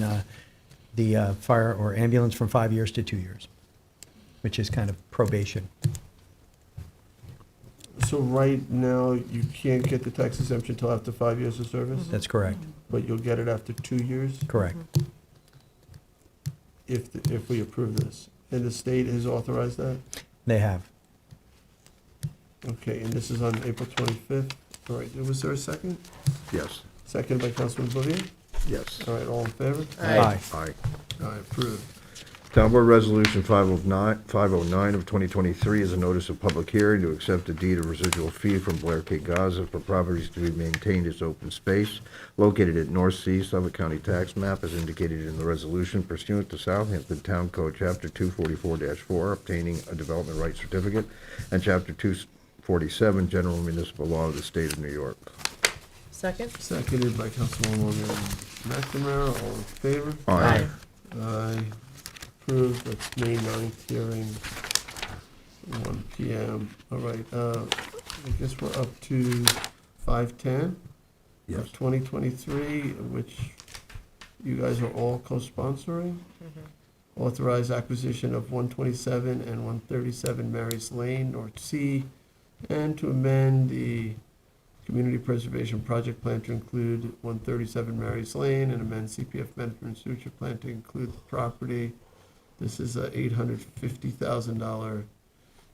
the fire or ambulance from 5 years to 2 years, which is kind of probation. So right now, you can't get the tax exemption until after 5 years of service? That's correct. But you'll get it after 2 years? Correct. If we approve this. And the state has authorized that? They have. Okay, and this is on April 25th? All right, was there a second? Yes. Second by Councilman Bouvier? Yes. All right, all in favor? Aye. Aye. All right, approved. Town Board Resolution 509 of 2023 is a notice of public hearing to accept a deed of residual fee from Blair K. Gaza for properties to be maintained as open space located at North Sea, Suffolk County Tax Map as indicated in the resolution pursuant to Southampton Town Code Chapter 244-4, obtaining a development right certificate, and Chapter 247, General Municipal Law of the State of New York. Second? Seconded by Councilwoman McNamara, all in favor? Aye. Aye. Approved, that's May 9th hearing, 1 PM. All right, I guess we're up to 510 Yes. of 2023, which you guys are all co-sponsoring. Authorize acquisition of 127 and 137 Mary's Lane, North Sea, and to amend the Community Preservation Project Plan to include 137 Mary's Lane and amend CPF management future plan to include the property. This is a $850,000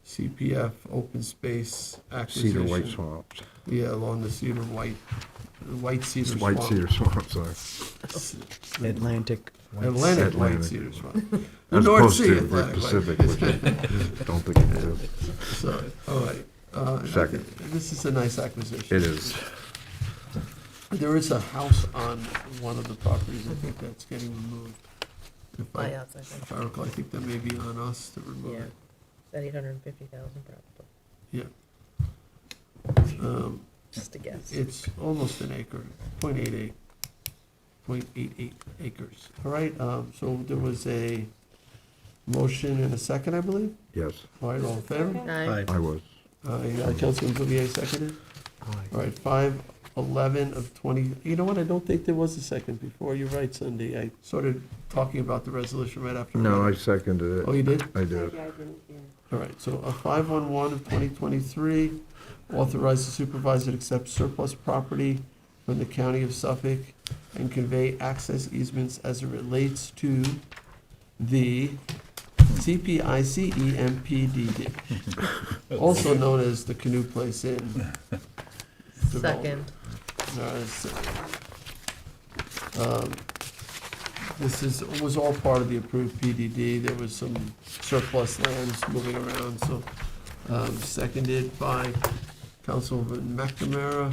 CPF open space acquisition. Cedar White Swamps. Yeah, along the White Cedar Swamp. White Cedar Swamp, sorry. Atlantic. Atlantic White Atlantic. Cedar Swamp. The As North opposed Sea to Atlantic, Pacific, right? which I don't think it is. So, all right. Second. This is a nice acquisition. It is. There is a house on one of the properties, I think that's getting removed. If I Buyouts, I think. if I recall, I think that may be on us to remove Yeah. it. That 850,000 probably. Yeah. Just a guess. It's almost an acre, 0.88 acres. All right, so there was a motion and a second, I believe? Yes. All right, all in favor? Aye. I was. Councilman Bouvier seconded? All right, 511 of 20, you know what, I don't think there was a second before, you're right, Cindy. I started talking about the resolution right after. No, I seconded it. Oh, you did? I did. All right, so a 511 of 2023, authorize the supervisor to accept surplus property from the county of Suffolk and convey access easements as it relates to the CPICEMPDD, also known as the Canoe Place Inn. Second. This was all part of the approved PDD. There was some surplus lands moving around, so seconded by Councilwoman McNamara.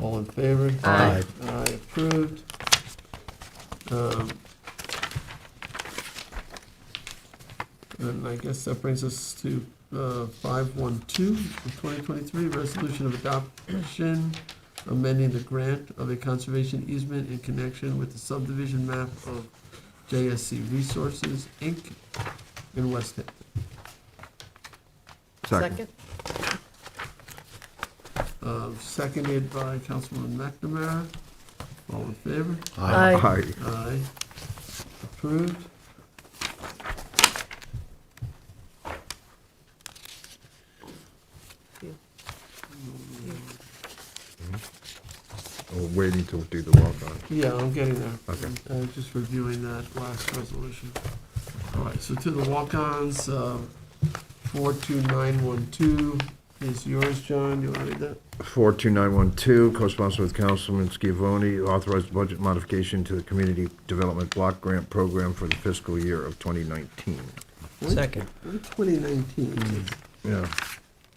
All in favor? Aye. Aye, approved. And I guess that brings us to 512 of 2023, resolution of adoption, amending the grant of a conservation easement in connection with the subdivision map of JSC Resources, Inc. in West Hampton. Second? Seconded by Councilwoman McNamara. All in favor? Aye. Aye. Aye. Approved. We're waiting to do the walk-on. Yeah, I'm getting there. Okay. Just reviewing that last resolution. All right, so to the walk-ons, 42912 is yours, John. You want to read that? 42912, co-sponsored with Councilman Scavone, authorized budget modification to the Community Development Block Grant Program for the fiscal year of 2019. Second. 2019. Yeah,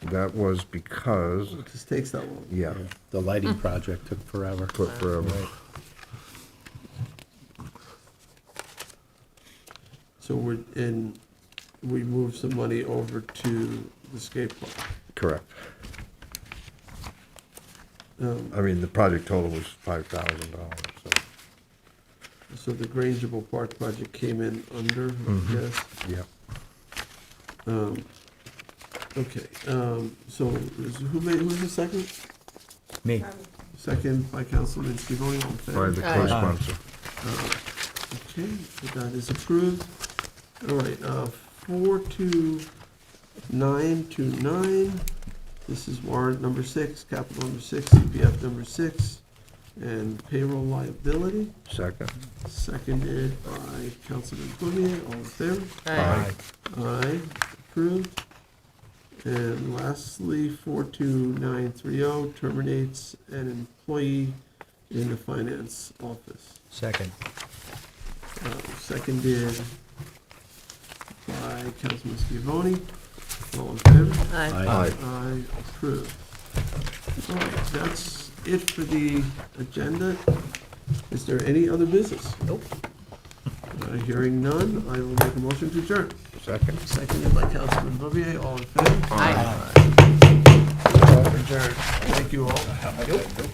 that was because, It just takes that long. yeah, The lighting project took forever. took forever. So we moved some money over to the skate park. Correct. I mean, the project total was $5,000, so. So the Grangeable Park project came in under, Mhm. yes? Yeah. Okay, so who's the second? Me. Second by Councilman Scavone, all in favor? By the Aye. co-sponsor. Okay, so that is approved. All right, 42929, this is warrant number 6, capital number 6, CPF number 6, and payroll liability, Second. seconded by Councilman Bouvier, all in favor? Aye. Aye, approved. And lastly, 42930 terminates an employee in the finance office. Second. Seconded by Councilman Scavone. All in favor? Aye. Aye. Aye, approved. All right, that's it for the agenda. Is there any other business? Nope. Hearing none, I will make a motion to adjourn. Second. Seconded by Councilman Bouvier, all in favor? Aye. Adjourned. Thank you all.